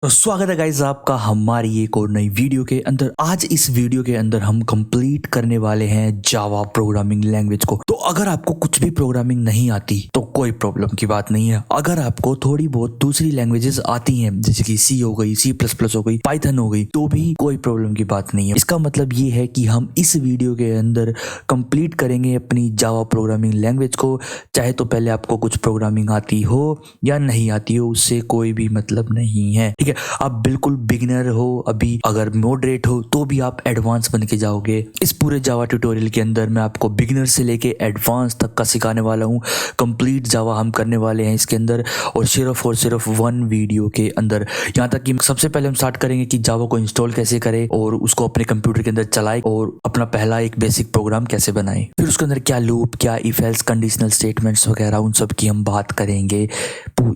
तो स्वागत है गाइस आपका हमारी एक और नई वीडियो के अंदर। आज इस वीडियो के अंदर हम कंप्लीट करने वाले हैं जावा प्रोग्रामिंग लैंग्वेज को। तो अगर आपको कुछ भी प्रोग्रामिंग नहीं आती तो कोई प्रॉब्लम की बात नहीं है। अगर आपको थोड़ी बहुत दूसरी लैंग्वेजेस आती हैं जैसे कि सी हो गई, सी प्लस प्लस हो गई, पाइथन हो गई, तो भी कोई प्रॉब्लम की बात नहीं है। इसका मतलब ये है कि हम इस वीडियो के अंदर कंप्लीट करेंगे अपनी जावा प्रोग्रामिंग लैंग्वेज को। चाहे तो पहले आपको कुछ प्रोग्रामिंग आती हो या नहीं आती हो, उससे कोई भी मतलब नहीं है। ठीक है, आप बिल्कुल बिगिनर हो, अभी अगर मॉडरेट हो तो भी आप एडवांस बन के जाओगे। इस पूरे जावा ट्यूटोरियल के अंदर मैं आपको बिगिनर से लेके एडवांस तक का सिखाने वाला हूँ। कंप्लीट जावा हम करने वाले हैं इसके अंदर, और सिर्फ वन वीडियो के अंदर। यहाँ तक कि सबसे पहले हम स्टार्ट करेंगे कि जावा को इंस्टॉल कैसे करें और उसको अपने कंप्यूटर के अंदर चलाए और अपना पहला एक बेसिक प्रोग्राम कैसे बनाए। फिर उसके अंदर क्या लूप, क्या इफ एल्स, कंडीशनल स्टेटमेंट्स वगैरह, उन सब की हम बात करेंगे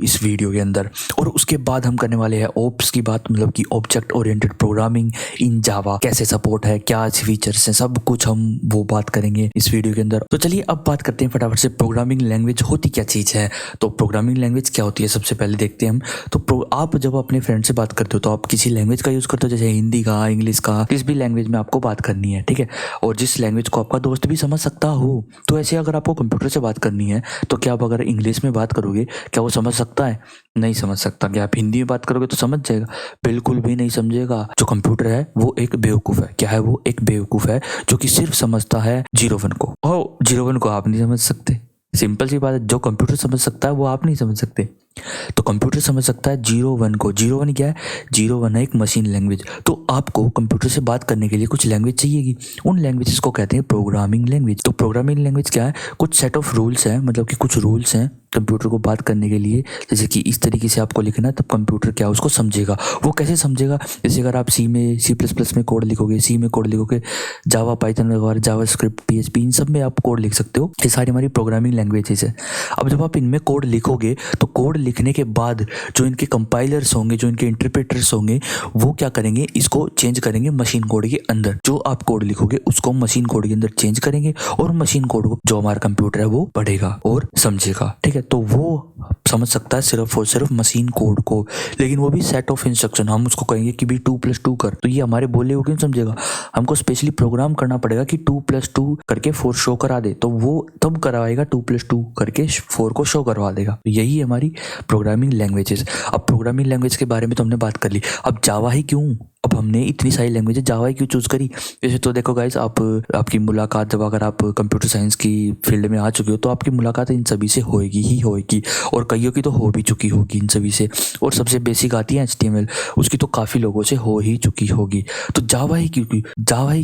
इस वीडियो के अंदर। और उसके बाद हम करने वाले हैं ओप्स की बात, मतलब कि ऑब्जेक्ट ओरिएंटेड प्रोग्रामिंग इन जावा कैसे सपोर्ट है, क्या फीचर्स हैं, सब कुछ हम वो बात करेंगे इस वीडियो के अंदर। तो चलिए अब बात करते हैं फटाफट से प्रोग्रामिंग लैंग्वेज होती क्या चीज़ है। तो प्रोग्रामिंग लैंग्वेज क्या होती है सबसे पहले देखते हैं हम। तो आप जब अपने फ्रेंड से बात करते हो तो आप किसी लैंग्वेज का यूज़ करते हो, जैसे हिंदी का, इंग्लिश का, किस भी लैंग्वेज में आपको बात करनी है। ठीक है, और जिस लैंग्वेज को आपका दोस्त भी समझ सकता हो। तो ऐसे अगर आपको कंप्यूटर से बात करनी है तो क्या आप अगर इंग्लिश में बात करोगे क्या वो समझ सकता है? नहीं समझ सकता। क्या आप हिंदी में बात करोगे तो समझ जाएगा? बिल्कुल भी नहीं समझेगा। जो कंप्यूटर है वो एक बेवकूफ़ है। क्या है वो? एक बेवकूफ़ है जो कि सिर्फ समझता है 0 1 को, और 0 1 को आप नहीं समझ सकते। सिंपल सी बात है, जो कंप्यूटर समझ सकता है वो आप नहीं समझ सकते। तो कंप्यूटर समझ सकता है 0 1 को। 0 1 क्या है? 0 1 है एक मशीन लैंग्वेज। तो आपको कंप्यूटर से बात करने के लिए कुछ लैंग्वेज चाहिएगी। उन लैंग्वेजेस को कहते हैं प्रोग्रामिंग लैंग्वेज। तो प्रोग्रामिंग लैंग्वेज क्या है? कुछ सेट ऑफ रूल्स हैं, मतलब कि कुछ रूल्स हैं कंप्यूटर को बात करने के लिए। जैसे कि इस तरीके से आपको लिखना है तब कंप्यूटर क्या उसको समझेगा। वो कैसे समझेगा? जैसे अगर आप सी में, सी प्लस प्लस में कोड लिखोगे, सी में कोड लिखोगे, जावा, पाइथन वगैरह, जावा स्क्रिप्ट, PHP, इन सब में आप कोड लिख सकते हो। ये सारी हमारी प्रोग्रामिंग लैंग्वेजेस है। अब जब आप इनमें कोड लिखोगे तो कोड लिखने के बाद जो इनके कंपाइलर्स होंगे, जो इनके इंटरप्रेटर्स होंगे, वो क्या करेंगे? इसको चेंज करेंगे मशीन कोड के अंदर। जो आप कोड लिखोगे उसको मशीन कोड के अंदर चेंज करेंगे और मशीन कोड को जो हमारा कंप्यूटर है वो पढ़ेगा और समझेगा। ठीक है, तो वो समझ सकता है सिर्फ और सिर्फ मशीन कोड को, लेकिन वो भी सेट ऑफ इंस्ट्रक्शन। हम उसको कहेंगे कि भी 2 + 2 कर, तो ये हमारे बोले वो क्यों समझेगा? हमको स्पेशली प्रोग्राम करना पड़ेगा कि 2 + 2 करके 4 शो करा दे, तो वो तब कराएगा 2 + 2 करके 4 को शो करवा देगा। तो यही है हमारी प्रोग्रामिंग लैंग्वेजेस। अब प्रोग्रामिंग लैंग्वेज के बारे में तो हमने बात कर ली। अब जावा ही क्यों? अब हमने इतनी सारी लैंग्वेज जावा ही क्यों चूज करी? वैसे तो देखो गाइस, आपकी मुलाकात जब अगर आप कंप्यूटर साइंस की फील्ड में आ चुके हो तो आपकी मुलाकात इन सभी से होएगी ही होएगी, और कईयों की तो हो भी चुकी होगी इन सभी से। और सबसे बेसिक आती है HTML, उसकी तो काफ़ी लोगों से हो ही चुकी होगी। तो जावा ही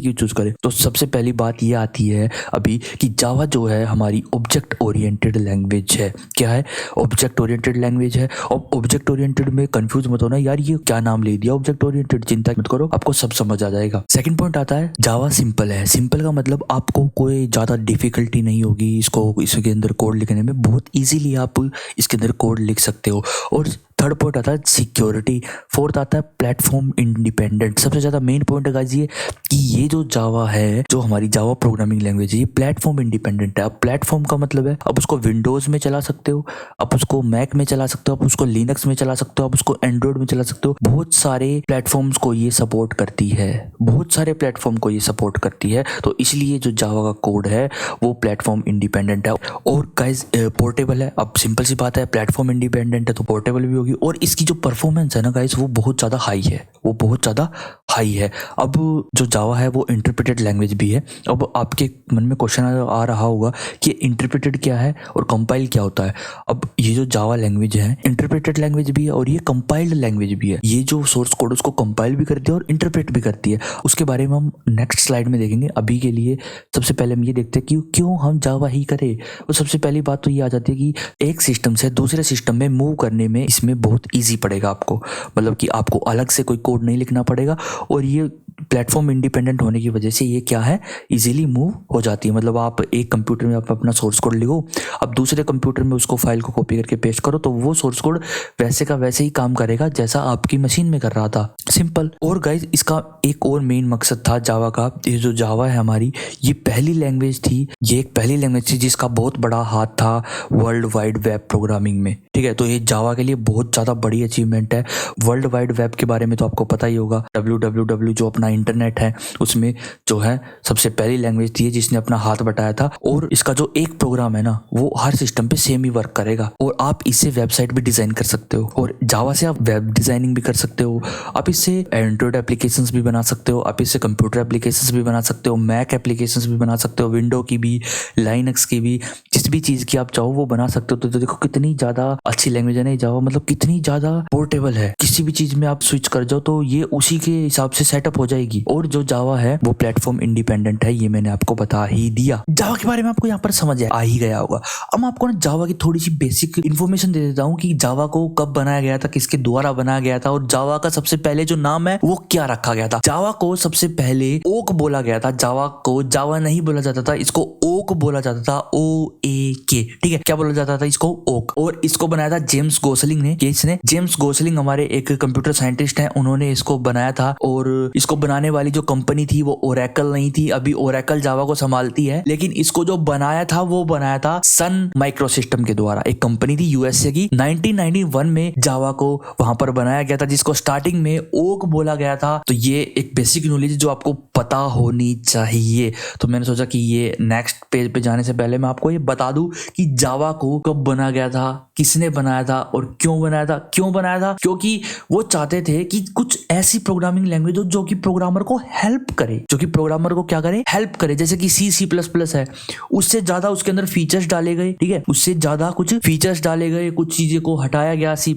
क्यों चूज करें? तो सबसे पहली बात ये आती है अभी कि जावा जो है हमारी ऑब्जेक्ट ओरिएंटेड लैंग्वेज है। क्या है? ऑब्जेक्ट ओरिएंटेड लैंग्वेज है। और ऑब्जेक्ट ओरिएंटेड में कंफ्यूज मत होना यार, ये क्या नाम ले दिया ऑब्जेक्ट ओरिएंटेड। चिंता मत करो, आपको सब समझ आ जाएगा। सेकंड पॉइंट आता है जावा सिंपल है। सिंपल का मतलब आपको कोई ज़्यादा डिफिकल्टी नहीं होगी इसके अंदर कोड लिखने में। बहुत इजीली आप इसके अंदर कोड लिख सकते हो। और थर्ड पॉइंट आता है सिक्योरिटी। फोर्थ आता है प्लेटफॉर्म इंडिपेंडेंट। सबसे ज़्यादा मेन पॉइंट है गाइस ये कि ये जो जावा है, जो हमारी जावा प्रोग्रामिंग लैंग्वेज है, ये प्लेटफॉर्म इंडिपेंडेंट है। अब प्लेटफॉर्म का मतलब है अब उसको विंडोज़ में चला सकते हो, आप उसको मैक में चला सकते हो, आप उसको लिनक्स में चला सकते हो, आप उसको एंड्रॉयड में चला सकते हो। बहुत सारे प्लेटफॉर्म्स को ये सपोर्ट करती है, बहुत सारे प्लेटफॉर्म को ये सपोर्ट करती है। तो इसलिए जो जावा का कोड है वो प्लेटफॉर्म इंडिपेंडेंट है। और गाइस पोर्टेबल है। अब सिंपल सी बात है, प्लेटफॉर्म इंडिपेंडेंट है तो पोर्टेबल भी होगी। और इसकी जो परफॉर्मेंस है ना गाइस, वो बहुत ज़्यादा हाई है, वो बहुत ज़्यादा हाई है। अब जो जावा है वो इंटरप्रेटेड लैंग्वेज भी है। अब आपके मन में क्वेश्चन आ रहा होगा कि इंटरप्रेटेड क्या है और कंपाइल क्या होता है। अब ये जो जावा लैंग्वेज है इंटरप्रेटेड लैंग्वेज भी है और ये कंपाइल्ड लैंग्वेज भी है। ये जो सोर्स कोड उसको कंपाइल भी करती है और इंटरप्रेट भी करती है। उसके बारे में हम नेक्स्ट स्लाइड में देखेंगे। अभी के लिए सबसे पहले हम ये देखते हैं कि क्यों हम जावा ही करें। तो सबसे पहली बात तो ये आ जाती है कि एक सिस्टम से दूसरे सिस्टम में मूव करने में इसमें बहुत ईजी पड़ेगा आपको। मतलब कि आपको अलग से कोई कोड नहीं लिखना पड़ेगा और ये प्लेटफॉर्म इंडिपेंडेंट होने की वजह से ये क्या है, इजीली मूव हो जाती है। मतलब आप एक कंप्यूटर में आप अपना सोर्स कोड लिखो, अब दूसरे कंप्यूटर में उसको फाइल को कॉपी करके पेस्ट करो, तो वो सोर्स कोड वैसे का वैसे ही काम करेगा जैसा आपकी मशीन में कर रहा था, सिंपल। और गाइज इसका एक और मेन मकसद था जावा का, ये जो जावा है हमारी, ये पहली लैंग्वेज थी, ये एक पहली लैंग्वेज थी जिसका बहुत बड़ा हाथ था वर्ल्ड वाइड वेब प्रोग्रामिंग में, ठीक है। तो ये जावा के लिए बहुत ज़्यादा बड़ी अचीवमेंट है। वर्ल्ड वाइड वेब के बारे में तो आपको पता ही होगा, www जो अपना इंटरनेट है, उसमें जो है सबसे पहली लैंग्वेज थी जिसने अपना हाथ बटाया था। और इसका जो एक प्रोग्राम है ना, वो हर सिस्टम पे सेम ही वर्क करेगा, और आप इससे वेबसाइट भी डिजाइन कर सकते हो, और जावा से आप वेब डिजाइनिंग भी कर सकते हो, आप इससे एंड्रॉइड एप्लीकेशंस भी बना सकते हो, आप इससे कंप्यूटर एप्लीकेशंस भी बना सकते हो, मैक एप्लीकेशंस भी बना सकते हो, विंडो की भी, लाइनक्स की भी, जिस भी चीज़ की आप चाहो वो बना सकते हो। तो देखो कितनी ज़्यादा अच्छी लैंग्वेज है ना जावा, मतलब कितनी ज़्यादा पोर्टेबल है, किसी भी चीज़ में आप स्विच कर जाओ तो ये उसी के हिसाब से सेटअप हो जाएगी। और जो जावा है वो प्लेटफॉर्म इंडिपेंडेंट है, ये मैंने आपको बता ही दिया। जावा के बारे में आपको यहाँ पर समझ आ ही गया होगा। अब मैं आपको ना जावा की थोड़ी सी बेसिक इन्फॉर्मेशन दे देता हूँ कि जावा को कब बनाया गया था, किसके द्वारा बनाया गया था, और जावा का सबसे पहले जो नाम है वो क्या रखा गया था। जावा को सबसे पहले ओक बोला गया था, जावा को जावा नहीं बोला जाता था, इसको ओक बोला जाता था, OAK, ठीक है। क्या बोला जाता था इसको, ओक। और इसको बनाया था जेम्स गोसलिंग ने। किसने? जेम्स गोसलिंग हमारे एक कंप्यूटर साइंटिस्ट हैं, उन्होंने इसको बनाया था। और इसको बनाने वाली जो कंपनी थी वो ओरेकल नहीं थी, अभी ओरेकल जावा को संभालती है, लेकिन इसको जो बनाया था वो बनाया था सन माइक्रोसिस्टम के द्वारा, एक कंपनी थी यूएसए की। 1991 में जावा को वहां पर बनाया गया था, जिसको स्टार्टिंग में ओक बोला गया था। तो ये एक बेसिक नॉलेज जो आपको पता होनी चाहिए। तो मैंने सोचा कि ये नेक्स्ट पेज पे जाने से पहले मैं आपको ये बता दूं कि जावा को कब बनाया गया था, किसने बनाया था और क्यों बनाया था। क्यों बनाया था? क्योंकि वो चाहते थे कि कुछ ऐसी प्रोग्रामिंग लैंग्वेज हो जो कि प्रोग्रामर को हेल्प करे, जो कि प्रोग्रामर को क्या करे, हेल्प करे। जैसे कि C++ है, उससे ज्यादा उसके अंदर फीचर्स डाले गए, ठीक है, उससे ज्यादा कुछ फीचर्स डाले गए, कुछ चीजें को हटाया गया C++,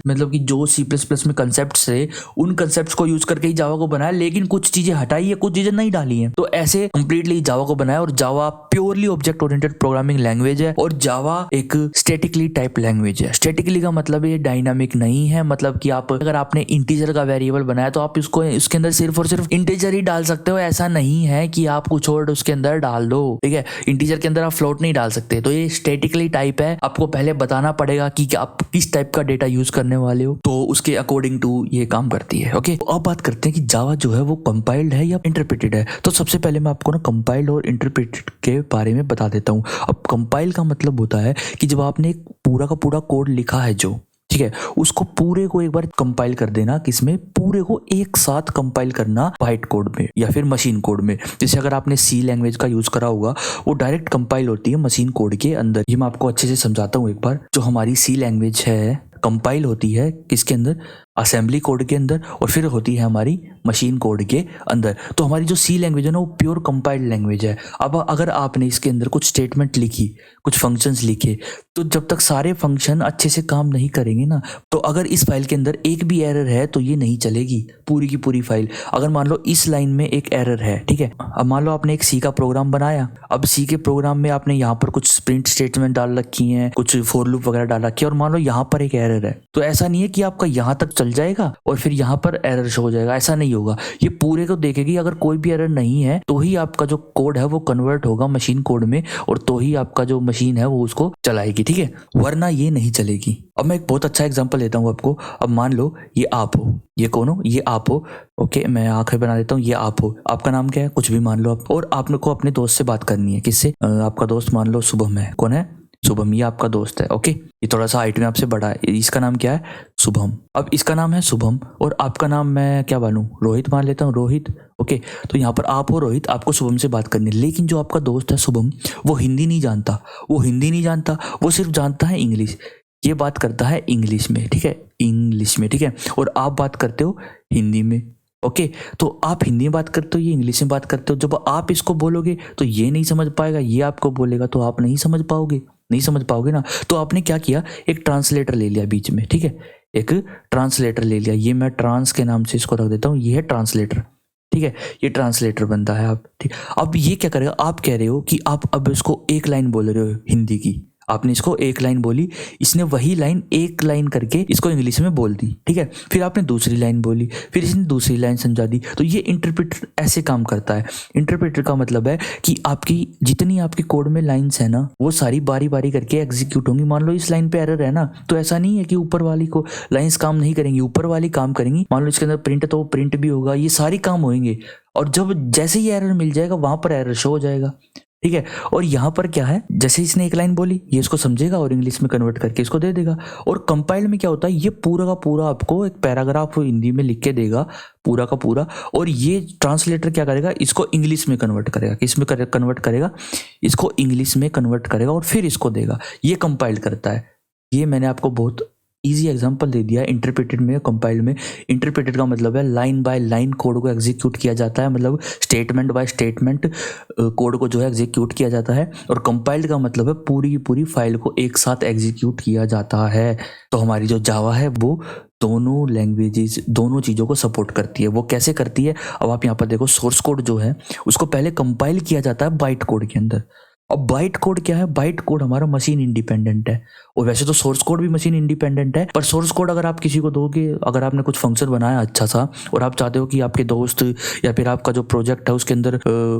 मतलब कि जो C++ में कंसेप्ट थे उन कंसेप्ट को यूज करके ही जावा को बनाया, लेकिन कुछ चीजें हटाई है, कुछ चीजें नहीं डाली है। तो ऐसे कंप्लीटली जावा को बनाया। और Java purely object oriented programming language है, और जावा एक स्टैटिकली टाइप लैंग्वेज है। स्टैटिकली का मतलब ये डायनामिक नहीं है, मतलब कि आप अगर आपने इंटीजर का वेरिएबल बनाया तो आप इसको उसके अंदर सिर्फ और सिर्फ इंटीजर ही डाल सकते हो। ऐसा नहीं है कि आप कुछ और उसके अंदर डाल दो, ठीक है। इंटीजर के अंदर आप फ्लोट नहीं डाल सकते। तो ये स्टैटिकली टाइप है, आपको पहले बताना पड़ेगा कि आप किस टाइप का डेटा यूज करने वाले हो, तो उसके अकॉर्डिंग टू ये काम करती है। ओके, तो अब बात करते हैं कि जावा जो है वो कंपाइल्ड है या इंटरप्रेटेड है। तो सबसे पहले मैं आपको ना कंपाइल्ड और इंटरप्रेटेड के बारे में बता देता हूँ। अब कंपाइल का मतलब होता है कि जब आपने एक पूरा का पूरा कोड लिखा है जो, ठीक है, उसको पूरे को एक बार कंपाइल कर देना, किसमें, पूरे को एक साथ कंपाइल करना बाइट कोड में या फिर मशीन कोड में। जैसे अगर आपने सी लैंग्वेज का यूज करा होगा, वो डायरेक्ट कंपाइल होती है मशीन कोड के अंदर। ये मैं आपको अच्छे से समझाता हूँ एक बार। जो हमारी सी लैंग्वेज है कंपाइल होती है किसके अंदर, असेंबली कोड के अंदर, और फिर होती है हमारी मशीन कोड के अंदर। तो हमारी जो सी लैंग्वेज है ना वो प्योर कंपाइल्ड लैंग्वेज है। अब अगर आपने इसके अंदर कुछ स्टेटमेंट लिखी, कुछ फंक्शंस लिखे, तो जब तक सारे फंक्शन अच्छे से काम नहीं करेंगे ना, तो अगर इस फाइल के अंदर एक भी एरर है तो ये नहीं चलेगी पूरी की पूरी फाइल। अगर मान लो इस लाइन में एक एरर है, ठीक है, अब मान लो आपने एक सी का प्रोग्राम बनाया, अब सी के प्रोग्राम में आपने यहाँ पर कुछ प्रिंट स्टेटमेंट डाल रखी हैं, कुछ फॉर लूप वगैरह डाल रखी है, और मान लो यहाँ पर एक एरर है, तो ऐसा नहीं है कि आपका यहाँ तक चल जाएगा और फिर यहाँ पर एरर शो हो जाएगा, ऐसा नहीं होगा। ये पूरे को देखेगी, अगर कोई भी एरर नहीं है तो ही आपका जो कोड है वो कन्वर्ट होगा मशीन कोड में, और तो ही आपका जो मशीन है वो उसको चलाएगी, ठीक है, वरना ये नहीं चलेगी। अब मैं एक बहुत अच्छा एग्जांपल लेता हूँ आपको। अब मान लो ये आप हो, ये कौन हो, ये आप हो, ओके, मैं आंखें बना देता हूँ, ये आप हो, आपका नाम क्या है, कुछ भी मान लो आप, और आपको अपने दोस्त से बात करनी है। किससे? आपका दोस्त मान लो शुभम है। कौन है? शुभम, ये आपका दोस्त है, ओके, ये थोड़ा सा हाइट में आपसे बड़ा है, इसका नाम क्या है? शुभम। अब इसका नाम है शुभम, और आपका नाम मैं क्या मानूं, रोहित मान लेता हूँ, रोहित, ओके। तो यहाँ पर आप हो रोहित, आपको शुभम से बात करनी है, लेकिन जो आपका दोस्त है शुभम, वो हिंदी नहीं जानता, वो सिर्फ जानता है इंग्लिश। ये बात करता है इंग्लिश में, ठीक है, इंग्लिश में, ठीक है, और आप बात करते हो हिंदी में, ओके। तो आप हिंदी में बात करते हो, ये इंग्लिश में बात करते हो। जब आप इसको बोलोगे तो ये नहीं समझ पाएगा, ये आपको बोलेगा तो आप नहीं समझ पाओगे ना। तो आपने क्या किया, एक ट्रांसलेटर ले लिया बीच में, ठीक है, एक ट्रांसलेटर ले लिया। ये मैं ट्रांस के नाम से इसको रख देता हूँ, ये है ट्रांसलेटर, ठीक है, ये ट्रांसलेटर बनता है। आप ठीक, अब ये क्या करेगा, आप कह रहे हो कि आप अब इसको एक लाइन बोल रहे हो हिंदी की, आपने इसको एक लाइन बोली, इसने वही लाइन एक लाइन करके इसको इंग्लिश में बोल दी, ठीक है। फिर आपने दूसरी लाइन बोली, फिर इसने दूसरी लाइन समझा दी। तो ये इंटरप्रेटर ऐसे काम करता है। इंटरप्रेटर का मतलब है कि आपकी जितनी आपकी कोड में लाइंस है ना, वो सारी बारी बारी करके एग्जीक्यूट होंगी। मान लो इस लाइन पे एरर है ना, तो ऐसा नहीं है कि ऊपर वाली को लाइंस काम नहीं करेंगी, ऊपर वाली काम करेंगी। मान लो इसके अंदर प्रिंट है तो वो प्रिंट भी होगा, ये सारी काम होंगे। और जब जैसे ही एरर मिल जाएगा वहां पर एरर शो हो जाएगा, ठीक है। और यहाँ पर क्या है, जैसे इसने एक लाइन बोली, ये इसको समझेगा और इंग्लिश में कन्वर्ट करके इसको दे देगा। और कंपाइल में क्या होता है, ये पूरा का पूरा आपको एक पैराग्राफ हिंदी में लिख के देगा, पूरा का पूरा। और ये ट्रांसलेटर क्या करेगा, इसको इंग्लिश में कन्वर्ट करेगा। किसमें कन्वर्ट करेगा, इसको इंग्लिश में कन्वर्ट करेगा और फिर इसको देगा। ये कंपाइल करता है। ये मैंने आपको बहुत इजी एग्जांपल दे दिया। इंटरप्रेटेड में, कंपाइल्ड में। इंटरप्रेटेड का मतलब है लाइन बाय लाइन कोड को एग्जीक्यूट किया जाता है, मतलब स्टेटमेंट बाय स्टेटमेंट कोड को जो है एग्जीक्यूट किया जाता है। और कंपाइल्ड का मतलब है पूरी की पूरी फाइल को एक साथ एग्जीक्यूट किया जाता है। तो हमारी जो जावा है वो दोनों लैंग्वेजेस, दोनों चीज़ों को सपोर्ट करती है। वो कैसे करती है, अब आप यहाँ पर देखो, सोर्स कोड जो है उसको पहले कंपाइल किया जाता है बाइट कोड के अंदर। अब बाइट कोड क्या है, बाइट कोड हमारा मशीन इंडिपेंडेंट है। और वैसे तो सोर्स कोड भी मशीन इंडिपेंडेंट है, पर सोर्स कोड अगर आप किसी को दोगे, अगर आपने कुछ फंक्शन बनाया अच्छा सा और आप चाहते हो कि आपके दोस्त या फिर आपका जो प्रोजेक्ट है उसके अंदर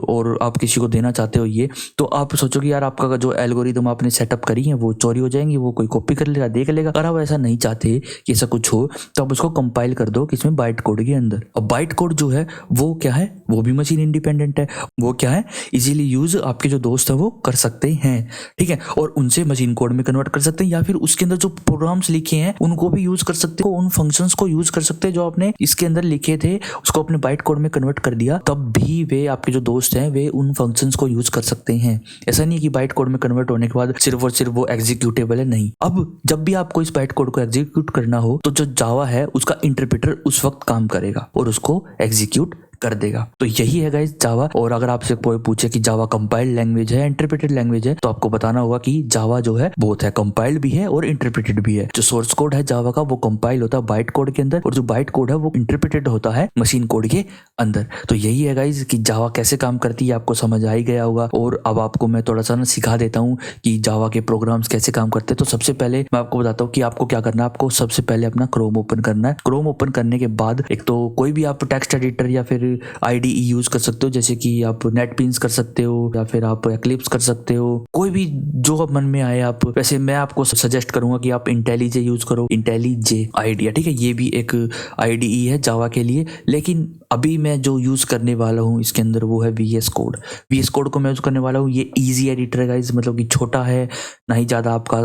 और आप किसी को देना चाहते हो ये, तो आप सोचो कि यार आपका जो एल्गोरिदम आपने सेटअप करी है वो चोरी हो जाएंगी, वो कोई कॉपी कर लेगा, देख लेगा। अगर आप ऐसा नहीं चाहते कि ऐसा कुछ हो, तो आप उसको कंपाइल कर दो किसमें, बाइट कोड के अंदर। अब बाइट कोड जो है वो क्या है, वो भी मशीन इंडिपेंडेंट है। वो क्या है, इजीली यूज आपके जो दोस्त है वो कर सकते हैं, ठीक है। और उनसे मशीन कोड में कन्वर्ट कर सकते हैं, या फिर उसके अंदर जो प्रोग्राम्स लिखे हैं उनको भी यूज कर सकते हो, उन फंक्शंस को यूज कर सकते हैं जो आपने इसके अंदर लिखे थे, उसको अपने बाइट कोड में कन्वर्ट कर दिया, तब भी वे आपके जो दोस्त हैं वे उन फंक्शंस को यूज कर सकते हैं। ऐसा नहीं है कि बाइट कोड में कन्वर्ट होने के बाद सिर्फ और सिर्फ वो एग्जीक्यूटेबल है, नहीं। अब जब भी आपको इस बाइट कोड को एग्जीक्यूट करना हो, तो जो जावा है उसका इंटरप्रेटर उस वक्त काम करेगा और उसको एग्जीक्यूट कर देगा। तो यही है गाइस जावा। और अगर आपसे कोई पूछे कि जावा कंपाइल्ड लैंग्वेज है, इंटरप्रेटेड लैंग्वेज है, तो आपको बताना होगा कि जावा जो है बोथ है, कंपाइल्ड भी है और इंटरप्रेटेड भी है। जो सोर्स कोड है जावा का वो कंपाइल होता है बाइट कोड के अंदर, और जो बाइट कोड है वो इंटरप्रेटेड होता है मशीन कोड के अंदर। तो यही है गाइस कि जावा कैसे काम करती है, आपको समझ आ ही गया होगा। और अब आपको मैं थोड़ा सा ना सिखा देता हूँ कि जावा के प्रोग्राम्स कैसे काम करते हैं। तो सबसे पहले मैं आपको बताता हूँ कि आपको क्या करना है। आपको सबसे पहले अपना क्रोम ओपन करना है। क्रोम ओपन करने के बाद एक तो कोई भी आप टेक्स्ट एडिटर या फिर IDE यूज कर सकते हो, जैसे कि आप नेटबीन्स कर सकते हो या फिर आप एक्लिप्स कर सकते हो, कोई भी जो अब मन में आए आप। वैसे मैं आपको सजेस्ट करूंगा कि आप इंटेलीजे यूज करो, इंटेलीजे आइडिया, ठीक है। ये भी एक IDE है जावा के लिए, लेकिन अभी मैं जो यूज करने वाला हूँ इसके अंदर वो है VS कोड। VS कोड को मैं यूज करने वाला हूँ। ये इजी एडिटर है गाइस, मतलब कि छोटा है, ना ही ज़्यादा आपका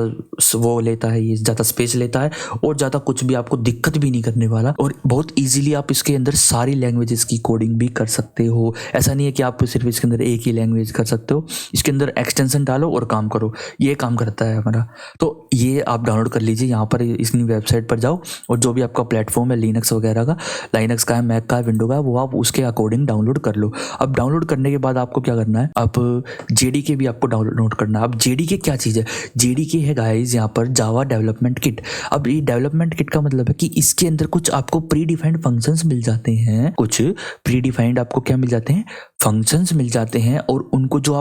वो लेता है, ये ज़्यादा स्पेस लेता है और ज़्यादा कुछ भी आपको दिक्कत भी नहीं करने वाला। और बहुत ईजिली आप इसके अंदर सारी लैंग्वेजेस की कोडिंग भी कर सकते हो। ऐसा नहीं है कि आप सिर्फ इसके अंदर एक ही लैंग्वेज कर सकते हो, इसके अंदर एक्सटेंशन डालो और काम करो, ये काम करता है हमारा। तो ये आप डाउनलोड कर लीजिए, यहाँ पर इसकी वेबसाइट पर जाओ और जो भी आपका प्लेटफॉर्म है लिनक्स वगैरह का, लाइनक्स का है, मैक का है, विंडो का है, वो आप उसके अकॉर्डिंग डाउनलोड कर लो। अब डाउनलोड करने के बाद आपको क्या करना है, अब JDK भी आपको डाउनलोड करना है। अब JDK क्या चीज़ है, JDK है गाइस यहाँ पर जावा डेवलपमेंट किट। अब ये डेवलपमेंट किट का मतलब है कि इसके अंदर कुछ आपको प्री डिफाइंड फंक्शंस मिल जाते हैं, कुछ प्री डिफाइंड आपको क्या मिल जाते हैं, फंक्शंस मिल जाते हैं। और उनको जो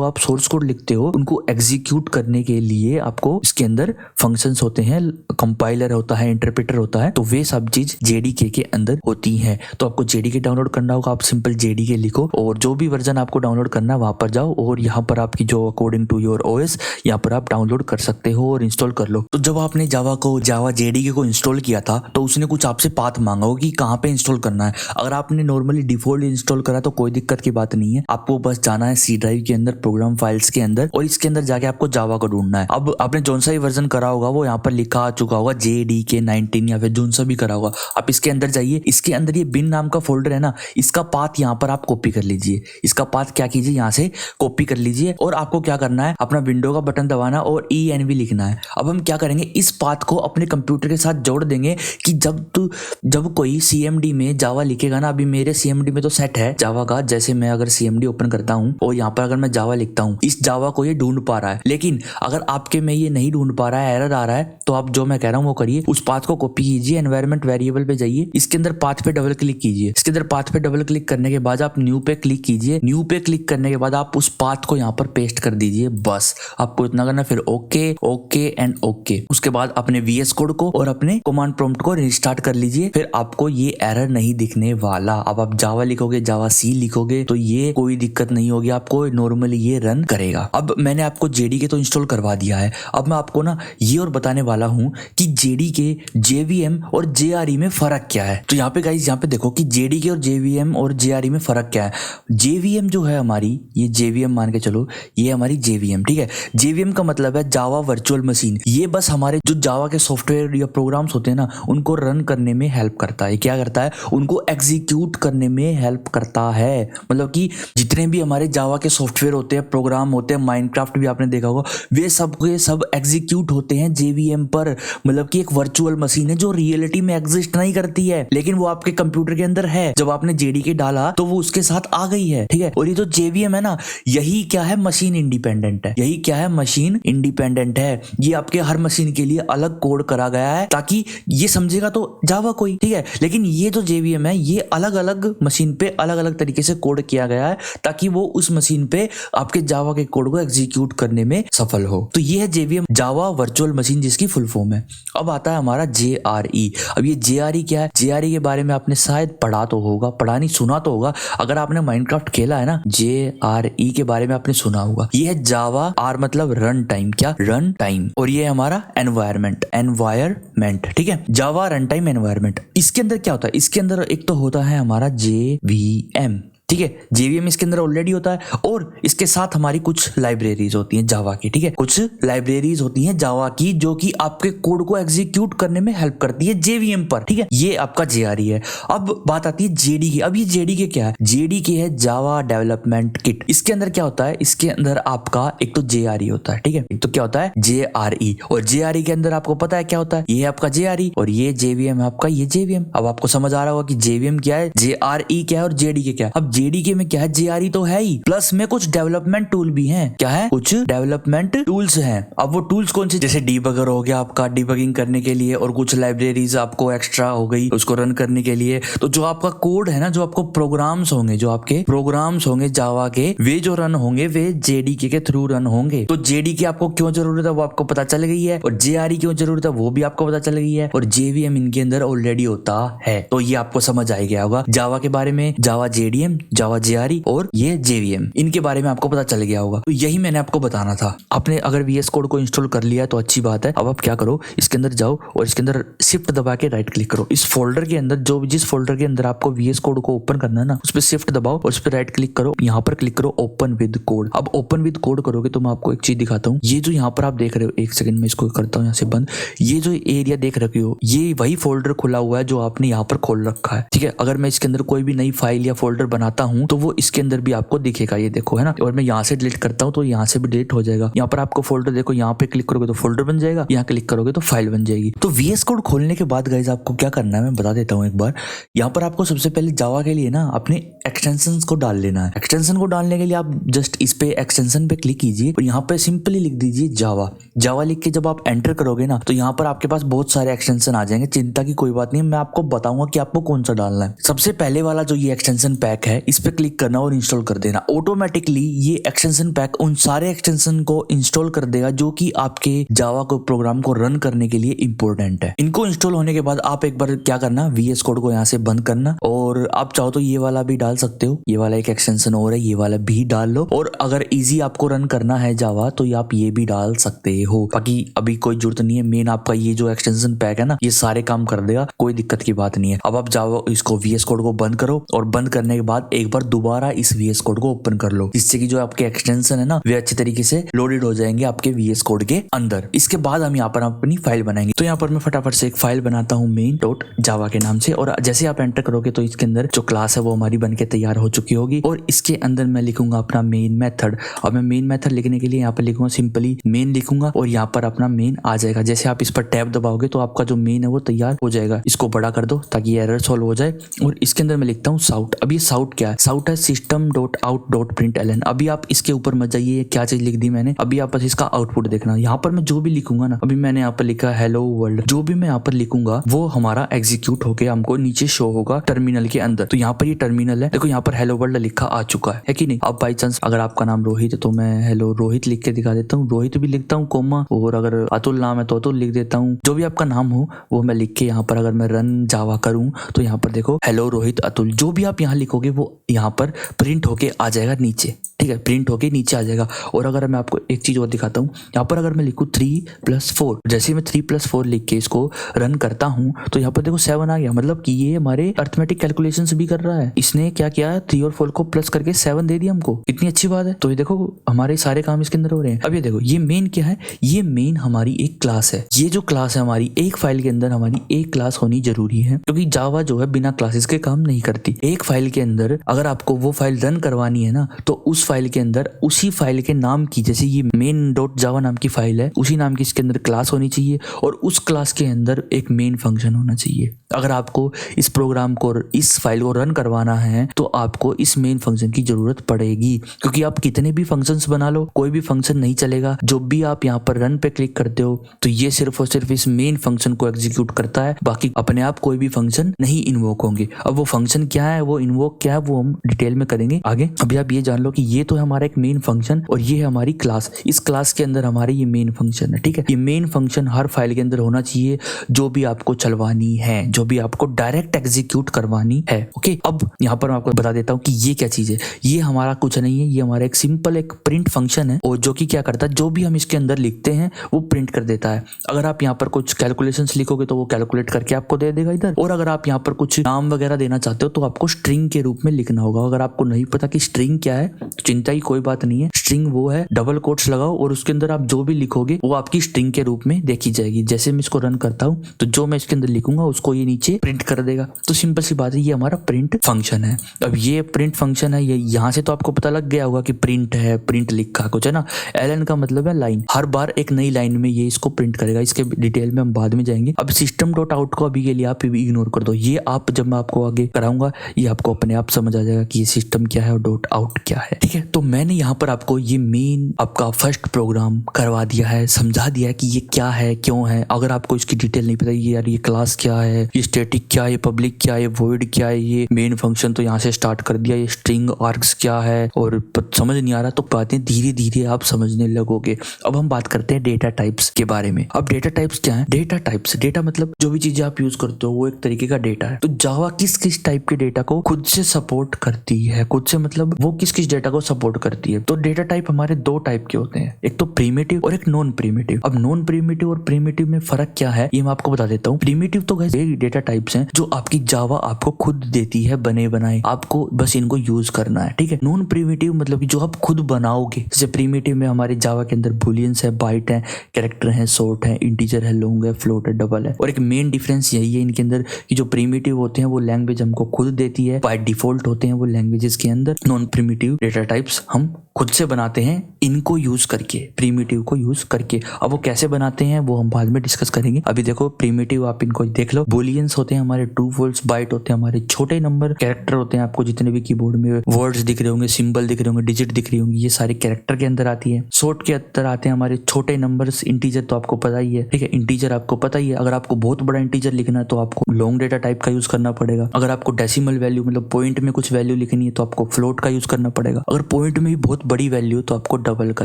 आप सोर्स कोड लिखते हो उनको एग्जीक्यूट करने के लिए आपको इसके अंदर फंक्शंस होते हैं, कंपाइलर होता है, इंटरप्रेटर होता है, तो वे सब चीज JDK के अंदर होती हैं। तो आपको JDK डाउनलोड करना होगा, आप सिंपल JDK लिखो और जो भी वर्जन आपको डाउनलोड करना है वहां पर जाओ और यहाँ पर आपकी जो अकॉर्डिंग टू योर OS यहाँ पर आप डाउनलोड कर सकते हो और इंस्टॉल कर लो। तो जब आपने जावा JDK को इंस्टॉल किया था तो उसने कुछ आपसे पाथ मांगा हो कि कहाँ पे इंस्टॉल करना है। अगर आपने नॉर्मली डिफॉल्ट इंस्टॉल करा तो कोई दिक्कत की बात नहीं है, आपको बस जाना है C ड्राइव के अंदर, प्रोग्राम फाइल्स के अंदर, और इसके अंदर जाके आपको जावा को ढूंढना है। अब आपने जोन सा ही वर्जन करा होगा वो यहाँ पर लिखा आ चुका होगा JDK 19 या फिर जोन सा भी करा होगा, आप इसके अंदर जाइए। इसके अंदर ये बिन नाम का फोल्डर है ना, इसका पाथ यहाँ पर आप कॉपी कर लीजिए। इसका पाथ क्या कीजिए, यहाँ से कॉपी कर लीजिए और आपको क्या करना है, अपना विंडो का बटन दबाना और ENV लिखना है। अब हम क्या करेंगे, इस पाथ को अपने कंप्यूटर के साथ जोड़ देंगे कि जब कोई CMD में जावा लिखेगा ना, अभी मेरे CMD में तो सेट है जावा का, जैसे मैं अगर CMD ओपन करता हूँ और यहाँ पर अगर मैं जावा लिखता हूँ, इस जावा को ये ढूंढ पा रहा है। लेकिन अगर आपके में ये नहीं ढूंढ ढूंढ पा रहा है, एरर आ रहा है, तो आप जो मैं कह रहा हूँ वो करिए। उस पाथ को कॉपी कीजिए, एनवायरमेंट वेरिएबल पे जाइए, इसके अंदर पाथ पे डबल क्लिक कीजिए। इसके अंदर पाथ पे डबल क्लिक करने के बाद आप न्यू पे क्लिक कीजिए। न्यू पे क्लिक करने के बाद आप उस पाथ को यहाँ पर पेस्ट कर दीजिए। बस आपको इतना करना, फिर ओके ओके एंड ओके। उसके बाद अपने VS कोड को और अपने कमांड प्रॉम्प्ट को रिस्टार्ट कर लीजिए। फिर आपको ये एरर नहीं दिखने वाला। अब आप जावा लिखोगे, जावा सी लिखोगे तो ये कोई दिक्कत नहीं होगी, आपको नॉर्मली ये रन करेगा। अब मैंने आपको JDK तो इंस्टॉल करवा दिया है। अब मैं आपको ना ये और बताने वाला हूँ कि JDK, JVM और JRE में फर्क क्या है। तो यहाँ पे गाइस, यहाँ पे देखो कि JDK और JVM और JRE में फर्क क्या है। JVM जो है हमारी, ये JVM मान के चलो, ये हमारी JVM, ठीक है। JVM का मतलब है जावा वर्चुअल मशीन। ये बस हमारे जो जावा के सॉफ्टवेयर या प्रोग्राम्स होते हैं ना, उनको रन करने में हेल्प करता है। क्या करता है? उनको एग्जीक्यूट करने में हेल्प करता है। मतलब कि जितने भी हमारे जावा के सॉफ्टवेयर होते हैं, प्रोग्राम होते हैं, माइनक्राफ्ट भी आपने देखा होगा, वे सब के सब एग्जीक्यूट होते हैं JVM पर। मतलब कि एक वर्चुअल मशीन है जो रियलिटी में एग्जिस्ट नहीं करती है, लेकिन वो आपके कंप्यूटर के अंदर है। जब आपने JDK डाला तो वो उसके साथ आ गई है, ठीक है। और ये जो JVM है ना, यही क्या है? मशीन इंडिपेंडेंट है। यही क्या है? मशीन इंडिपेंडेंट है। ये आपके हर मशीन के लिए अलग कोड करा गया है ताकि ये समझेगा तो जावा कोई, ठीक है। लेकिन ये जो JVM है, ये अलग अलग मशीन पे अलग अलग तरीके से कोड किया गया है ताकि वो उस मशीन पे आपके जावा के कोड को एग्जीक्यूट करने में सफल हो। तो ये है JVM, जावा वर्चुअल मशीन, जिसकी फुल फॉर्म है। अब आता है हमारा JRE। अब ये JRE क्या है? JRE के बारे में आपने शायद पढ़ा तो होगा, पढ़ा नहीं, सुना तो होगा। अगर आपने माइनक्राफ्ट खेला है ना, JRE के बारे में आपने सुना होगा। ये है जावा, R मतलब रन टाइम, क्या? Run time. और ये हमारा एनवायरमेंट, ठीक है, जावा रन टाइम एनवायरमेंट। इसके अंदर क्या होता है? इसके अंदर एक तो होता है हमारा JVM, ठीक है। JVM इसके अंदर ऑलरेडी होता है और इसके साथ हमारी कुछ लाइब्रेरीज होती हैं जावा की, ठीक है। कुछ लाइब्रेरीज होती हैं जावा की जो कि आपके कोड को एग्जीक्यूट करने में हेल्प करती है JVM पर, ठीक है। ये आपका JRE है। अब बात आती है JDK। अब ये JDK क्या है? JDK है जावा डेवलपमेंट किट। इसके अंदर क्या होता है? इसके अंदर आपका एक तो JRE होता है, ठीक है। एक तो क्या होता है? JRE। और JRE के अंदर आपको पता है क्या होता है? ये है आपका JRE और ये JVM है आपका, ये JVM। अब आपको समझ आ रहा होगा कि JVM क्या है, JRE क्या है और JDK क्या है। अब JDK में क्या है? JRE तो है ही, प्लस में कुछ डेवलपमेंट टूल भी हैं। क्या है? कुछ डेवलपमेंट टूल्स हैं। अब वो टूल्स कौन से? जैसे डीबगर हो गया आपका, डीबगिंग करने के लिए, और कुछ लाइब्रेरीज आपको एक्स्ट्रा हो गई उसको रन करने के लिए। तो जो आपका कोड है ना, जो आपको प्रोग्राम्स होंगे, जो आपके प्रोग्राम्स होंगे जावा के, वे जो रन होंगे वे JDK के थ्रू रन होंगे। तो JDK आपको क्यों जरूरत है वो आपको पता चल गई है, और JRE क्यों जरूरत है वो भी आपको पता चल गई है, और JVM इनके अंदर ऑलरेडी होता है। तो ये आपको समझ आ गया होगा जावा के बारे में, जावा JDM, जावा JRE और ये JVM, इनके बारे में आपको पता चल गया होगा। तो यही मैंने आपको बताना था। आपने अगर VS कोड को इंस्टॉल कर लिया है तो अच्छी बात है। अब आप क्या करो, इसके अंदर जाओ और इसके अंदर शिफ्ट दबा के राइट क्लिक करो। इस फोल्डर के अंदर, जो जिस फोल्डर के अंदर आपको VS कोड को ओपन करना है ना, उस पर शिफ्ट दबाओ और उस पर राइट क्लिक करो। यहाँ पर क्लिक करो ओपन विद कोड। अब ओपन विद कोड करोगे तो मैं आपको एक चीज दिखाता हूँ। ये जो यहाँ पर आप देख रहे हो, एक सेकंड में इसको करता हूँ यहाँ से बंद। ये जो एरिया देख रखे हो, ये वही फोल्डर खुला हुआ है जो आपने यहाँ पर खोल रखा है, ठीक है। अगर मैं इसके अंदर कोई भी नई फाइल या फोल्डर बनाता हूँ तो वो इसके अंदर भी आपको दिखेगा, ये देखो, है ना। और मैं यहाँ से डिलीट करता हूँ तो यहाँ से भी डिलीट हो जाएगा। यहाँ पर आपको फोल्डर देखो, यहाँ पे क्लिक करोगे तो फोल्डर बन जाएगा, यहाँ क्लिक करोगे तो फाइल बन जाएगी। तो VS कोड खोलने के बाद गाइस आपको क्या करना है मैं बता देता हूँ एक बार। यहाँ पर आपको सबसे पहले जावा के लिए ना अपने एक्सटेंशन को डाल लेना है। एक्सटेंशन को डालने के लिए आप जस्ट इस पे एक्सटेंशन पे क्लिक कीजिए और यहाँ पे सिंपली लिख दीजिए जावा। जावा लिख के जब आप एंटर करोगे ना तो यहाँ पर आपके पास बहुत सारे एक्सटेंशन आ जाएंगे। चिंता की कोई बात नहीं, मैं आपको बताऊंगा कि आपको कौन सा डालना है। सबसे पहले वाला जो ये एक्सटेंशन पैक है, इस पे क्लिक करना और इंस्टॉल कर देना। ऑटोमेटिकली ये एक्सटेंशन पैक उन सारे एक्सटेंशन को इंस्टॉल कर देगा जो कि आपके जावा को प्रोग्राम को रन करने के लिए इंपॉर्टेंट है। इनको इंस्टॉल होने के बाद आप एक बार क्या करना, VS कोड को यहाँ से बंद करना, और आप चाहो तो ये वाला भी डाल सकते हो। ये वाला एक एक्सटेंशन और है, ये वाला भी डाल लो। और अगर इजी आपको रन करना है जावा तो आप ये भी डाल सकते हो। बाकी अभी कोई जरूरत नहीं है। मेन आपका ये जो एक्सटेंशन पैक है ना, ये सारे काम कर देगा, कोई दिक्कत की बात नहीं है। अब आप जावा इसको VS कोड को बंद करो और बंद करने के बाद एक बार दोबारा इस VS कोड को ओपन कर लो, जिससे कि जो आपके एक्सटेंशन है ना वे अच्छे तरीके से लोडेड हो जाएंगे आपके VS कोड के अंदर। इसके बाद हम यहाँ पर अपनी फाइल बनाएंगे। तो यहाँ पर मैं फटाफट से एक फाइल बनाता हूँ main.java के नाम से, और जैसे आप एंटर करोगे तो इसके अंदर जो क्लास है वो हमारी बनके तैयार हो चुकी होगी। और इसके अंदर मैं लिखूंगा अपना मेन मेथड। अब मैं मेन मेथड लिखने के लिए यहाँ पर लिखूंगा सिंपली मेन लिखूंगा और यहाँ पर अपना मेन आ जाएगा। जैसे आप इस पर टैब दबाओगे तो आपका जो मेन है वो तैयार हो जाएगा। इसको बड़ा कर दो ताकि एरर सॉल्व हो जाए। और इसके अंदर मैं लिखता हूँ साउट। अब ये साउट क्या है, साउट है system.out.println। अभी आप इसके ऊपर मत जाइए, क्या चीज लिख दी मैंने, अभी आप बस इसका आउटपुट देखना। यहाँ पर मैं जो भी लिखूंगा ना, अभी मैंने यहाँ पर लिखा हेलो वर्ल्ड, जो भी मैं यहाँ पर लिखूंगा वो हमारा एग्जीक्यूट होके हमको नीचे शो होगा टर्मिनल के अंदर। तो यहाँ पर ये टर्मिनल है, देखो यहाँ पर हेलो वर्ल्ड लिखा आ चुका है कि नहीं। अब बाई चांस अगर आपका नाम रोहित है तो मैं हेलो रोहित लिख के दिखा देता हूँ, रोहित भी लिखता हूँ कोमा, और अगर अतुल नाम है तो अतुल लिख देता हूँ। जो भी आपका नाम हो वो मैं लिख के यहाँ पर अगर मैं रन जावा करूँ तो यहाँ पर देखो हेलो रोहित अतुल, जो भी आप यहाँ लिखोगे वो यहाँ पर प्रिंट होके आ जाएगा नीचे, ठीक है, प्रिंट होके नीचे आ जाएगा। और अगर मैं आपको एक चीज और दिखाता हूँ, यहाँ पर अगर मैं लिखूँ 3+4, जैसे मैं 3+4 लिख के इसको रन करता हूँ तो यहाँ पर देखो 7 आ गया, मतलब कि ये हमारे अर्थमेटिक कैलकुलेशंस भी कर रहा है। इसने क्या किया, 3 और 4 को प्लस करके 7 दे दिया हमको, इतनी अच्छी बात है। तो ये देखो हमारे सारे काम इसके अंदर हो रहे हैं। अब ये देखो ये मेन क्या है, ये मेन हमारी एक क्लास है। ये जो क्लास है हमारी एक फाइल के अंदर हमारी एक क्लास होनी जरूरी है, क्योंकि जावा जो है बिना क्लासेस के काम नहीं करती। एक फाइल के अंदर अगर आपको वो फाइल रन करवानी है ना, तो उस फाइल के अंदर उसी फाइल के नाम की, जैसे ये main.java नाम की फाइल है, उसी नाम की इसके अंदर क्लास होनी चाहिए और उस क्लास के अंदर एक मेन फंक्शन होना चाहिए। अगर आपको इस प्रोग्राम को, इस फाइल को रन करवाना है तो आपको इस मेन फंक्शन की जरूरत पड़ेगी, क्योंकि आप कितने भी फंक्शंस बना लो कोई भी फंक्शन नहीं चलेगा। जो भी आप यहाँ पर रन पे क्लिक करते हो तो ये सिर्फ और सिर्फ इस मेन फंक्शन को एग्जीक्यूट करता है, बाकी अपने आप कोई भी फंक्शन नहीं इन्वोक होंगे। अब वो फंक्शन क्या है, वो इन्वोक क्या है, वो हम डिटेल में करेंगे आगे। अभी आप ये जान लो कि ये तो है हमारा एक मेन फंक्शन और ये है हमारी क्लास। इस क्लास के अंदर हमारे ये मेन फंक्शन है, ठीक है। ये मेन फंक्शन हर फाइल के अंदर होना चाहिए जो भी आपको चलवानी है, जो भी आपको डायरेक्ट एग्जीक्यूट करवानी है। ओके, अब यहाँ पर मैं आपको बता देता हूँ कि ये क्या चीज है। ये हमारा कुछ नहीं है, ये हमारा एक सिंपल एक प्रिंट फंक्शन है, और जो कि क्या करता है, जो भी हम इसके अंदर लिखते हैं वो प्रिंट कर देता है। अगर आप यहाँ पर कुछ कैलकुलेशंस लिखोगे तो वो कैलकुलेट करके आपको दे देगा इधर, और अगर आप यहाँ पर कुछ नाम वगैरह देना चाहते हो तो आपको स्ट्रिंग के रूप में लिखना होगा। अगर आपको नहीं पता कि स्ट्रिंग क्या है, चिंता की कोई बात नहीं है। स्ट्रिंग वो है, डबल कोट्स लगाओ और उसके अंदर आप जो भी लिखोगे वो आपकी स्ट्रिंग के रूप में देखी जाएगी। जैसे मैं इसको रन करता हूँ तो जो मैं इसके अंदर लिखूंगा उसको ये नीचे प्रिंट कर देगा। तो सिंपल सी बात है, ये हमारा प्रिंट फंक्शन है। अब ये प्रिंट फंक्शन है, ये यहाँ से तो आपको पता लग गया होगा कि प्रिंट है, प्रिंट लिखा कुछ है ना। एलएन का मतलब है लाइन, हर बार एक नई लाइन में ये इसको प्रिंट करेगा। इसके डिटेल में हम बाद में जाएंगे। अब system.out को अभी के लिए आप इग्नोर कर दो, ये आप जब मैं आपको आगे कराऊंगा ये आपको अपने आप समझ आ जाएगा कि ये सिस्टम क्या है और .out क्या है, ठीक है। तो मैंने यहाँ पर आपको ये मेन आपका फर्स्ट प्रोग्राम करवा दिया है, समझा दिया है कि ये क्या है, क्यों है। अगर आपको इसकी डिटेल नहीं पता, ये यार ये क्लास क्या है, ये स्टैटिक क्या है, ये पब्लिक क्या है, ये वॉइड क्या है, ये मेन फंक्शन तो यहाँ से स्टार्ट कर दिया, ये स्ट्रिंग आर्ग्स क्या है, और समझ नहीं आ रहा तो बातें धीरे धीरे आप समझने लगोगे। अब हम बात करते हैं डेटा टाइप्स के बारे में। अब डेटा टाइप्स क्या है, डेटा टाइप्स, डेटा मतलब जो भी चीजें आप यूज करते हो वो एक तरीके का डेटा है। तो जावा किस किस टाइप के डेटा को खुद से सपोर्ट करती है, खुद से मतलब वो किस किस डेटा को सपोर्ट करती है। तो डेटा टाइप हमारे दो टाइप के होते हैं, एक तो प्रिमिटिव और एक नॉन प्रिमिटिव। अब नॉन प्रिमिटिव और प्रिमिटिव में फर्क क्या है ये मैं आपको बता देता हूँ। प्रिमिटिव तो डेटा टाइप्स हैं जो आपकी जावा आपको खुद देती है बने बनाए, आपको बस इनको यूज करना है, ठीक है। नॉन प्रिमिटिव मतलब कि जो आप खुद बनाओगे। जैसे प्रिमिटिव में हमारे जावा के अंदर बूलियंस है, बाइट है, कैरेक्टर है, शॉर्ट है, इंटीजर है, लॉन्ग है, फ्लोट है, डबल है। और एक मेन डिफरेंस यही है इनके अंदर कि जो प्रिमिटिव होते हैं वो लैंग्वेज हमको खुद देती है, बाय डिफॉल्ट होते हैं वो लैंग्वेजेस के अंदर। नॉन प्रिमिटिव डेटा टाइप्स हम खुद से बनाते हैं इनको यूज करके, प्रिमिटिव को यूज करके। अब वो कैसे बनाते हैं वो हम बाद में डिस्कस करेंगे। अभी देखो प्रिमिटिव आप इनको देख लो, बूलियंस होते हैं हमारे, ट्रू फॉल्स, बाइट होते हैं हमारे छोटे नंबर, कैरेक्टर होते हैं आपको जितने भी कीबोर्ड में वर्ड्स दिख रहे होंगे, सिंबल दिख रहे होंगे, डिजिट दिख रही होंगी, ये सारे कैरेक्टर के अंदर आती है। शॉर्ट के अंदर आते हैं हमारे छोटे नंबर्स, इंटीजर तो आपको पता ही है, ठीक है, इंटीजर आपको पता ही है। अगर आपको बहुत बड़ा इंटीजर लिखना है तो आपको लॉन्ग डेटा टाइप का यूज करना पड़ेगा। अगर आपको डेसिमल वैल्यू मतलब पॉइंट में कुछ वैल्यू लिखनी है तो आपको फ्लोट का यूज करना पड़ेगा। अगर पॉइंट में भी बहुत बड़ी वैल्यू तो आपको डबल का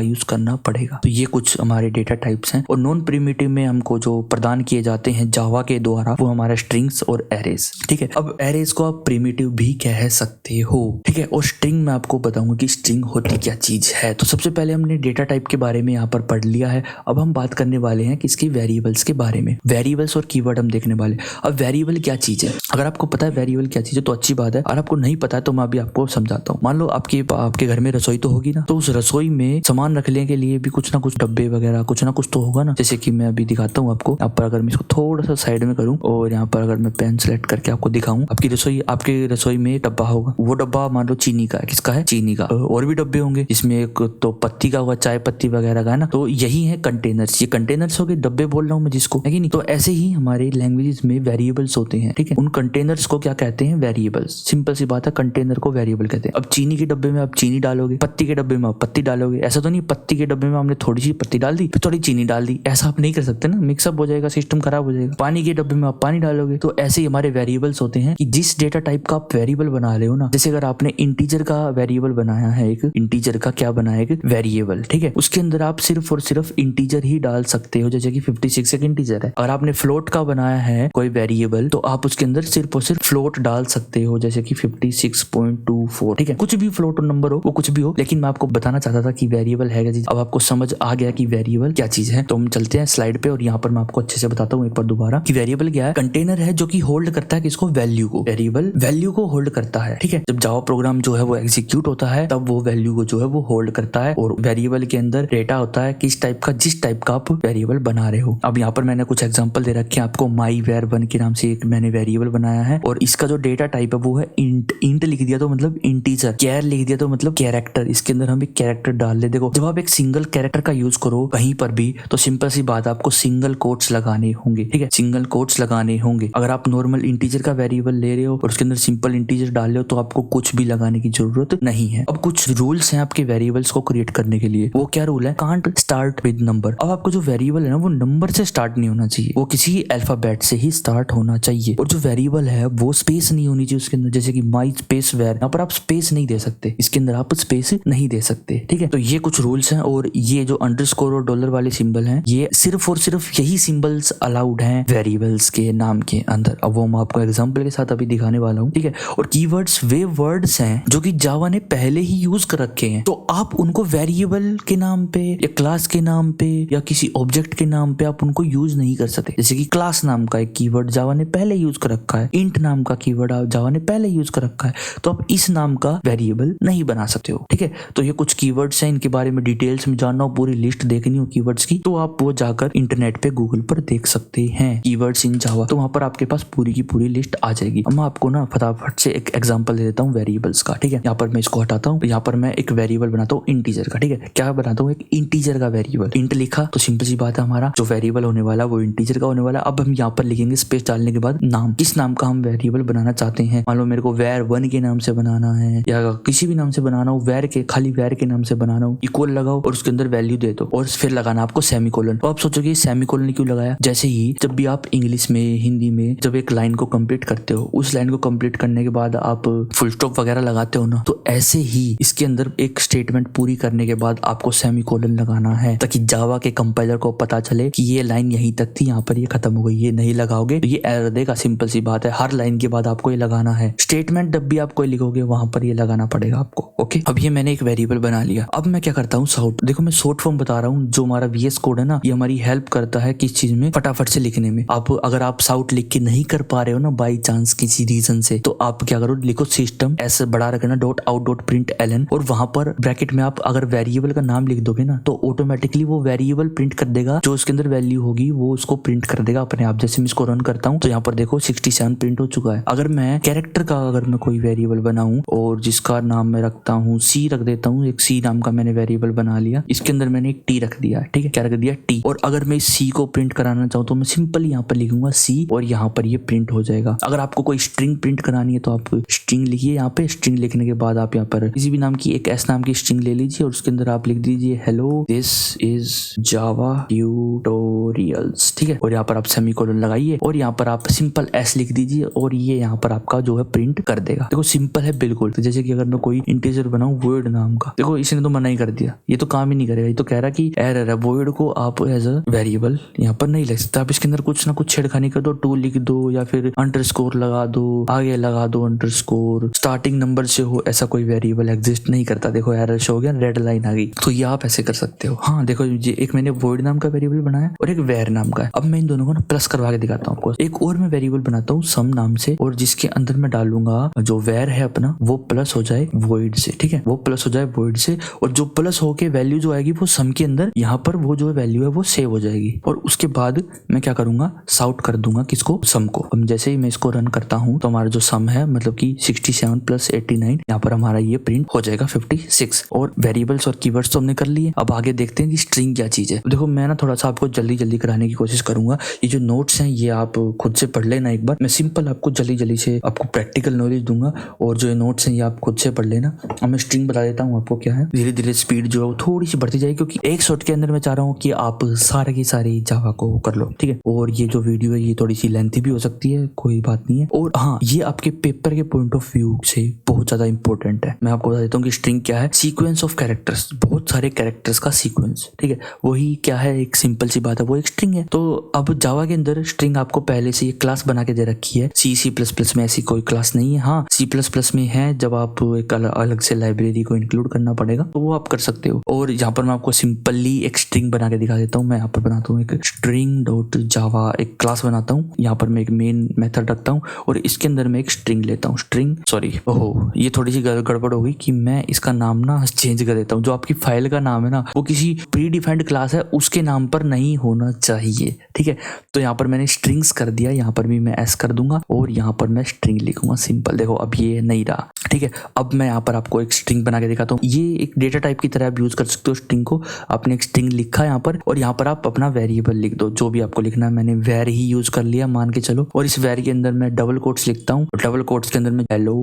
यूज करना पड़ेगा। तो ये कुछ हमारे डेटा टाइप्स हैं। और नॉन प्रिमिटिव में हमको जो प्रदान किए जाते हैं जावा के द्वारा वो हमारा स्ट्रिंग्स और एरेज, ठीक है। अब एरेज को आप प्रिमिटिव भी कह सकते हो, ठीक है। और स्ट्रिंग में आपको बताऊंगा कि स्ट्रिंग होती क्या चीज है। तो सबसे पहले हमने डेटा टाइप के बारे में यहाँ पर पढ़ लिया है। अब हम बात करने वाले हैं किसकी, वेरिएबल्स के बारे में। वेरिएबल्स और कीवर्ड हम देखने वाले। अब वेरिएबल क्या चीज है, अगर आपको पता है वेरिएबल क्या चीज है तो अच्छी बात है, और आपको नहीं पता है तो मैं अभी आपको समझाता हूँ। मान लो आपके घर में रसोई तो होगी ना, तो उस रसोई में सामान रखने के लिए भी कुछ ना कुछ डब्बे वगैरह कुछ ना कुछ तो होगा ना। जैसे कि मैं अभी दिखाता हूँ आपको। यहाँ पर अगर मैं इसको थोड़ा सा साइड में करूँ और यहाँ पर अगर मैं पेन सेलेक्ट करके आपको दिखाऊं, आपकी रसोई में एक डब्बा होगा। वो डब्बा मान लो चीनी का है। किसका है? चीनी का। और भी डब्बे होंगे जिसमें एक तो पत्ती का होगा, चाय पत्ती वगैरह का है ना। तो यही है कंटेनर्स। ये कंटेनर्स हो गए, डब्बे बोल रहा हूँ मैं जिसको, है कि नहीं। तो ऐसे ही हमारे लैंग्वेजेस में वेरिएबल्स होते हैं, ठीक है। उन कंटेनर्स को क्या कहते हैं? वेरिएबल्स। सिंपल सी बात है, कंटेनर को वेरिएबल कहते हैं। अब चीनी के डब्बे में आप चीनी डालोगे, पत्ती के डब्बे में आप पत्ती डालोगे। ऐसा तो नहीं पत्ती के डब्बे में आपने थोड़ी सी पत्ती डाल दी फिर थोड़ी चीनी डाल दी, ऐसा आप नहीं कर सकते ना, मिक्सअप हो जाएगा, सिस्टम खराब हो जाएगा। पानी के डब्बे में आप पानी डालोगे। तो ऐसे ही हमारे वेरिएबल्स होते हैं कि जिस डेटा टाइप का आप वेरिएबल बना रहे हो ना, जैसे अगर आपने इंटीजर का वेरिएबल बनाया है, एक इंटीजर का क्या बनाया, एक वेरिएबल, ठीक है। उसके अंदर आप सिर्फ और सिर्फ इंटीजर ही डाल सकते हो, जैसे कि 56 एक इंटीजर है। अगर आपने फ्लोट का बनाया है कोई वेरिएबल तो आप उसके अंदर सिर्फ और सिर्फ फ्लोट डाल सकते हो, जैसे कि 56.24, ठीक है। कुछ भी फ्लोट नंबर हो, वो कुछ भी हो, लेकिन मैं आपको बताना चाहता था कि वेरिएबल है क्या चीज। अब आपको समझ आ गया कि वेरिएबल क्या चीज है। तो हम चलते हैं स्लाइड पे और यहाँ पर मैं आपको अच्छे से बताता हूँ एक बार दोबारा कि वेरिएबल क्या है। कंटेनर है जो कि होल्ड करता है किसको? वैल्यू को। वेरिएबल वैल्यू को होल्ड करता है, ठीक है। जब जावा प्रोग्राम जो है वो एग्जीक्यूट होता है तब वो वैल्यू को जो है वो होल्ड करता है। और वेरिएबल के अंदर डेटा होता है किस टाइप का, जिस टाइप का आप वेरिएबल बना रहे हो। अब यहाँ पर मैंने कुछ एग्जांपल दे रखे हैं आपको। myvar1 के नाम से एक मैंने वेरिएबल बनाया है और इसका जो डेटा टाइप है वो है इंट। इंट लिख दिया तो मतलब इंटीजर, कैर लिख दिया तो मतलब कैरेक्टर। इसके अंदर हम एक कैरेक्टर डाल ले। देखो जब आप एक सिंगल कैरेक्टर का यूज करो कहीं पर भी तो सिंपल सी बात आपको सिंगल कोट्स लगाने होंगे, ठीक है। सिंगल कोट्स लगाने होंगे। अगर आप नॉर्मल इंटीजर का वेरिएबल ले रहे हो और उसके अंदर सिंपल इंटीजर डाल रहे हो तो आपको कुछ भी लगाने की जरूरत नहीं है। अब कुछ रूल्स हैं आपके वेरिएबल्स को क्रिएट करने के लिए। वो क्या रूल है? Can't start with number. अब आपको जो वेरिएबल है ना वो नंबर से स्टार्ट नहीं होना चाहिए, वो किसी अल्फाबेट से ही स्टार्ट होना चाहिए। और जो वेरिएबल है वो स्पेस नहीं होनी चाहिए उसके अंदर, जैसे कि माई स्पेस वेर, यहाँ पर आप स्पेस नहीं दे सकते, इसके अंदर आप स्पेस नहीं दे सकते, ठीक है। तो ये कुछ रूल्स हैं। और ये जो अंडरस्कोर और डॉलर वाले सिंबल हैं ये सिर्फ और सिर्फ यही सिंबल्स अलाउड हैं वेरिएबल्स के नाम के अंदर। अब वो मैं आपको एग्जांपल के साथ अभी दिखाने वाला हूँ, ठीक है। और कीवर्ड्स वे वर्ड्स हैं जो कि जावा ने पहले ही यूज कर रखे हैं, तो आप उनको वेरिएबल के नाम पे या क्लास के नाम पे या किसी ऑब्जेक्ट के नाम पे आप उनको यूज नहीं कर सकते। जैसे कि क्लास नाम का एक कीवर्ड जावा ने पहले यूज कर रखा है, इंट नाम का कीवर्ड जावा ने पहले यूज कर रखा है, तो आप इस नाम का वेरिएबल नहीं बना सकते हो, ठीक है। तो ये कुछ कीवर्ड्स हैं, इनके बारे में डिटेल्स में जानना हो, पूरी लिस्ट देखनी हो कीवर्ड्स की, तो आप वो जाकर इंटरनेट पे गूगल पर देख सकते हैं कीवर्ड्स इन जावा। तो वहां पर आपके पास पूरी की पूरी लिस्ट आ जाएगी। अब मैं आपको ना फटाफट से एक एग्जांपल दे देता हूँ वेरिएबल्स का, ठीक है। यहाँ पर मैं इसको हटाता हूँ। यहाँ पर मैं एक वेरिएबल बनाता हूँ इंटीजर का, ठीक है। क्या बनाता हूँ? एक इंटीजर का वेरिएबल। इंट लिखा तो सिंपल सी बात है हमारा जो वेरिएबल होने वाला वो इंटीजर का होने वाला। अब हम यहाँ पर लिखेंगे स्पेस डालने के बाद नाम, किस नाम का हम वेरिएबल बनाना चाहते हैं। मान लो मेरे को var1 के नाम से बनाना है या किसी भी नाम से बनाना हो, वैर के खाली वैर के नाम से बनाना हो, इक्वल लगाओ और उसके अंदर वैल्यू दे दो और फिर लगाना आपको सेमीकोलन। तो आप सोचोगे सेमीकोलन क्यों लगाया? जैसे ही जब भी आप इंग्लिश में हिंदी में जब एक लाइन को कंप्लीट करते हो, उस लाइन को कंप्लीट करने के बाद आप फुल स्टॉप वगैरह लगाते हो ना, तो ऐसे ही इसके अंदर एक स्टेटमेंट पूरी करने के बाद आपको सेमीकोलन लगाना है ताकि जावा के कंपाइलर को पता चले कि ये लाइन यहीं तक थी, यहाँ पर ये खत्म हो गई। ये नहीं लगाओगे तो ये एरर देगा। सिंपल सी बात है, हर लाइन के बाद आपको ये लगाना है। स्टेटमेंट जब भी आप कोई लिखोगे वहां पर ये लगाना पड़ेगा आपको, ओके। अब ये मैंने एक वेरिएबल बना लिया। अब मैं क्या करता हूँ? शॉर्ट, देखो मैं शॉर्ट फॉर्म बता रहा हूँ। जो हमारा VS कोड है ना, ये हमारी हेल्प करता है किस चीज में? फटाफट से लिखने में। आप अगर आप साउट लिख के नहीं कर पा रहे हो ना बाई चांस किसी रीजन से, तो आप क्या करो? लिखो सिस्टम ऐसे बड़ा रखना .out.println और वहां पर ब्रैकेट में आप अगर वेरिएबल का नाम लिख दोगे ना तो ऑटोमेटिकली वो वेरिएबल प्रिंट कर देगा। जो उसके अंदर वैल्यू होगी वो उसको प्रिंट कर देगा अपने आप। जैसे मैं इसको रन करता हूँ तो यहाँ पर देखो 67 प्रिंट हो चुका है। अगर मैं कैरेक्टर का अगर मैं कोई वेरिएबल बनाऊं और जिसका नाम मैं रखता हूँ C रख देता हूँ, एक C नाम का मैंने वेरिएबल बना लिया, इसके अंदर मैंने एक T रख दिया, ठीक है। क्या रख दिया? T। और अगर मैं इस C को प्रिंट कराना चाहूँ तो मैं सिंपल यहाँ पर लिखूंगा C और यहाँ पर ये प्रिंट हो जाएगा। अगर आपको कोई स्ट्रिंग प्रिंट करानी है तो आप स्ट्रिंग लिखिए। यहाँ पे स्ट्रिंग लिखने के बाद आप यहाँ पर किसी भी नाम की एक S नाम की स्ट्रिंग ले लीजिए और उसके अंदर आप लिख दीजिए hello this is Java tutorials, ठीक है। और यहाँ पर आप सेमीकोलन लगाइए और यहाँ पर आप सिंपल S लिख दीजिए और ये यहाँ पर आपका जो है प्रिंट कर देगा। देखो सिंपल है बिल्कुल। तो जैसे कि अगर मैं कोई इंटीजर बनाऊं void नाम का, देखो इसने तो मना ही कर दिया, ये तो काम ही नहीं करेगा। ये तो कह रहा कि एरर है, void को आप एज अ वेरिएबल यहाँ पर नहीं लिख सकते। आप इसके अंदर कुछ ना कुछ छेड़खानी कर दो, 2 लिख दो या फिर अंडरस्कोर लगा दो, आगे लगा दो अंडरस्कोर, स्टार्टिंग नंबर से हो, ऐसा कोई वेरिएबल एग्जिस्ट नहीं करता। देखो एरर शो हो गया, रेड लाइन आ गई। तो ये आप ऐसे कर सकते हो। हाँ देखो ये एक मैंने void नाम का वेरिएबल बनाया और एक var नाम का है। अब मैं इन दोनों को ना प्लस करवा के दिखाता हूँ आपको। एक और मैं वेरिएबल बनाता हूँ सम नाम से और जिसके अंदर मैं डालूंगा जो var है अपना वो प्लस हो जाए void से, ठीक है। वो प्लस हो जाए void फिर से, और जो प्लस होके वैल्यू जो आएगी वो सम के अंदर यहाँ पर वो जो वैल्यू है वो सेव हो जाएगी। और उसके बाद मैं क्या करूंगा, साउट कर दूंगा किसको, सम को। अब जैसे ही मैं इसको रन करता हूँ तो हमारा जो सम है मतलब कि 67 + 89 यहाँ पर हमारा ये प्रिंट हो जाएगा 56। और वेरिएबल्स और कीवर्ड्स तो हमने कर लिए। अब आगे देखते हैं कि स्ट्रिंग क्या चीज है। देखो मैं ना थोड़ा सा आपको जल्दी जल्दी कराने की कोशिश करूंगा। ये जो नोट्स हैं ये आप खुद से पढ़ लेना एक बार। मैं सिंपल आपको जल्दी जल्दी से आपको प्रैक्टिकल नॉलेज दूंगा, और जो नोट्स हैं ये आप खुद से पढ़ लेना। अब मैं स्ट्रिंग बता देता हूँ आपको क्या है। धीरे धीरे स्पीड जो है वो थोड़ी सी बढ़ती जाएगी, क्योंकि एक शॉट के अंदर मैं चाह रहा हूँ कि आप सारे की सारी जावा को कर लो, ठीक है। और ये जो वीडियो है ये थोड़ी सी लेंथी भी हो सकती है, कोई बात नहीं है। और हाँ, ये आपके पेपर के पॉइंट ऑफ व्यू से बहुत ज्यादा इंपॉर्टेंट है। मैं आपको बता देता हूँ कि स्ट्रिंग क्या है। सीक्वेंस ऑफ कैरेक्टर्स, बहुत सारे कैरेक्टर्स का सीक्वेंस, ठीक है। वही क्या है, एक सिंपल सी बात है, वो एक स्ट्रिंग है। तो अब जावा के अंदर स्ट्रिंग आपको पहले से ये क्लास बना के दे रखी है। C++ में ऐसी कोई क्लास नहीं है। हाँ, C++ में है, जब आप एक अलग से लाइब्रेरी को इंक्लूड करना पड़ेगा तो वो आप कर सकते हो। और यहाँ पर मैं आपको सिंपली एक स्ट्रिंग बना के दिखा देता हूँ। मैं यहाँ पर बनाता हूँ एक string.java, एक क्लास बनाता हूँ। यहाँ पर मैं एक मेन मेथड रखता हूँ और इसके अंदर मैं एक स्ट्रिंग लेता हूँ। ये थोड़ी सी गड़बड़ हो गई कि मैं इसका नाम ना चेंज कर देता हूँ। जो आपकी फाइल का नाम है ना वो किसी प्री डिफाइंड क्लास है उसके नाम पर नहीं होना चाहिए, ठीक है। तो यहाँ पर मैंने स्ट्रिंग्स कर दिया, यहाँ पर भी मैं एस कर दूंगा और यहाँ पर मैं स्ट्रिंग लिखूंगा सिंपल। देखो अब ये नहीं रहा, ठीक है। अब मैं यहाँ पर आपको एक स्ट्रिंग बना के दिखाता हूँ। ये एक डेटा टाइप की तरह आप यूज कर सकते हो स्ट्रिंग को। आपने एक स्ट्रिंग लिखा यहाँ पर और यहाँ पर आप अपना वेरिएबल लिख दो, जो भी आपको लिखना है। मैंने वेर ही यूज कर लिया मान के चलो, और इस वेर के अंदर मैं डबल कोट्स लिखता हूँ। डबल कोट्स के अंदर मैं हेलो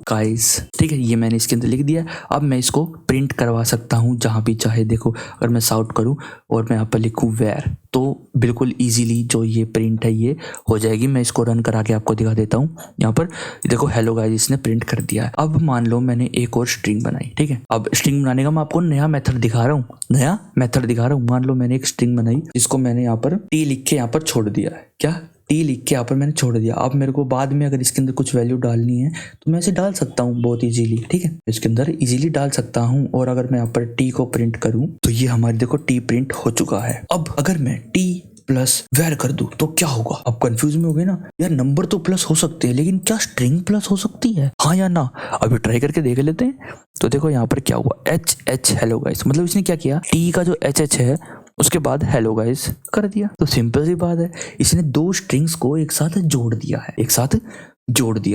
गाइस, ठीक है, ये मैंने इसके अंदर लिख दिया। अब मैं इसको प्रिंट करवा सकता हूँ जहाँ भी चाहे। देखो अगर मैं साउट करूँ और मैं यहाँ पर लिखूँ वेर, तो बिल्कुल इजीली जो ये प्रिंट है ये हो जाएगी। मैं इसको रन करा के आपको दिखा देता हूँ। यहाँ पर देखो हेलो गाइस इसने प्रिंट कर दिया है। अब मान लो मैंने एक और स्ट्रिंग बनाई, ठीक है। अब स्ट्रिंग बनाने का मैं आपको नया मेथड दिखा रहा हूँ, मान लो मैंने एक स्ट्रिंग बनाई जिसको मैंने यहाँ पर टी लिख के यहाँ पर छोड़ दिया है। क्या टी लिख के यहाँ पर मैंने छोड़ दिया। अब मेरे को बाद में अगर इसके अंदर कुछ वैल्यू डालनी है तो मैं इसे डाल सकता हूँ बहुत इजीली, ठीक है। इसके अंदर इजीली डाल सकता हूँ। और अगर मैं यहाँ पर टी को प्रिंट करूँ तो ये हमारी देखो टी प्रिंट हो चुका है। अब अगर मैं टी प्लस वेर कर दूं तो क्या होगा? अब कंफ्यूज में हो गए ना यार, नंबर तो प्लस हो सकते हैं लेकिन क्या स्ट्रिंग प्लस हो सकती है, हाँ या ना? अभी ट्राई करके देख लेते हैं। तो देखो यहाँ पर क्या हुआ, एच हेलो गाइस, मतलब इसने क्या किया, टी का जो एच है उसके बाद हेलो गाइस कर दिया। तो सिंपल सी बात है, इसने दो स्ट्रिंग्स को एक साथ जोड़ दिया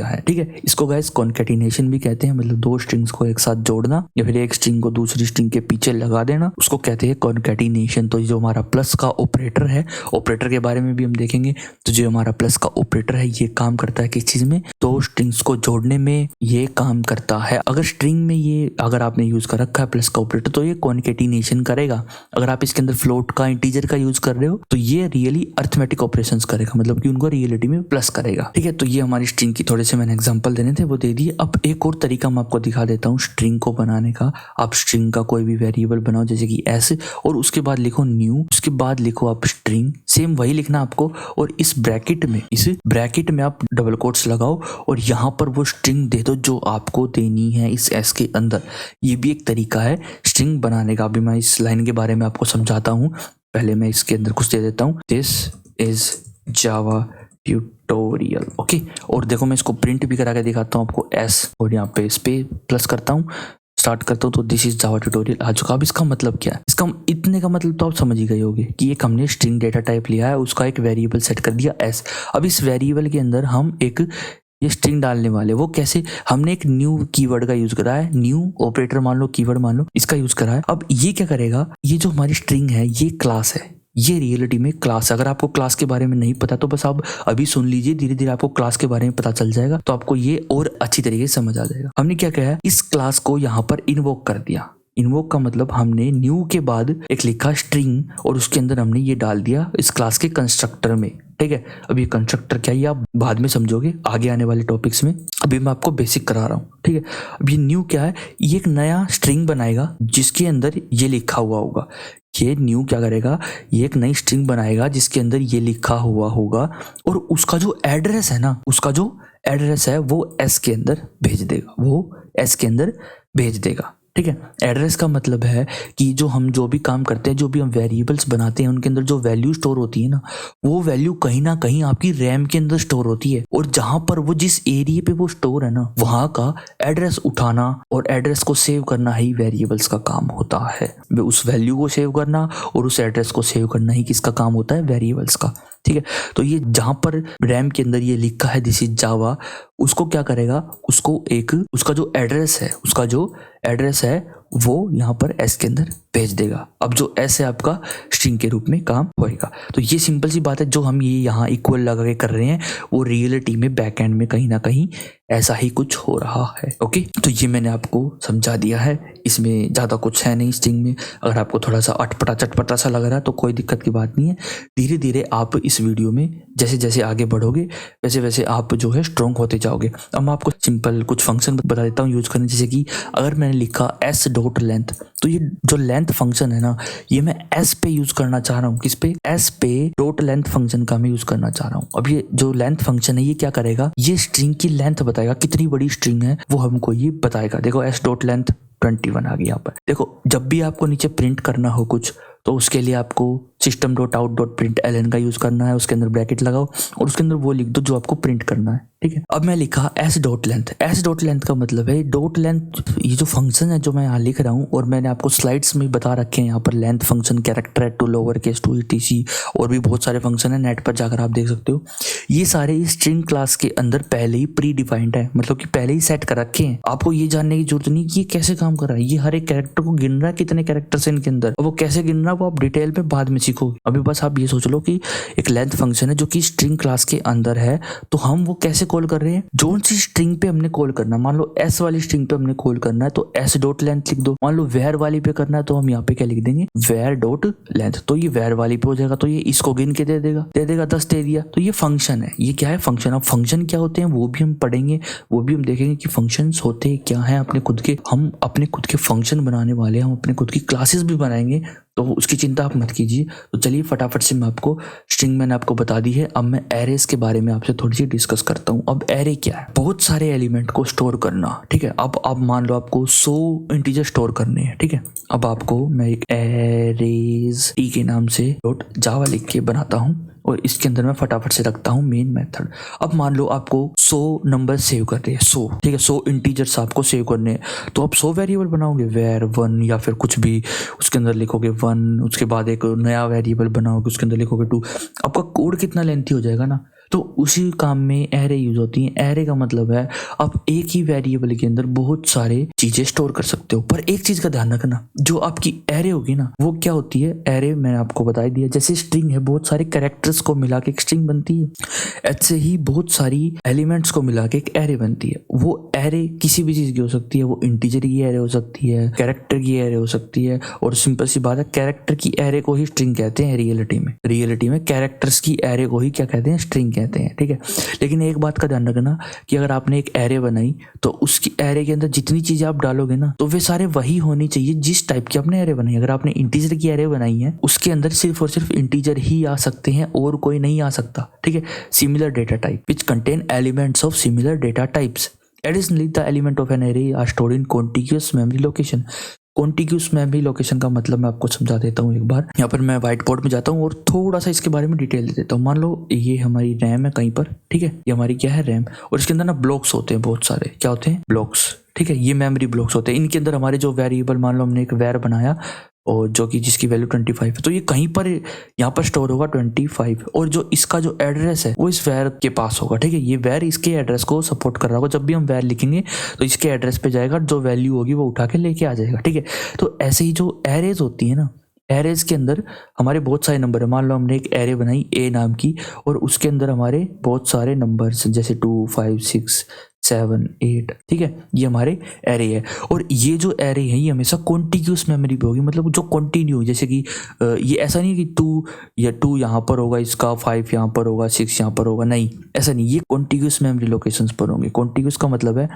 है, ठीक है। इसको गाइस कॉन्कैटिनेशन भी कहते हैं, मतलब दो स्ट्रिंग्स को एक साथ जोड़ना या फिर एक स्ट्रिंग को दूसरी स्ट्रिंग के पीछे लगा देना, उसको कहते हैं कॉन्कैटिनेशन। तो जो हमारा प्लस का ऑपरेटर है, ऑपरेटर के बारे में भी हम देखेंगे। तो जो हमारा प्लस का ऑपरेटर है ये काम करता है किस चीज में, दो स्ट्रिंग्स को जोड़ने में ये काम करता है। अगर स्ट्रिंग में ये अगर आपने यूज कर रखा है प्लस का ऑपरेटर तो ये कॉन्कैटिनेशन करेगा। अगर आप इसके अंदर फ्लोट का इंटीजर का यूज कर रहे हो तो ये रियली अरिथमेटिक ऑपरेशंस करेगा, मतलब कि उनको रियलिटी में प्लस करेगा, ठीक है। तो ये हमारी स्ट्रिंग की थोड़े से मैंने एग्जांपल देने थे वो दे दिए। अब एक और तरीका मैं आपको दिखा देता हूँ स्ट्रिंग को बनाने का। आप स्ट्रिंग का कोई भी वेरिएबल बनाओ जैसे कि एस, और उसके बाद लिखो न्यू, उसके बाद लिखो आप स्ट्रिंग, सेम वही लिखना आपको। और इस ब्रैकेट में आप डबल कोट्स लगाओ और यहाँ पर वो स्ट्रिंग दे दो जो आपको देनी है इस एस के अंदर। ये भी एक तरीका है स्ट्रिंग बनाने का। अभी मैं इस लाइन के बारे में आपको समझाता हूँ, पहले मैं इसके अंदर कुछ दे देता हूँ, this is Java tutorial, okay. और देखो मैं इसको प्रिंट भी करा के दिखाता हूँ आपको, एस और यहाँ पे इस पे प्लस करता हूँ, स्टार्ट करता हूँ तो दिस इज जावा ट्यूटोरियल आ चुका। अब इसका मतलब क्या है, इसका इतने का मतलब तो आप समझ ही गए होगे कि एक हमने स्ट्रिंग डेटा टाइप लिया है, उसका एक वेरिएबल सेट कर दिया एस। अब इस वेरिएबल के अंदर हम एक ये स्ट्रिंग डालने वाले, वो कैसे, हमने एक न्यू कीवर्ड का यूज करा है, न्यू ऑपरेटर मान लो, कीवर्ड मान लो, इसका यूज करा है। अब ये क्या करेगा, ये जो हमारी स्ट्रिंग है ये क्लास है, ये रियलिटी में क्लास है। अगर आपको क्लास के बारे में नहीं पता तो बस आप अभी सुन लीजिए, धीरे धीरे आपको क्लास के बारे में पता चल जाएगा, तो आपको ये और अच्छी तरीके से समझ आ जाएगा। हमने क्या किया है, इस क्लास को यहाँ पर इन्वोक कर दिया। इन्वोक का मतलब हमने न्यू के बाद एक लिखा स्ट्रिंग और उसके अंदर हमने ये डाल दिया इस क्लास के कंस्ट्रक्टर में, ठीक है। अब ये कंस्ट्रक्टर क्या है ये आप बाद में समझोगे आगे आने वाले टॉपिक्स में, अभी मैं आपको बेसिक करा रहा हूँ, ठीक है। अब ये न्यू क्या है, ये एक नया स्ट्रिंग बनाएगा जिसके अंदर ये लिखा हुआ होगा। ये न्यू क्या करेगा, ये एक नई स्ट्रिंग बनाएगा जिसके अंदर ये लिखा हुआ होगा, और उसका जो एड्रेस है ना, उसका जो एड्रेस है वो एस के अंदर भेज देगा, ठीक है। एड्रेस का मतलब है कि जो हम जो भी काम करते हैं, जो भी हम वेरिएबल्स बनाते हैं, उनके अंदर जो वैल्यू स्टोर होती है ना, वो वैल्यू कहीं ना कहीं आपकी रैम के अंदर स्टोर होती है। और जहां पर वो जिस एरिया पे वो स्टोर है ना, वहां का एड्रेस उठाना और एड्रेस को सेव करना ही वेरिएबल्स का काम होता है। उस वैल्यू को सेव करना और उस एड्रेस को सेव करना ही किसका काम होता है? वेरिएबल्स का। ठीक है। तो ये जहां पर रैम के अंदर ये लिखा है दिस इज जावा, उसको क्या करेगा? उसको एक उसका जो एड्रेस है वो यहाँ पर एस के अंदर भेज देगा। अब जो एस है आपका स्ट्रिंग के रूप में काम होएगा। तो ये सिंपल सी बात है। जो हम ये यहाँ इक्वल लगा के कर रहे हैं, वो रियलिटी में बैक एंड में कहीं ना कहीं ऐसा ही कुछ हो रहा है। ओके, तो ये मैंने आपको समझा दिया है। इसमें ज़्यादा कुछ है नहीं स्ट्रिंग में। अगर आपको थोड़ा सा अटपटा चटपटा सा लग रहा है तो कोई दिक्कत की बात नहीं है। धीरे धीरे आप इस वीडियो में जैसे जैसे आगे बढ़ोगे वैसे वैसे आप जो है स्ट्रॉन्ग होते जाओगे। अब मैं आपको सिंपल कुछ फंक्शन बता देता हूँ यूज करने। जैसे कि अगर मैंने लिखा एस डॉट लेंथ, तो ये जो लेंथ फंक्शन है ना, ये मैं एस पे यूज करना चाह रहा हूँ। किस पे? एस पे डॉट लेंथ फंक्शन का मैं यूज करना चाह रहा हूँ। अब ये जो लेंथ फंक्शन है ये क्या करेगा? ये स्ट्रिंग की लेंथ बताएगा, कितनी बड़ी स्ट्रिंग है वो हमको ये बताएगा। देखो एस डॉट लेंथ 21 आ गई यहाँ पर। देखो जब भी आपको नीचे प्रिंट करना हो कुछ, तो उसके लिए आपको system dot out dot print L का यूज करना है। उसके अंदर ब्रैकेट लगाओ और उसके अंदर वो लिख दो जो आपको प्रिंट करना है। ठीक है। अब मैं लिखा S dot length. S dot length का मतलब है डॉट लेंथ, ये जो फंक्शन है जो मैं यहाँ लिख रहा हूँ, और मैंने आपको स्लाइड्स में बता रखे हैं यहाँ पर length function, character add to lower case to etc, और भी बहुत सारे फंक्शन है। नेट पर जाकर आप देख सकते हो। ये सारे स्ट्रिंग क्लास के अंदर पहले ही प्री डिफाइंड है, मतलब कि पहले ही सेट कर रखे हैं। आपको ये जानने की जरूरत नहीं कि ये कैसे काम कर रहा है। ये हर एक कैरेक्टर को गिन रहा है, कितने कैरेक्टर्स है इनके अंदर, और वो कैसे गिन रहा है वो आप डिटेल में बाद में सीखोगे। अभी बस आप ये सोच लो कि एक लेंथ फंक्शन है जो कि स्ट्रिंग क्लास के अंदर है, तो हम वो कैसे कॉल कर रहे हैं? जोन सी स्ट्रिंग पे हमने कॉल करना, मान लो एस वाली स्ट्रिंग पे हमने कॉल करना है तो एस डॉट लेंथ लिख दो। मान लो वेयर वाली पे करना है तो हम यहाँ पे क्या लिख देंगे? Where dot length. तो ये वेयर वाली पे हो जाएगा, तो ये इसको गिन के दे देगा 10 दे दिया। तो ये फंक्शन है। ये क्या है? फंक्शन। अब फंक्शन क्या होते हैं वो भी हम पढ़ेंगे, वो भी हम देखेंगे कि फंक्शंस होते क्या हैं। अपने खुद के, हम अपने खुद के फंक्शन बनाने वाले हैं, हम अपने खुद की क्लासेस भी बनाएंगे, तो उसकी चिंता आप मत कीजिए। तो चलिए फटाफट से मैं आपको स्ट्रिंग मैंने आपको बता दी है। अब मैं एरेस के बारे में आपसे थोड़ी सी डिस्कस करता हूँ। अब एरे क्या है? बहुत सारे एलिमेंट को स्टोर करना। ठीक है। अब मान लो आपको 100 इंटीजर स्टोर करने हैं। ठीक है। अब आपको मैं एक एरेज टी के नाम से डॉट जावा लिख के बनाता हूँ और इसके अंदर मैं फटाफट से रखता हूँ मेन मेथड। अब मान लो आपको 100 नंबर सेव करते हैं, 100। ठीक है। 100 इंटीजर्स आपको सेव करने हैं, तो आप 100 वेरिएबल बनाओगे, वेर 1 या फिर कुछ भी, उसके अंदर लिखोगे 1, उसके बाद एक नया वेरिएबल बनाओगे, उसके अंदर लिखोगे 2। आपका कोड कितना लेंथी हो जाएगा ना। तो उसी काम में एरे यूज होती है। एरे का मतलब है आप एक ही वेरिएबल के अंदर बहुत सारे चीजें स्टोर कर सकते हो। पर एक चीज का ध्यान रखना, जो आपकी एरे होगी ना वो क्या होती है? एरे मैंने आपको बता ही दिया। जैसे स्ट्रिंग है, बहुत सारे कैरेक्टर्स को मिला के एक स्ट्रिंग बनती है, ऐसे ही बहुत सारी एलिमेंट्स को मिला के एक एरे बनती है। वो एरे किसी भी चीज की हो सकती है। वो इंटीजर की एरे हो सकती है, कैरेक्टर की एरे हो सकती है, और सिंपल सी बात है कैरेक्टर की एरे को ही स्ट्रिंग कहते हैं। रियलिटी में कैरेक्टर्स की एरे को ही क्या कहते हैं? स्ट्रिंग कहते हैं। ठीक है। लेकिन एक बात का ध्यान रखना कि अगर आपने एक एरे बनाई तो उसकी एरे के अंदर जितनी चीजें आप डालोगे ना, तो वे सारे वही होनी चाहिए जिस टाइप की आपने एरे बनाई। अगर आपने इंटीजर की एरे बनाई है, उसके अंदर सिर्फ और सिर्फ इंटीजर ही आ सकते हैं और कोई नहीं आ सकता। ठीक है। Similar data type which contain elements of similar data types. Additionally, the element of an array are stored in contiguous memory location. Contiguous memory location का मतलब मैं आपको समझा देता हूँ एक बार। यहाँ पर मैं व्हाइट बोर्ड में जाता हूँ और थोड़ा सा इसके बारे में डिटेल दे देता हूँ। मान लो ये हमारी रैम है कहीं पर। ठीक है। ये हमारी क्या है? रैम। और इसके अंदर ना ब्लॉक्स होते हैं बहुत सारे। क्या होते हैं? ब्लॉक्स। ठीक है। ये मेमोरी ब्लॉक्स होते हैं। इनके अंदर हमारे जो वेरिएबल, मान लो हमने एक वेर बनाया और जो कि जिसकी वैल्यू 25 है, तो ये कहीं पर यहाँ पर स्टोर होगा 25, और जो इसका जो एड्रेस है वो इस वेर के पास होगा। ठीक है। ये वेर इसके एड्रेस को सपोर्ट कर रहा होगा। जब भी हम वेर लिखेंगे तो इसके एड्रेस पे जाएगा, जो वैल्यू होगी वो उठा के लेके आ जाएगा। ठीक है। तो ऐसे ही जो एरेज होती है ना, एरेज के अंदर हमारे बहुत सारे नंबर है। मान लो हमने एक एरे बनाई ए नाम की, और उसके अंदर हमारे बहुत सारे नंबर्स जैसे 2, 5, 6, 7, 8। ठीक है। ये हमारे एरे है, और ये जो एरे है ये हमेशा कॉन्टिग्यूस मेमोरी पे होगी, मतलब जो कंटिन्यू। जैसे कि ये ऐसा नहीं है कि 2 यहाँ पर होगा, इसका 5 यहाँ पर होगा, 6 यहाँ पर होगा, नहीं, ऐसा नहीं। ये कॉन्टिग्यूस मेमोरी लोकेशंस पर होंगे। कॉन्टिग्यूस का मतलब है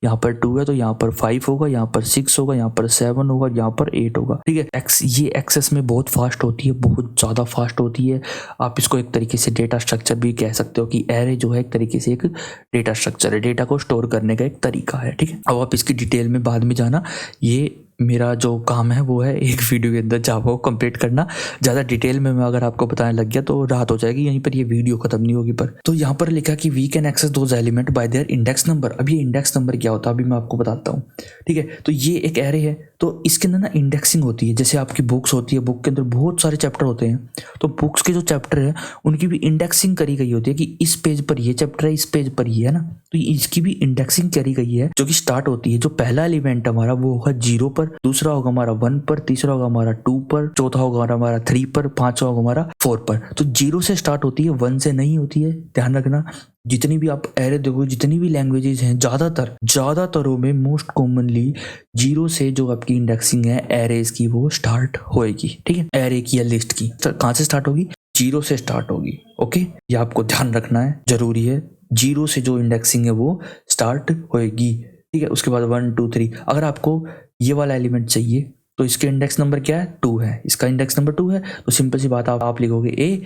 यहाँ पर 2 है तो यहाँ पर 5 होगा, यहाँ पर 6 होगा, यहाँ पर 7 होगा, यहाँ पर 8 होगा। ठीक है, ये एक्सेस में बहुत फास्ट होती है, बहुत ज़्यादा फास्ट होती है। आप इसको एक तरीके से डेटा स्ट्रक्चर भी कह सकते हो कि एरे जो है एक तरीके से एक डेटा स्ट्रक्चर है, डेटा को स्टोर करने का एक तरीका है। ठीक है, अब आप इसकी डिटेल में बाद में जाना, ये मेरा जो काम है वो है एक वीडियो के अंदर जावा को कंप्लीट करना। ज़्यादा डिटेल में मैं अगर आपको बताने लग गया तो रात हो जाएगी, यहीं पर ये वीडियो खत्म नहीं होगी। पर तो यहाँ पर लिखा कि we can access those element by their index number. अब ये इंडेक्स नंबर क्या होता है अभी मैं आपको बताता हूँ। ठीक है, तो ये एक एरे है, तो इसके अंदर ना इंडेक्सिंग होती है। जैसे आपकी बुक्स होती है, बुक के अंदर बहुत सारे चैप्टर होते हैं, तो बुक्स के जो चैप्टर है उनकी भी इंडेक्सिंग करी गई होती है कि इस पेज पर ये चैप्टर है, इस पेज पर ये है ना, तो इसकी भी इंडेक्सिंग करी गई है जो कि स्टार्ट होती है। जो पहला एलिमेंट हमारा वो होगा 0 पर, दूसरा होगा हमारा 1 पर, तीसरा होगा हमारा 2 पर, चौथा होगा हमारा 3 पर, पांचवा होगा हमारा 4 पर। तो 0 से स्टार्ट होती है, 1 से नहीं होती है, ध्यान रखना। जितनी भी आप एरे देखो, जितनी भी लैंग्वेजेस हैं, ज्यादातरों में मोस्ट कॉमनली 0 से जो आपकी इंडेक्सिंग है एरेज की वो स्टार्ट होएगी। ठीक है, एरे की या लिस्ट की कहाँ से स्टार्ट होगी? 0 से स्टार्ट होगी। ओके, ये आपको ध्यान रखना है, जरूरी है। 0 से जो इंडेक्सिंग है वो स्टार्ट होएगी। ठीक है, उसके बाद 1 2 3। अगर आपको ये वाला एलिमेंट चाहिए तो इसके इंडेक्स नंबर क्या है? 2 है, इसका इंडेक्स नंबर 2 है, तो सिंपल सी बात आप लिखोगे ए,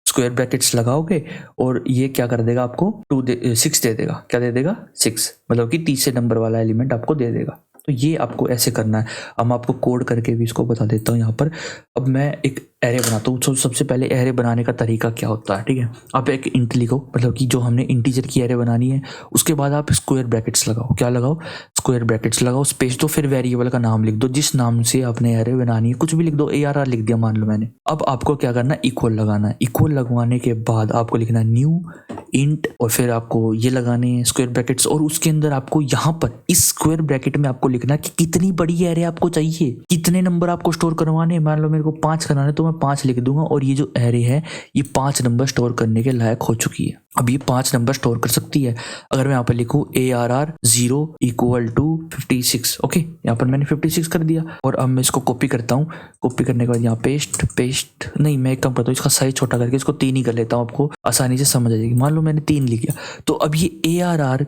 स्क्वायर ब्रैकेट्स लगाओगे और ये क्या कर देगा आपको 6 दे देगा। क्या दे देगा? 6, मतलब कि तीसरे नंबर वाला एलिमेंट आपको दे देगा। तो ये आपको ऐसे करना है। अब मैं आपको कोड करके भी इसको बता देता हूँ यहाँ पर। अब मैं एक एरे बनाता हूँ, तो सबसे पहले एरे बनाने का तरीका क्या होता है। ठीक है, आप एक इंट लिखो, मतलब कि जो हमने इंटीजर की एरे बनानी है, उसके बाद आप स्क्वायर ब्रैकेट्स लगाओ। क्या लगाओ? स्क्वायर ब्रैकेट्स लगाओ, स्पेस दो, फिर वेरिएबल का नाम लिख दो, जिस नाम से आपने एरे बनानी है, कुछ भी लिख दो, ARR लिख दिया मान लो मैंने। अब आपको क्या करना है? इक्वल लगाना है। इक्वल लगवाने के बाद आपको लिखना है न्यू इंट, और फिर आपको ये लगाने हैं स्क्वायर ब्रैकेट्स, और उसके अंदर आपको यहाँ पर इस स्क्वायर ब्रैकेट में आपको लिखना कि कितनी बड़ी एरे आपको चाहिए, कितने नंबर आपको स्टोर करवाने। मान लो मेरे को 5 करवाने, तो मैं 5 लिख दूंगा, और ये जो एरे है ये 5 नंबर स्टोर करने के लायक हो चुकी है। अब ये 5 नंबर स्टोर कर सकती है। अगर मैं यहाँ पर लिखूँ ARR 0 = 56, ओके, यहाँ पर मैंने 56 कर दिया। और अब मैं इसको कॉपी करता हूँ। कॉपी करने के बाद यहाँ पेस्ट नहीं, मैं एक काम करता हूँ, इसका साइज छोटा करके इसको 3 ही कर लेता हूँ, आपको आसानी से समझ आ जाएगी। मान लो मैंने 3 लिख दिया, तो अब ये ARR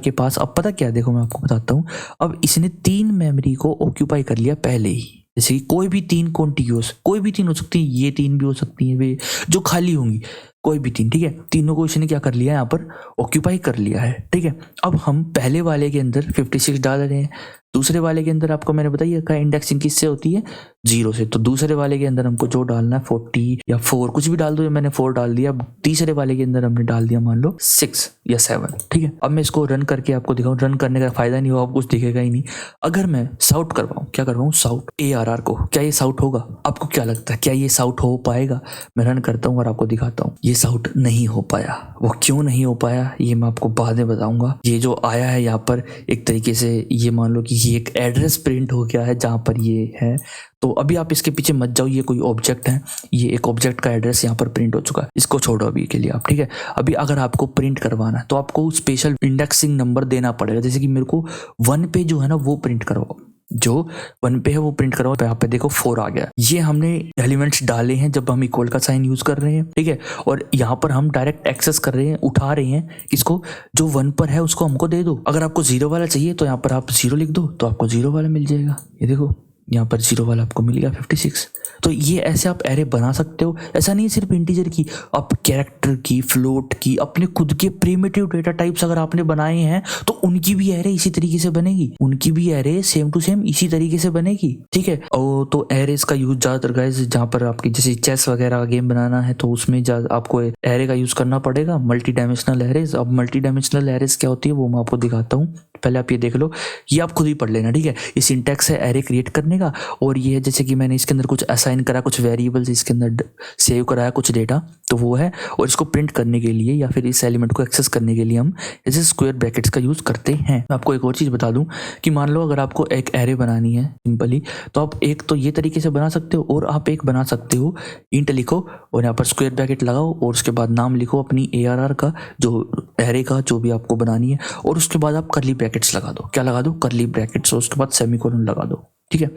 के पास अब पता क्या, देखो मैं आपको बताता हूँ। अब इसने 3 मेमोरी को ऑक्यूपाई कर लिया पहले ही। जैसे कि कोई भी 3 कॉन्टिग्यूअस, कोई भी 3 हो सकती है, ये 3 भी हो सकती है वे जो खाली होंगी, कोई भी 3। ठीक है, तीनों को इसने क्या कर लिया, यहाँ पर ऑक्यूपाई कर लिया है। ठीक है, अब हम पहले वाले के अंदर 56 डाल रहे हैं, दूसरे वाले के अंदर आपको मैंने बताइए का इंडेक्सिंग किससे होती है? 0 से। तो दूसरे वाले के अंदर हमको जो डालना है 40 या 4, कुछ भी डाल दो, मैंने 4 डाल दिया। अब तीसरे वाले के अंदर हमने डाल दिया मान लो 6 या 7। ठीक है, अब मैं इसको रन करके आपको दिखाऊं। रन करने का फायदा नहीं होगा, आपको कुछ दिखेगा ही नहीं। अगर मैं साउट करवाऊं, क्या करवाऊं? साउट ARR को, क्या ये साउट होगा? आपको क्या लगता है, क्या ये साउट हो पाएगा? मैं रन करता हूँ और आपको दिखाता हूँ। ये साउट नहीं हो पाया। वो क्यों नहीं हो पाया ये मैं आपको बाद में बताऊंगा। ये जो आया है यहाँ पर एक तरीके से, ये मान लो कि ये एक एड्रेस प्रिंट हो गया है जहाँ पर ये है। तो अभी आप इसके पीछे मत जाओ, ये कोई ऑब्जेक्ट है, ये एक ऑब्जेक्ट का एड्रेस यहाँ पर प्रिंट हो चुका है। इसको छोड़ो अभी के लिए आप। ठीक है, अभी अगर आपको प्रिंट करवाना है तो आपको स्पेशल इंडेक्सिंग नंबर देना पड़ेगा। जैसे कि मेरे को 1 पे जो है ना वो प्रिंट करवाओ, जो 1 पे है वो प्रिंट करवाओ। यहाँ पे देखो 4 आ गया। ये हमने एलिमेंट्स डाले हैं जब हम इक्वल का साइन यूज कर रहे हैं। ठीक है, और यहाँ पर हम डायरेक्ट एक्सेस कर रहे हैं, उठा रहे हैं किसको? जो 1 पर है उसको हमको दे दो। अगर आपको 0 वाला चाहिए तो यहाँ पर आप 0 लिख दो, तो आपको 0 वाला मिल जाएगा। ये देखो यहाँ पर 0 वाला आपको मिल गया 56। तो ये ऐसे आप एरे बना सकते हो। ऐसा नहीं सिर्फ इंटीजर की, आप कैरेक्टर की, फ्लोट की, अपने खुद के प्रिमिटिव डेटा टाइप्स अगर आपने बनाए हैं तो उनकी भी एरे इसी तरीके से बनेगी। उनकी भी एरे सेम टू सेम इसी तरीके से बनेगी। ठीक है, और तो एरेज का यूज ज्यादातर गाइस जहाँ पर आपकी जैसे चेस वगैरह गेम बनाना है तो उसमें आपको एरे का यूज करना पड़ेगा, मल्टी डायमेंशनल एरेज। अब मल्टी डायमेंशनल एरेज क्या होती है वो मैं आपको दिखाता हूँ। पहले आप ये देख लो, ये आप खुद ही पढ़ लेना। ठीक है, ये सिंटैक्स है एरे क्रिएट करने का, और ये है जैसे कि मैंने इसके अंदर कुछ असाइन करा, कुछ वेरिएबल्स इसके अंदर सेव कराया, कुछ डेटा तो वो है। और इसको प्रिंट करने के लिए या फिर इस एलिमेंट को एक्सेस करने के लिए हम ऐसे स्क्वायर ब्रैकेट्स का यूज करते हैं। मैं आपको एक और चीज बता दूं कि मान लो अगर आपको एक एरे बनानी है सिंपली, तो आप एक तो ये तरीके से बना सकते हो, और आप एक बना सकते हो इंट लिखो और यहाँ पर स्क्वायर ब्रैकेट लगाओ और उसके बाद नाम लिखो अपनी ARR का, जो एरे का जो भी आपको बनानी है, और उसके बाद आप कर्ली ब्रैकेट्स लगा दो। क्या लगा दो? कर्ली ब्रैकेट्स, और उसके बाद सेमीकोलन लगा दो। ठीक है।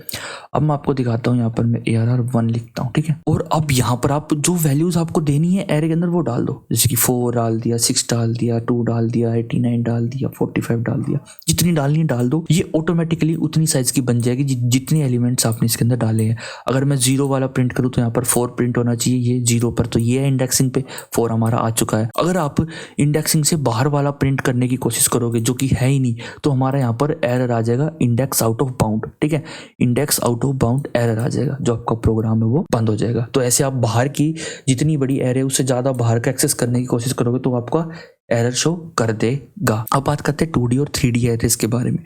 अब मैं आपको दिखाता हूँ, यहाँ पर मैं ARR1 लिखता हूँ, ठीक है। और अब यहाँ पर आप जो वैल्यूज आपको देनी है एरे के अंदर वो डाल दो, जैसे कि 4 डाल दिया, 6 डाल दिया, 2 डाल दिया, 89 डाल दिया, 45 डाल दिया, जितनी डालनी है डाल दो। ये ऑटोमेटिकली उतनी साइज की बन जाएगी जितने एलिमेंट्स आपने इसके अंदर डाले हैं। अगर मैं 0 वाला प्रिंट करूँ तो यहाँ पर 4 प्रिंट होना चाहिए, ये 0 पर, तो ये है इंडेक्सिंग पे 4 हमारा आ चुका है। अगर आप इंडेक्सिंग से बाहर वाला प्रिंट करने की कोशिश करोगे जो कि है ही नहीं, तो हमारा यहाँ पर एरर आ जाएगा इंडेक्स आउट ऑफ बाउंड, ठीक है। Index out of bound error आ जाएगा, जो आपका प्रोग्राम है वो बंद हो जाएगा। तो ऐसे आप बाहर की जितनी बड़ी एरे उससे ज़्यादा बाहर का एक्सेस करने की कोशिश करोगे तो आपका एरर शो कर देगा। अब बात करते हैं 2D और 3D एरेज के बारे में।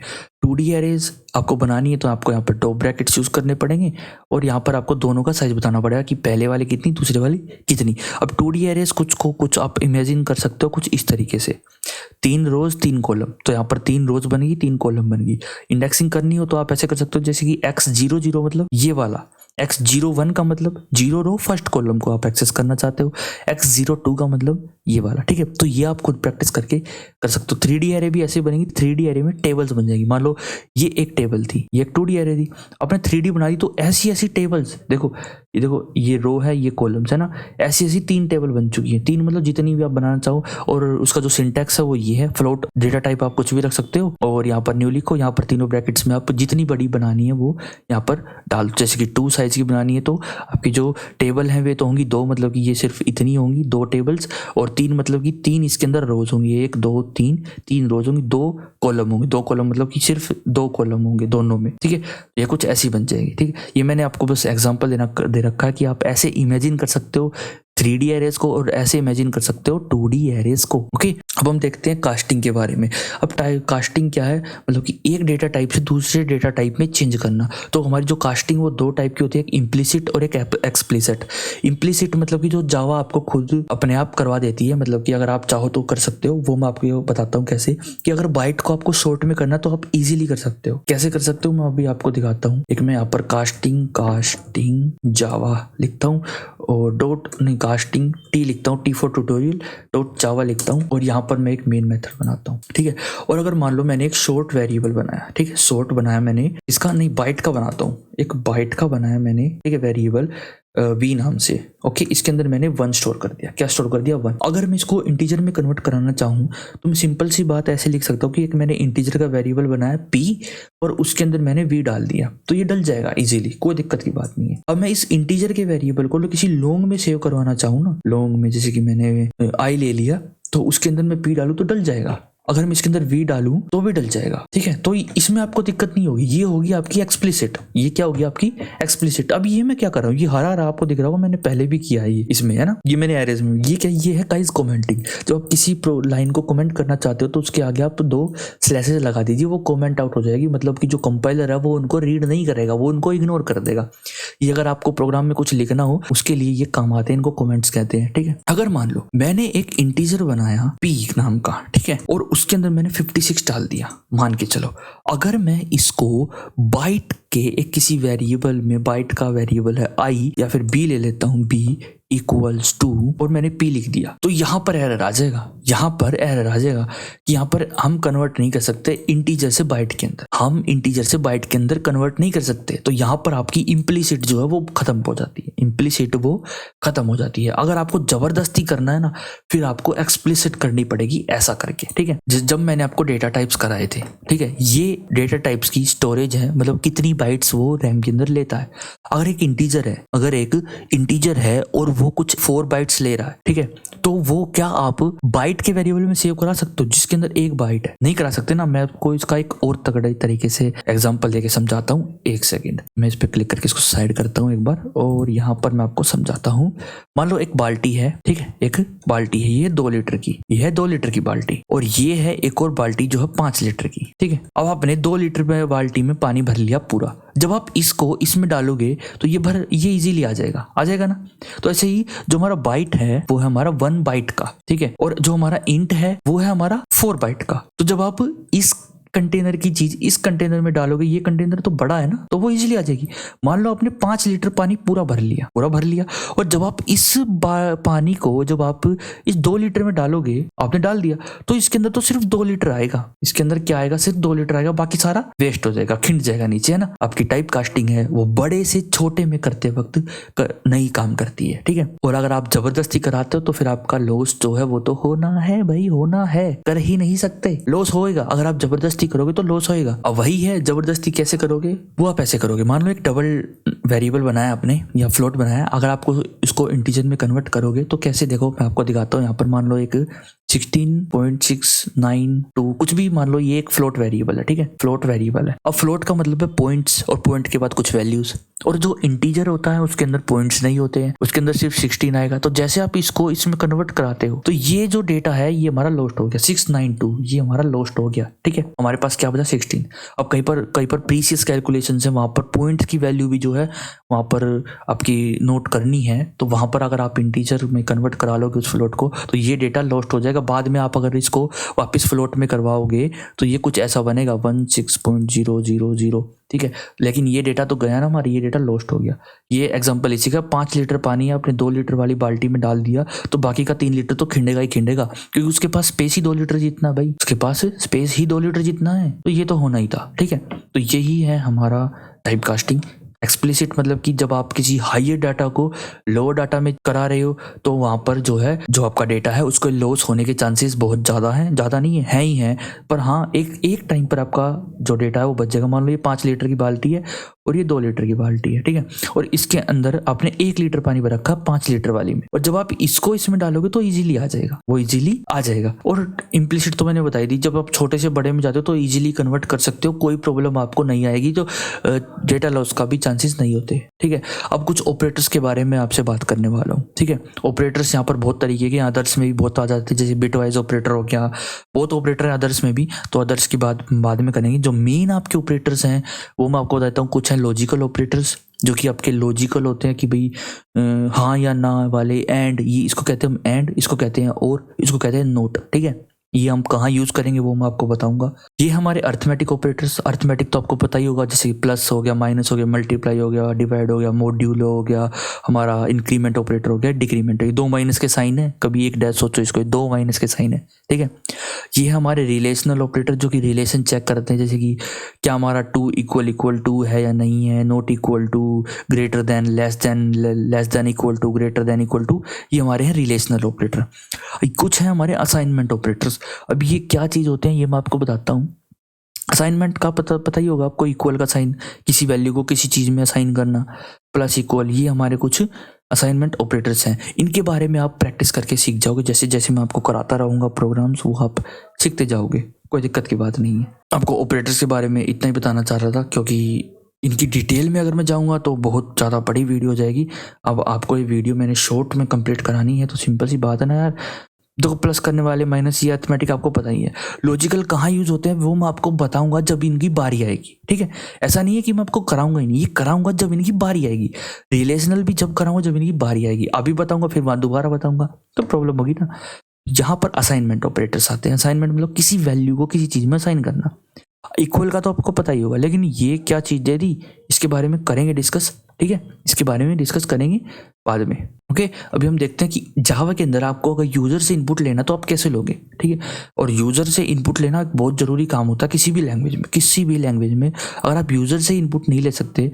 2D एरेज आपको बनानी है तो आपको यहाँ पर टॉप ब्रैकेट्स यूज करने पड़ेंगे और यहाँ पर आपको दोनों का साइज बताना पड़ेगा कि पहले वाले कितनी, दूसरे वाली कितनी। अब 2D एरेज कुछ आप इमेजिन कर सकते हो कुछ इस तरीके से, 3 रोज 3 कॉलम, तो यहाँ पर 3 रोज बनेगी, 3 कॉलम बनेगी। इंडेक्सिंग करनी हो तो आप ऐसे कर सकते हो जैसे कि x00 मतलब ये वाला, x01 का मतलब 0 रो फर्स्ट कॉलम को आप एक्सेस करना चाहते हो, x02 का मतलब ये वाला, ठीक है। तो ये आप खुद प्रैक्टिस करके कर सकते हो। 3D एरे भी ऐसे बनेगी, 3D एरे में टेबल्स बन जाएगी। मान लो ये एक टेबल थी, ये एक 2D एरे थी, आपने 3D बना दी तो ऐसी ऐसी टेबल्स, देखो ये रो है, ये कॉलम्स है ना, ऐसी ऐसी 3 टेबल बन चुकी है। 3 मतलब जितनी भी आप बनाना चाहो। और उसका जो सिंटैक्स है वो ये है, फ्लोट डेटा टाइप आप कुछ भी रख सकते हो और यहाँ पर न्यू लिखो, यहाँ पर तीनों ब्रैकेट्स में आप जितनी बड़ी बनानी है वो यहाँ पर डाल। जैसे कि 2 साइज की बनानी है तो आपकी जो टेबल है वे तो होंगी 2, मतलब कि ये सिर्फ इतनी होंगी 2 टेबल्स, और 3 मतलब कि 3 इसके अंदर रोज होंगी, 1 2 3 रोज होंगी, 2 कॉलम होंगे, 2 कॉलम मतलब कि सिर्फ 2 कॉलम होंगे दोनों में, ठीक है। ये कुछ ऐसी बन जाएगी, ठीक है। ये मैंने आपको बस एग्जांपल दे रखा है कि आप ऐसे इमेजिन कर सकते हो 3D एरेज को और ऐसे इमेजिन कर सकते हो 2D एरेज को, ओके। अब हम देखते हैं कास्टिंग के बारे में। अब कास्टिंग क्या है, मतलब कि एक डेटा टाइप से दूसरे डेटा टाइप में चेंज करना। तो हमारी जो कास्टिंग वो 2 टाइप की होती है, एक इम्प्लिसिट और एक एक्सप्लिसिट। इम्प्लिसिट मतलब कि जो जावा आपको खुद अपने आप करवा देती है, मतलब कि अगर आप चाहो तो कर सकते हो, वो मैं आपको बताता हूँ कैसे। कि अगर बाइट को आपको शॉर्ट में करना तो आप इजीली कर सकते हो। कैसे कर सकते हो मैं अभी आपको दिखाता हूँ। एक मैं यहाँ पर कास्टिंग जावा लिखता हूँ और कास्टिंग टी लिखता हूँ, टी फॉर ट्यूटोरियल डॉट जावा लिखता हूँ और यहाँ पर मैं एक मेन मेथड बनाता हूँ, ठीक है। और अगर मान लो मैंने एक शॉर्ट वेरिएबल बनाया, ठीक है, शॉर्ट बनाया मैंने, इसका नहीं बाइट का बनाता हूँ, एक बाइट का बनाया मैंने, ठीक है, वेरिएबल v नाम से, ओके। इसके अंदर मैंने 1 स्टोर कर दिया। क्या स्टोर कर दिया? 1। अगर मैं इसको इंटीजर में कन्वर्ट कराना चाहूँ तो मैं सिंपल सी बात ऐसे लिख सकता हूँ कि एक मैंने इंटीजर का वेरिएबल बनाया p और उसके अंदर मैंने v डाल दिया, तो ये डल जाएगा इजीली, कोई दिक्कत की बात नहीं है। अब मैं इस इंटीजर के वेरिएबल को किसी लॉन्ग में सेव करवाना चाहूँ ना, लॉन्ग में जैसे कि मैंने i ले लिया तो उसके अंदर मैं p डालूँ तो डल जाएगा। अगर मैं इसके अंदर v डालूं तो भी डल जाएगा, ठीक है। तो इसमें आपको दिक्कत नहीं होगी। ये होगी आपकी एक्सप्लिसिट, ये क्या होगी आपकी एक्सप्लिसिट। अब ये मैं क्या कर रहा हूँ, ये हरा आपको दिख रहा होगा, मैंने पहले भी किया है ये इसमें, है ना, ये मैंने एरेज में। ये क्या, ये है गाइस कमेंटिंग। जब आप किसी लाइन को कमेंट करना चाहते हो तो उसके आगे आप 2 स्लैशेस लगा दीजिए, वो कमेंट आउट हो जाएगी। मतलब कि जो कंपाइलर है वो उनको रीड नहीं करेगा, वो उनको इग्नोर कर देगा। ये अगर आपको प्रोग्राम में कुछ लिखना हो उसके लिए ये काम आते हैं, इनको कमेंट्स कहते हैं, ठीक है। अगर मान लो मैंने एक इंटीजर बनाया p नाम का, ठीक है, और उसके अंदर मैंने 56 डाल दिया, मान के चलो। अगर मैं इसको बाइट के एक किसी वेरिएबल में, बाइट का वेरिएबल है i या फिर b ले लेता हूं, b इक्वल्स टू, और मैंने p लिख दिया, तो यहां पर एरर आ जाएगा। यहां पर एरर आ जाएगा कि यहां पर हम कन्वर्ट नहीं कर सकते इंटीजर से बाइट के अंदर, हम इंटीजर से बाइट के अंदर कन्वर्ट नहीं कर सकते। तो यहां पर आपकी इम्प्लिसिट जो है वो खत्म हो जाती है, इम्प्लिसिट वो खत्म हो जाती है। अगर आपको जबरदस्ती करना है ना, फिर आपको एक्सप्लिसिट करनी पड़ेगी ऐसा करके, ठीक है। जब मैंने आपको डेटा टाइप्स कराए थे, ठीक है, ये डेटा टाइप्स की स्टोरेज है, मतलब कितनी बाइट्स वो रैम के अंदर लेता है। अगर एक इंटीजर है और वो कुछ 4 बाइट्स ले रहा है, ठीक है, तो वो क्या आप बाइट के वेरिएबल में सेव करा सकते हो जिसके अंदर 1 बाइट है? नहीं करा सकते ना। मैं आपको इसका एक और तगड़े तरीके से एग्जांपल देके समझाता हूँ। 1 सेकंड, मैं इस पे क्लिक करके इसको साइड करता हूँ एक बार और यहाँ पर मैं आपको समझाता हूँ। मान लो एक बाल्टी है, ठीक है, एक बाल्टी है, ये 2 लीटर की, ये है 2 लीटर की बाल्टी, और ये है एक और बाल्टी जो है 5 लीटर की, ठीक है। अब आपने 2 लीटर में बाल्टी में पानी भर लिया पूरा। जब आप इसको इसमें डालोगे तो ये इजीली आ जाएगा ना। तो ऐसे ही जो हमारा बाइट है वो है हमारा 1 बाइट का, ठीक है, और जो हमारा इंट है वो है हमारा 4 बाइट का। तो जब आप इस कंटेनर की चीज इस कंटेनर में डालोगे, ये कंटेनर तो बड़ा है ना, तो वो इजीली आ जाएगी। मान लो आपने 5 लीटर पानी पूरा भर लिया, और जब आप इस पानी को जब आप इस 2 लीटर में डालोगे, आपने डाल दिया, तो इसके अंदर तो सिर्फ 2 लीटर आएगा। इसके अंदर क्या आएगा? सिर्फ 2 लीटर आएगा, बाकी सारा वेस्ट हो जाएगा, खिंड जाएगा नीचे, है ना। आपकी टाइप कास्टिंग है वो बड़े से छोटे में करते वक्त नहीं काम करती है, ठीक है। और अगर आप जबरदस्ती कराते हो तो फिर आपका लॉस जो है वो तो होना है भाई, होना है, कर ही नहीं सकते, लॉस होएगा। अगर आप जबरदस्ती करोगे तो लॉस होएगा। अब वही है, जबरदस्ती कैसे करोगे वो आप ऐसे करोगे। मान लो एक डबल वेरिएबल बनाया आपने या फ्लोट बनाया, अगर आपको इसको इंटीजर में कन्वर्ट करोगे तो कैसे, देखो मैं आपको दिखाता हूँ। यहाँ पर मान लो एक 16.692 कुछ भी, मान लो ये एक फ्लोट वेरिएबल है, ठीक है, फ्लोट वेरिएबल है। अब फ्लोट का मतलब है पॉइंट्स, और पॉइंट के बाद कुछ वैल्यूज। और जो इंटीजर होता है उसके अंदर पॉइंट्स नहीं होते हैं, उसके अंदर सिर्फ 16 आएगा। तो जैसे आप इसको इसमें कन्वर्ट कराते हो तो ये जो डेटा है ये हमारा लॉस्ट हो गया, 692 ये हमारा लॉस्ट हो गया, ठीक है। हमारे पास क्या बचा? 16। अब कहीं पर प्रीसियस कैलकुलेशन है, वहां पर पॉइंट्स की वैल्यू भी जो है वहां पर आपकी नोट करनी है। तो वहां पर अगर आप इंटीजर में कन्वर्ट करा लोगे उस फ्लोट को तो ये डेटा लॉस्ट हो जाएगा। बाद में आप अगर इसको वापस फ्लोट में करवाओगे तो ये कुछ ऐसा बनेगा 16.000, ठीक है। लेकिन ये डेटा तो गया ना हमारा, ये डेटा लॉस्ट हो गया। ये एग्जांपल इसी का, 5 लीटर पानी आपने 2 लीटर वाली बाल्टी में डाल दिया तो बाकी का 3 लीटर तो खिंडेगा ही खिंडेगा, क्योंकि उसके पास स्पेस ही 2 लीटर जितना, भाई उसके पास स्पेस ही 2 लीटर जितना है, तो ये तो होना ही था, ठीक है। तो यही है हमारा टाइप कास्टिंग। एक्सप्लिसिट मतलब कि जब आप किसी हाइयर डाटा को लोअर डाटा में करा रहे हो तो वहां पर जो है, जो आपका डेटा है उसको लॉस होने के चांसेस बहुत ज़्यादा हैं, ज़्यादा नहीं है ही हैं, पर हाँ एक टाइम पर आपका जो डेटा है वो बच जाएगा। मान लो ये 5 लीटर की बाल्टी है और ये 2 लीटर की बाल्टी है, ठीक है, और इसके अंदर आपने 1 लीटर पानी भर रखा 5 लीटर वाली में, और जब आप इसको इसमें डालोगे तो इजीली आ जाएगा, वो इजीली आ जाएगा। और इम्प्लिसिट तो मैंने बताई दी, जब आप छोटे से बड़े में जाते हो तो इजीली कन्वर्ट कर सकते हो, कोई प्रॉब्लम आपको नहीं आएगी, तो डेटा लॉस का भी चांसेस नहीं होते, ठीक है। अब कुछ ऑपरेटर्स के बारे में आपसे बात करने वाला हूँ, ठीक है। ऑपरेटर्स यहाँ पर बहुत तरीके के, अदर्स में भी बहुत आ जाते हैं, जैसे बिटवाइज ऑपरेटर हो गया, बहुत ऑपरेटर है अदर्स में भी, तो अदर्स की बात बाद में करेंगे। जो मेन आपके ऑपरेटर्स हैं वो मैं आपको बताता हूँ। कुछ हैं लॉजिकल ऑपरेटर्स, जो कि आपके लॉजिकल होते हैं कि भाई हाँ या ना वाले, एंड, ये इसको कहते हैं हम एंड, इसको कहते हैं और, इसको कहते हैं नोट, ठीक है। ये हम कहाँ यूज करेंगे वो मैं आपको बताऊंगा। ये हमारे अर्थमेटिक ऑपरेटर्स, अर्थमेटिक तो आपको पता ही होगा, जैसे प्लस हो गया, माइनस हो गया, मल्टीप्लाई हो गया, डिवाइड हो गया, मॉड्यूलो हो गया, हमारा इंक्रीमेंट ऑपरेटर हो गया, डिक्रीमेंट। ये 2 माइनस के साइन है, कभी एक डैश सोचो इसको, 2 माइनस के साइन है, ठीक है। ये हमारे रिलेशनल ऑपरेटर, जो कि रिलेशन चेक करते हैं, जैसे कि क्या हमारा 2 इक्वल टू है या नहीं है, not equal to, greater than, less than equal to, greater than equal to, ये हमारे हैं रिलेशनल ऑपरेटर। कुछ है हमारे असाइनमेंट ऑपरेटर्स। अब ये क्या चीज़ होते हैं ये मैं आपको बताता हूँ। असाइनमेंट का पता ही होगा आपको, इक्वल का साइन, किसी वैल्यू को किसी चीज़ में असाइन करना, प्लस इक्वल, ये हमारे कुछ असाइनमेंट ऑपरेटर्स हैं। इनके बारे में आप प्रैक्टिस करके सीख जाओगे, जैसे जैसे मैं आपको कराता रहूँगा प्रोग्राम्स, वो आप सीखते जाओगे, कोई दिक्कत की बात नहीं है। आपको ऑपरेटर्स के बारे में इतना ही बताना चाह रहा था, क्योंकि इनकी डिटेल में अगर मैं जाऊंगा तो बहुत ज़्यादा बड़ी वीडियो हो जाएगी। अब आपको ये वीडियो मैंने शॉर्ट में कंप्लीट करानी है, तो सिंपल सी बात है ना यार। देखो, प्लस करने वाले, माइनस, ये अर्थमेटिक आपको पता ही है। लॉजिकल कहाँ यूज होते हैं वो मैं आपको बताऊंगा जब इनकी बारी आएगी, ठीक है। ऐसा नहीं है कि मैं आपको कराऊंगा ही नहीं, ये कराऊंगा जब इनकी बारी आएगी। रिलेशनल भी जब कराऊंगा जब इनकी बारी आएगी, अभी बताऊंगा फिर वहां दोबारा बताऊंगा तो प्रॉब्लम होगी ना। यहाँ पर असाइनमेंट ऑपरेटर्स आते हैं। असाइनमेंट मतलब किसी वैल्यू को किसी चीज़ में असाइन करना। इक्वल का तो आपको पता ही होगा, लेकिन ये क्या चीज़ दे दी, इसके बारे में करेंगे डिस्कस, ठीक है। इसके बारे में डिस्कस करेंगे बाद में, ओके। अभी हम देखते हैं कि जावा के अंदर आपको अगर यूज़र से इनपुट लेना तो आप कैसे लोगे, ठीक है। और यूज़र से इनपुट लेना एक बहुत ज़रूरी काम होता है किसी भी लैंग्वेज में। अगर आप यूज़र से इनपुट नहीं ले सकते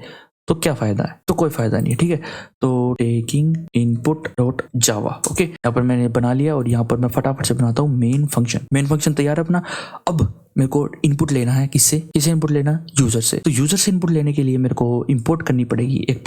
तो क्या फ़ायदा है, तो कोई फ़ायदा नहीं है, ठीक है। तो टेकिंग इनपुट डॉट जावा, ओके, यहाँ पर मैंने बना लिया और यहाँ पर मैं फटाफट से बनाता हूँ मेन फंक्शन तैयार है अपना। अब मेरे को इनपुट लेना है, किससे इनपुट लेना, यूजर से। तो यूजर से इनपुट लेने के लिए मेरे को इंपोर्ट करनी पड़ेगी एक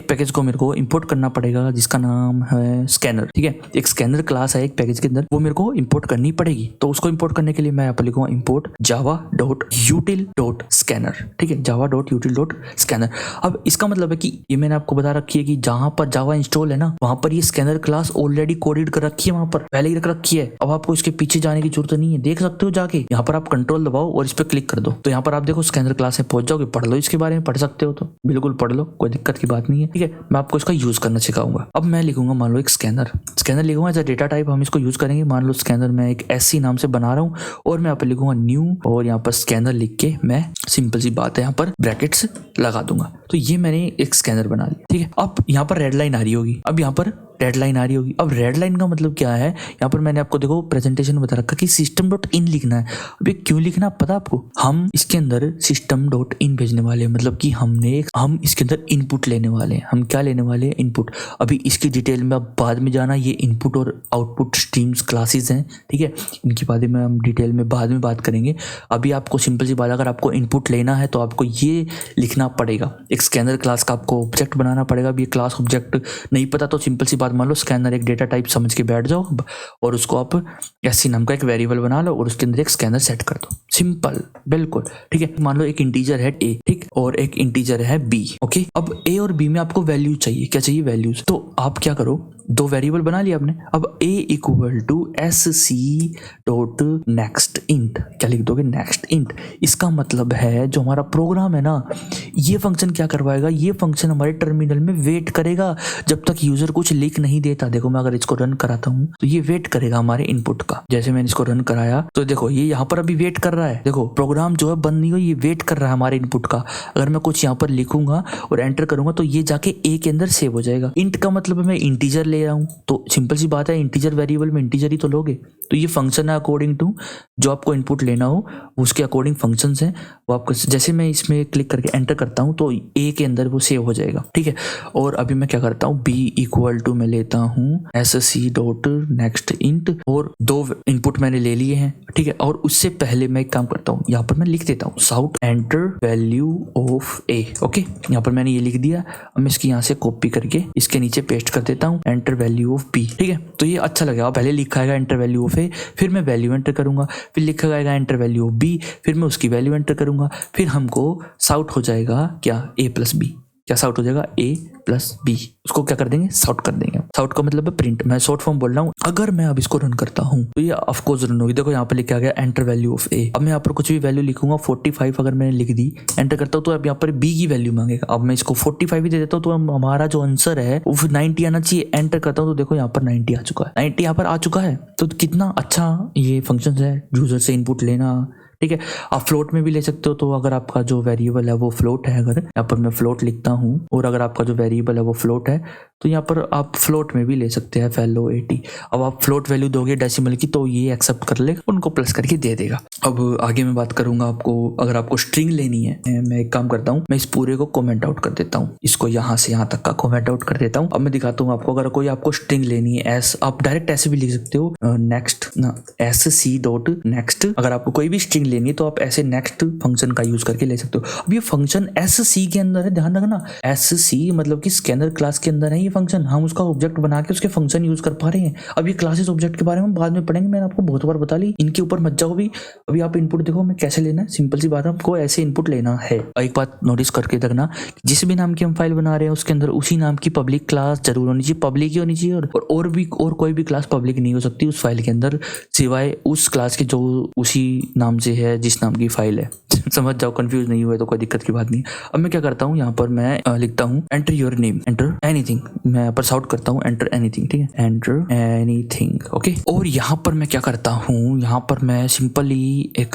पैकेज को मेरे को इंपोर्ट करना पड़ेगा जिसका नाम है स्कैनर, ठीक है। एक स्कैनर क्लास है एक पैकेज के अंदर, वो मेरे को इंपोर्ट करनी पड़ेगी। तो उसको इंपोर्ट करने के लिए मैं यहाँ पर लिखूंगा इंपोर्ट java.util.scanner, ठीक है, java.util.scanner। अब इसका मतलब है कि ये मैंने आपको बता रखी है कि जहां पर जावा इंस्टॉल है ना, वहां पर ये स्कैनर क्लास ऑलरेडी कोडेड कर रखी है, वहां पर पहले ही रख रखी है। अब आपको इसके पीछे जाने की जरूरत नहीं है, देख सकते हो जाके, यहाँ पर आप कंट्रोल दबाओ और इस पर क्लिक कर दो, तो यहाँ पर आप देखो स्कैनर क्लास में पहुंच जाओगे। पढ़ लो, इसके बारे में पढ़ सकते हो तो बिल्कुल पढ़ लो, कोई दिक्कत की बात नहीं है। ठीक है, मैं आपको इसका यूज करना सिखाऊंगा। अब मैं लिखूंगा मान लो एक स्कैनर लिखूंगा एज अ डेटा टाइप, हम इसको यूज करेंगे। मान लो स्कैनर मैं एक एससी नाम से बना रहा हूँ और मैं यहाँ पर लिखूंगा न्यू और यहाँ पर स्कैनर लिख के मैं सिंपल सी बात है यहाँ पर ब्रैकेट्स लगा दूंगा। तो ये मैंने एक स्कैनर बना लिया। ठीक है, अब यहाँ पर रेड लाइन आ रही होगी, अब यहाँ पर रेड लाइन आ रही होगी। अब रेड लाइन का मतलब क्या है, यहाँ पर मैंने आपको देखो प्रेजेंटेशन में बता रखा कि system.in लिखना है। अब ये क्यों लिखना पता आपको, हम इसके अंदर system.in भेजने वाले हैं, मतलब कि हम इसके अंदर इनपुट लेने वाले हैं। हम क्या लेने वाले हैं, इनपुट। अभी इसकी डिटेल में अब बाद में जाना, ये इनपुट और आउटपुट स्ट्रीम्स क्लासेस हैं। ठीक है, इनके बारे में हम डिटेल में बाद में बात करेंगे। अभी आपको सिंपल सी बात, अगर आपको इनपुट लेना है तो आपको ये लिखना पड़ेगा, एक स्कैनर क्लास का आपको ऑब्जेक्ट बनाना पड़ेगा। अब ये क्लास ऑब्जेक्ट नहीं पता तो सिंपल सी मान लो स्कैनर एक डेटा टाइप समझ के बैठ जाओ और उसको आप एससी नाम का एक वेरिएबल बना लो और उसके अंदर एक स्कैनर सेट कर दो। सिंपल, बिल्कुल। ठीक है, मान लो एक इंटीजर है ए, ठीक, और एक इंटीजर है बी। ओके, अब ए और बी में आपको वैल्यू चाहिए, क्या चाहिए, वैल्यूज। तो आप क्या करो, दो वेरिएबल बना लिया आपने। अब a equal to s C dot next int, क्या लिख दोगे, नेक्स्ट इंट। इसका मतलब है जो हमारा प्रोग्राम है ना, ये फंक्शन क्या करवाएगा, ये फंक्शन हमारे टर्मिनल में वेट करेगा जब तक यूजर कुछ लिख नहीं देता। देखो मैं अगर इसको रन कराता हूँ तो ये वेट करेगा हमारे इनपुट का। जैसे मैंने इसको रन कराया तो देखो ये यहाँ पर अभी वेट कर रहा है। देखो प्रोग्राम जो है बंद नहीं हो, ये वेट कर रहा है हमारे इनपुट का। अगर मैं कुछ यहाँ पर लिखूंगा और एंटर करूंगा तो ये जाके ए के अंदर सेव हो जाएगा। इंट का मतलब मैं इंटीजर ले रहा हूँ, तो सिंपल सी बात है इंटीजर वेरिएबल में इंटीजर ही तो लोगे। तो ये फंक्शन है अकॉर्डिंग टू जो आपको इनपुट लेना हो उसके अकॉर्डिंग फंक्शंस हैं वो आपको। जैसे मैं इसमें क्लिक करके एंटर करता हूँ तो ए के अंदर वो सेव हो जाएगा। ठीक है, और अभी मैं क्या करता हूँ, बी इक्वल टू मैं लेता हूँ एस सी डॉट नेक्स्ट इंट और दो इनपुट मैंने ले लिए हैं। ठीक है, और उससे पहले मैं एक काम करता हूँ, यहाँ पर मैं लिख देता हूँ sout enter value of a. Okay, यहाँ पर मैंने ये लिख दिया। अब मैं इसकी यहाँ से कॉपी करके इसके नीचे पेस्ट कर देता हूँ एंटर वैल्यू ऑफ बी। ठीक है, तो ये अच्छा लगेगा। पहले लिखा है एंटर वैल्यू ऑफ ए, फिर मैं वैल्यू एंटर करूंगा, फिर लिखा जाएगा एंटर वैल्यू ऑफ बी, फिर मैं उसकी वैल्यू एंटर करूंगा, फिर हमको साउट हो जाएगा क्या, ए प्लस बी। क्या साउट हो जाएगा, ए प्लस बी। उसको क्या कर देंगे, साउट कर देंगे। साउट का मतलब है प्रिंट, मैं शॉर्ट फॉर्म बोल रहा हूँ। अगर मैं अब इसको रन करता हूँ तो ये ऑफ कोर्स रन होगी। देखो यहाँ पर लिखा गया एंटर वैल्यू ऑफ ए। अब मैं यहाँ पर कुछ भी वैल्यू लिखूंगा, 45 अगर मैंने लिख दी, एंटर करता हूँ तो अब यहाँ पर बी की वैल्यू मांगेगा। अब मैं इसको 45 ही दे देता हूँ तो हमारा जो आंसर है वो 90 आना चाहिए। एंटर करता हूँ तो देखो यहाँ पर 90 आ चुका है, 90 यहाँ पर आ चुका है। तो कितना अच्छा ये फंक्शन है यूजर से इनपुट लेना। ठीक है, आप फ्लोट में भी ले सकते हो। तो अगर आपका जो वेरिएबल है वो फ्लोट है, अगर यहाँ पर मैं फ्लोट लिखता हूँ और अगर आपका जो वेरिएबल है वो फ्लोट है तो यहाँ पर आप फ्लोट में भी ले सकते हैं FLOAT। अब आप फ्लोट वैल्यू दोगे डेसिमल की तो ये एक्सेप्ट कर लेगा, उनको प्लस करके दे देगा। अब आगे मैं बात करूंगा आपको, अगर आपको स्ट्रिंग लेनी है, मैं एक काम करता हूँ, मैं इस पूरे को कमेंट आउट कर देता हूँ, इसको यहाँ से यहाँ तक का कमेंट आउट कर देता हूँ। अब मैं दिखाता हूँ आपको, अगर कोई आपको स्ट्रिंग लेनी है आप डायरेक्ट ऐसे भी लिख सकते हो, नेक्स्ट एस सी डॉट नेक्स्ट। अगर आपको कोई भी स्ट्रिंग लेनी है तो आप ऐसे नेक्स्ट फंक्शन का यूज करके ले सकते हो। अब ये फंक्शन एस सी के अंदर है, ध्यान रखना। एस सी मतलब कि स्कैनर क्लास के अंदर है ये फंक्शन, हम उसका ऑब्जेक्ट बना के उसके फंक्शन यूज कर पा रहे हैं। अब ये क्लासेस ऑब्जेक्ट के बारे में बाद में पढ़ेंगे, मैंने आपको बहुत बार बता ली, इनके ऊपर मत जाओ भी। अभी आप इनपुट देखो मैं कैसे लेना है, सिंपल सी बात है, आपको ऐसे इनपुट लेना है। एक बात नोटिस करके देखना, जिस भी नाम की हम फाइल बना रहे हैं उसके अंदर उसी नाम की पब्लिक क्लास जरूर होनी चाहिए, पब्लिक ही होनी चाहिए। और कोई भी क्लास पब्लिक नहीं हो सकती उस फाइल के अंदर सिवाय उस क्लास के जो उसी नाम से है जिस नाम की फाइल है। समझ जाओ, कंफ्यूज नहीं हुए तो कोई दिक्कत की बात नहीं। अब मैं क्या करता हूँ, यहाँ पर मैं लिखता हूँ enter your name, enter anything. मैं यहाँ पर साउट करता हूँ एंटर एनीथिंग। ठीक है, एंटर एनीथिंग। ओके, और यहाँ पर मैं क्या करता हूँ, यहाँ पर मैं सिंपली एक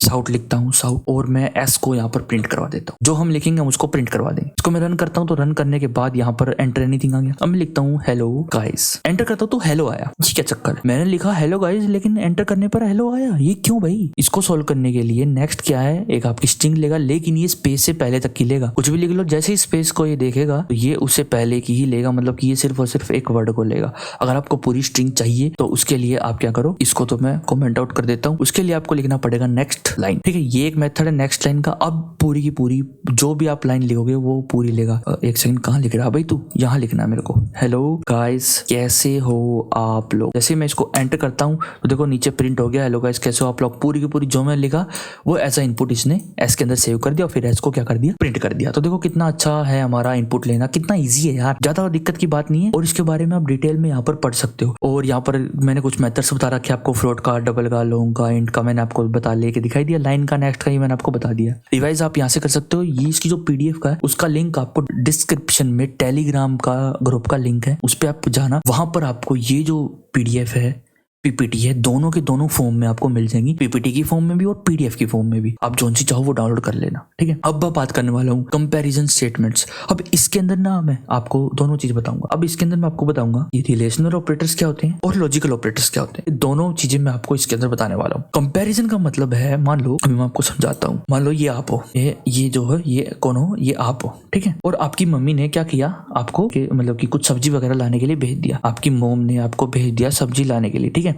साउट लिखता हूँ, साउट, और मैं एस को यहाँ पर प्रिंट करवा देता हूँ। जो हम लिखेंगे हम उसको प्रिंट करवा देंगे। इसको मैं रन करता हूँ तो रन करने के बाद यहाँ पर एंटर एनीथिंग आ गया। अब मैं लिखता हूँ हेलो गाइस, एंटर करता हूँ तो हेलो आया। जी क्या चक्कर, मैंने लिखा हेलो गाइस लेकिन एंटर करने पर हेलो आया, ये क्यों भाई? इसको सोल्व करने के लिए नेक्स्ट क्या है, एक आपकी स्ट्रिंग लेगा लेकिन ये स्पेस से पहले तक की लेगा। कुछ भी लिख लो, जैसे ही स्पेस को ये देखेगा तो ये उससे पहले की ही लेगा, मतलब कि ये सिर्फ और सिर्फ एक वर्ड को लेगा। अगर आपको पूरी स्ट्रिंग चाहिए तो उसके लिए आप क्या करो, इसको तो मैं कमेंट आउट कर देता हूँ, उसके लिए आपको लिखना पड़ेगा नेक्स्ट लाइन। ठीक है, ये एक मेथड है नेक्स्ट लाइन का। अब पूरी की पूरी जो भी आप लाइन लिखोगे वो पूरी लेगा। एक सेकंड, कहाँ लिख रहा है भाई तू? यहाँ लिखना है मेरे को, हेलो गाइस कैसे हो आप लोग। जैसे मैं इसको एंटर करता हूँ तो देखो नीचे प्रिंट हो गया हेलो गाइस कैसे हो आप लोग। पूरी की पूरी जो जो मैं लिखा वो एज अ इनपुट इसने एस के अंदर सेव कर दिया और फिर एस को क्या कर दिया, प्रिंट कर दिया। तो देखो कितना अच्छा है हमारा इनपुट लेना, कितना ईजी है यार, ज्यादा दिक्कत की बात नहीं है। और इसके बारे में आप डिटेल में यहाँ पर पढ़ सकते हो। और यहाँ पर मैंने कुछ मेथड्स बता रखे आपको, फ्लोट का, डबल का, लॉन्ग का, इंट का मैंने आपको बता लेके दिखाई दिया, लाइन का, नेक्स्ट का ही मैंने आपको बता दिया। रिवाइज आप यहाँ से कर सकते हो। ये इसकी जो पीडीएफ का है उसका लिंक आपको डिस्क्रिप्शन में टेलीग्राम का ग्रुप का लिंक है, उस पर आप जाना। वहां पर आपको ये जो पीडीएफ है, पीपीटी है, दोनों के दोनों फॉर्म में आपको मिल जाएंगी, पीपीटी की फॉर्म में भी और पीडीएफ की फॉर्म में भी। आप जो सी चाहो वो डाउनलोड कर लेना, ठीक है। अब मैं बात करने वाला हूँ कंपैरिजन स्टेटमेंट्स। अब इसके अंदर ना मैं आपको दोनों चीज बताऊंगा। अब इसके अंदर मैं आपको बताऊंगा ये रिलेशनल ऑपरेटर्स क्या होते हैं और लॉजिकल ऑपरेटर्स क्या होते हैं, दोनों चीजें मैं आपको इसके अंदर बताने वाला हूँ। कंपैरिजन का मतलब है, मान लो अभी मैं आपको समझाता हूँ, मान लो ये आप हो, ये जो है ये कौन हो, ये आप हो, ठीक है। और आपकी मम्मी ने क्या किया, आपको मतलब कि कुछ सब्जी वगैरह लाने के लिए भेज दिया, आपकी मोम ने आपको भेज दिया सब्जी लाने के लिए, ठीक है।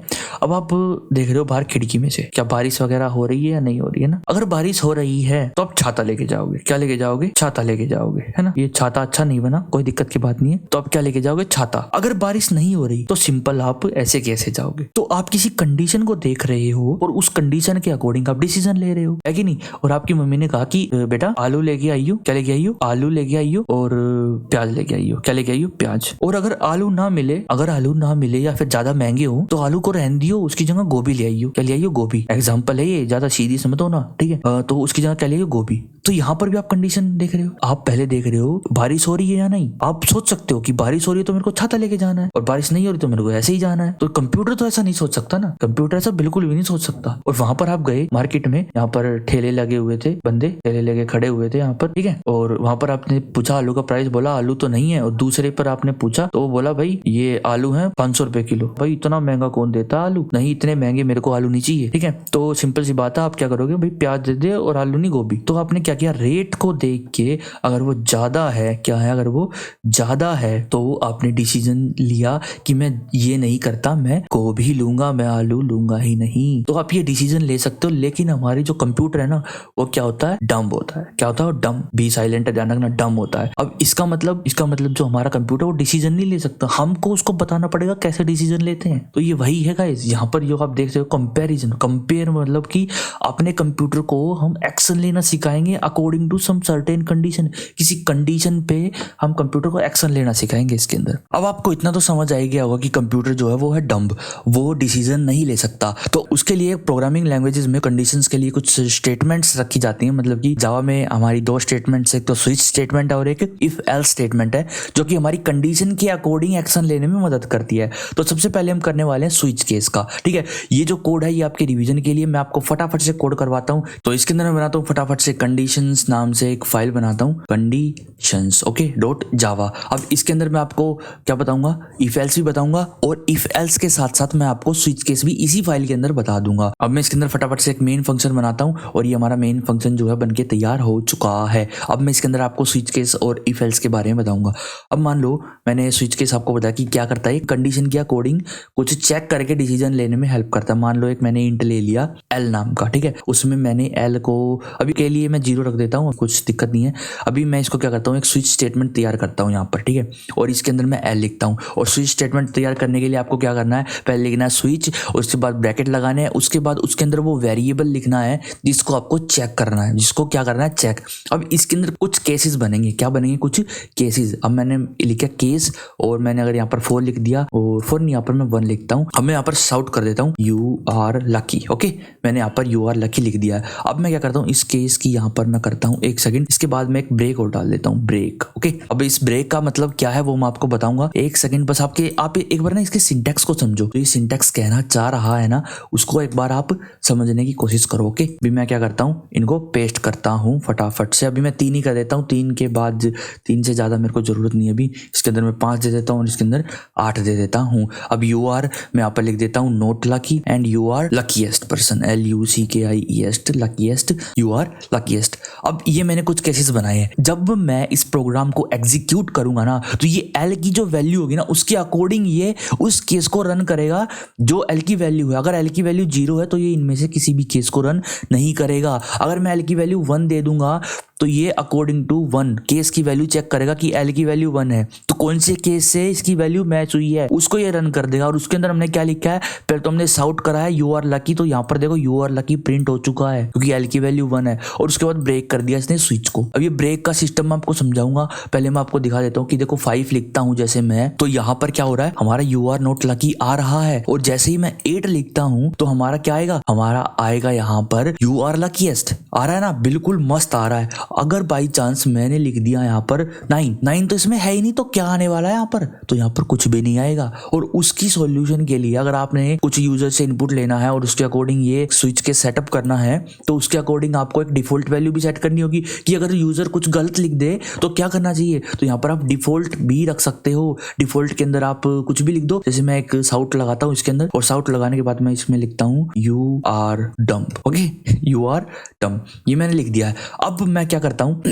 अब आप देख रहे हो बाहर खिड़की में से, क्या बारिश वगैरह हो रही है या नहीं हो रही है ना। अगर बारिश हो रही है तो आप छाता लेके जाओगे, क्या लेके जाओगे, छाता लेके जाओगे, है ना। ये छाता अच्छा नहीं बना, कोई दिक्कत की बात नहीं है, तो आप क्या लेके जाओगे, छाता। अगर बारिश नहीं हो रही तो सिंपल आप ऐसे कैसे जाओगे, तो आप किसी कंडीशन को देख रहे हो और उस कंडीशन के अकॉर्डिंग आप डिसीजन ले रहे हो, है कि नहीं। और आपकी मम्मी ने कहा कि बेटा आलू लेके आइयो, क्या लेके आइयो, आलू लेके आइयो, और प्याज लेके आइयो, क्या लेके आइयो, प्याज। और अगर आलू ना मिले, या फिर ज्यादा महंगे हो तो आलू को रहने दियो, उसकी जगह गोभी ले आइयो, क्या ले आइयो, गोभी। एग्जाम्पल है ये, ज्यादा सीधी समझो ना, ठीक है। तो उसकी जगह क्या ले आइयो, गोभी। तो यहाँ पर भी आप कंडीशन देख रहे हो, आप पहले देख रहे हो बारिश हो रही है या नहीं। आप सोच सकते हो कि बारिश हो रही है तो मेरे को छाता लेके जाना है, और बारिश नहीं हो रही तो मेरे को ऐसे ही जाना है। तो कंप्यूटर तो ऐसा नहीं सोच सकता ना, कंप्यूटर ऐसा बिल्कुल भी नहीं सोच सकता। और वहां पर आप गए मार्केट में, यहाँ पर ठेले लगे हुए थे, बंदे ठेले लेके खड़े हुए थे यहाँ पर, ठीक है। और वहां पर आपने पूछा आलू का प्राइस, बोला आलू तो नहीं है। और दूसरे पर आपने पूछा तो वो बोला भाई ये आलू है 500 रुपए किलो। भाई इतना महंगा कौन देता आलू, नहीं इतने महंगे मेरे को आलू नहीं चाहिए, ठीक है। तो सिंपल सी बात है, आप क्या करोगे, भाई प्याज दे दे और आलू नहीं गोभी। तो आपने क्या किया, रेट को देख के अगर वो ज्यादा है, क्या है, अगर वो ज्यादा है तो आपने डिसीजन लिया कि मैं ये नहीं करता, मैं गोभी लूंगा, मैं आलू लूंगा ही नहीं। तो आप ये डिसीजन ले सकते हो। लेकिन हमारी जो कंप्यूटर है ना वो क्या होता है, डम होता है। क्या होता है, डम, बी साइलेंट है, ध्यान रखना, डम होता है। अब इसका मतलब जो हमारा कंप्यूटर वो डिसीजन नहीं ले सकता, हमको उसको बताना पड़ेगा कैसे डिसीजन लेते हैं। तो ये वही है गाइस, यहाँ पर जो आप देख रहे हो कंपैरिजन, कंपेयर मतलब कि अपने कंप्यूटर को हम एक्शन लेना सिखाएंगे according to some certain condition. किसी कंडीशन पे हम कंप्यूटर को एक्शन लेना सिखाएंगे इसके अंदर। अब आपको इतना तो समझ आ गया होगा कि कंप्यूटर जो है वो है डम्ब, वो डिसीजन नहीं ले सकता। तो उसके लिए प्रोग्रामिंग लैंग्वेजेस में कंडीशंस के लिए कुछ स्टेटमेंट्स रखी जाती हैं। मतलब कि जावा में हमारी दो स्टेटमेंट्स, एक तो स्विच स्टेटमेंट है और एक इफ एल्स स्टेटमेंट है, जो कि हमारी कंडीशन के अकॉर्डिंग एक्शन लेने में मदद करती है। तो सबसे पहले हम करने वाले हैं स्विच केस का, ठीक है। ये जो कोड है ये आपके रिवीजन के लिए मैं आपको फटाफट से कोड करवाता हूँ। तो इसके अंदर मैं बनाता हूँ फटाफट से कंडीशंस नाम से एक फाइल बनाता हूँ, कंडीशंस ओके डॉट जावा। अब इसके अंदर मैं आपको क्या बताऊंगा, इफ एल्स भी बताऊंगा, और इफ एल्स के साथ साथ मैं आपको स्विच केस भी इसी फाइल के अंदर बता दूंगा। अब मैं इसके अंदर फटाफट से एक मेन फंक्शन बनाता हूँ, और ये हमारा मेन फंक्शन जो है बनके तैयार हो चुका है। अब मैं इसके अंदर आपको स्विच केस और इफ एल्स के बारे में बताऊंगा। अब मान लो मैंने स्विच केस आपको बताया कि क्या करता है, कंडीशन के अकॉर्डिंग कुछ चेक करके डिसीजन लेने में हेल्प करता है। मान लो एक मैंने इंट ले लिया एल नाम का, ठीक है। उसमें मैंने एल को अभी के लिए मैं 0 रख देता हूँ, कुछ दिक्कत नहीं है। अभी मैं इसको क्या करता हूँ, एक स्विच स्टेटमेंट तैयार करता हूँ यहाँ पर, ठीक है। और इसके अंदर मैं एल लिखता हूँ। और स्विच स्टेटमेंट तैयार करने के लिए आपको क्या करना है, पहले लिखना है स्विच, उसके बाद ब्रैकेट लगाने हैं, उसके बाद उसके अंदर वो वेरिएबल लिखना है जिसको आपको चेक करना है, जिसको क्या करना है, चेक। अब इसके अंदर कुछ केसेस बनेंगे, क्या बनेंगे, कुछ केसेस। अब मैंने लिखा केस, और मैंने अगर यहाँ पर 4 लिख दिया, और 4 नहीं, यहाँ पर मैं 1 लिखता हूँ। अब मैं यहाँ पर शाउट कर देता हूँ यू आर लकी, ओके। मैंने यहाँ पर यू आर लकी लिख दिया है। अब मैं क्या करता हूँ, इस केस की यहाँ पर मैं करता हूँ 1 सेकंड, इसके बाद मैं एक ब्रेक और डाल देता हूँ, ब्रेक, ओके। अब इस ब्रेक का मतलब क्या है वो मैं आपको बताऊंगा, 1 सेकंड बस। आप एक बार ना इसके सिंटैक्स को समझो, तो ये सिंटैक्स कहना चाह रहा है ना, उसको एक बार आप समझने की कोशिश करो, ओके। अभी मैं क्या करता हूँ, इनको पेस्ट करता हूँ फटाफट से। अभी मैं 3 ही कर देता हूँ, 3 के बाद 3 से ज्यादा मेरे को जरूरत नहीं है। अभी इसके अंदर मैं 5 दे देता हूँ और इसके अंदर 8 दे देता हूँ। अब यू आर मैं यहाँ पर लिख देता हूँ not lucky and you are luckiest person, LUCKIEST, luckiest, you are luckiest. अब ये मैंने कुछ केसेस बनाए हैं। जब मैं इस प्रोग्राम को एग्जीक्यूट करूंगा ना, तो ये एल की जो वैल्यू होगी ना उसके अकॉर्डिंग ये उस केस को रन करेगा जो एल की वैल्यू है। अगर एल की वैल्यू 0 है तो ये इनमें से किसी भी केस को रन नहीं करेगा। अगर मैं एल की वैल्यू 1 दे दूंगा तो तो ये अकॉर्डिंग टू 1 केस की वैल्यू चेक करेगा कि एल की वैल्यू 1 है, तो कौन से केस से इसकी वैल्यू मैच हुई है उसको ये रन कर देगा। और उसके अंदर हमने क्या लिखा है, पहले तो हमने साउट करा है यू आर लकी, तो यहाँ पर देखो यू आर लकी प्रिंट हो चुका है क्योंकि एल की वैल्यू 1 है। और उसके बाद ब्रेक कर दिया इसने स्विच को। अब ये ब्रेक का सिस्टम मैं आपको समझाऊंगा, पहले मैं आपको दिखा देता हूँ कि देखो 5 लिखता हूँ जैसे मैं, तो यहाँ पर क्या हो रहा है, हमारा यू आर नॉट लकी आ रहा है। और जैसे ही मैं 8 लिखता हूँ तो हमारा क्या आएगा, हमारा आएगा यहाँ पर यू आर लकीएस्ट। आ रहा है ना, बिल्कुल मस्त आ रहा है। अगर बाई चांस मैंने लिख दिया यहाँ पर 9 तो इसमें है ही नहीं, तो क्या आने वाला है यहाँ पर, तो यहाँ पर कुछ भी नहीं आएगा। और उसकी सॉल्यूशन के लिए अगर आपने कुछ यूजर से इनपुट लेना है और उसके अकॉर्डिंग ये स्विच के सेटअप करना है, तो उसके अकॉर्डिंग आपको एक डिफॉल्ट वैल्यू भी सेट करनी होगी कि अगर यूजर कुछ गलत लिख दे तो क्या करना चाहिए। तो यहाँ पर आप डिफॉल्ट भी रख सकते हो, डिफॉल्ट के अंदर आप कुछ भी लिख दो। जैसे मैं एक साउट लगाता हूँ इसके अंदर, और साउट लगाने के बाद मैं इसमें लिखता हूँ you are dumb. Okay, you are dumb, ये मैंने लिख दिया है। अब मैं क्या करता हूँ,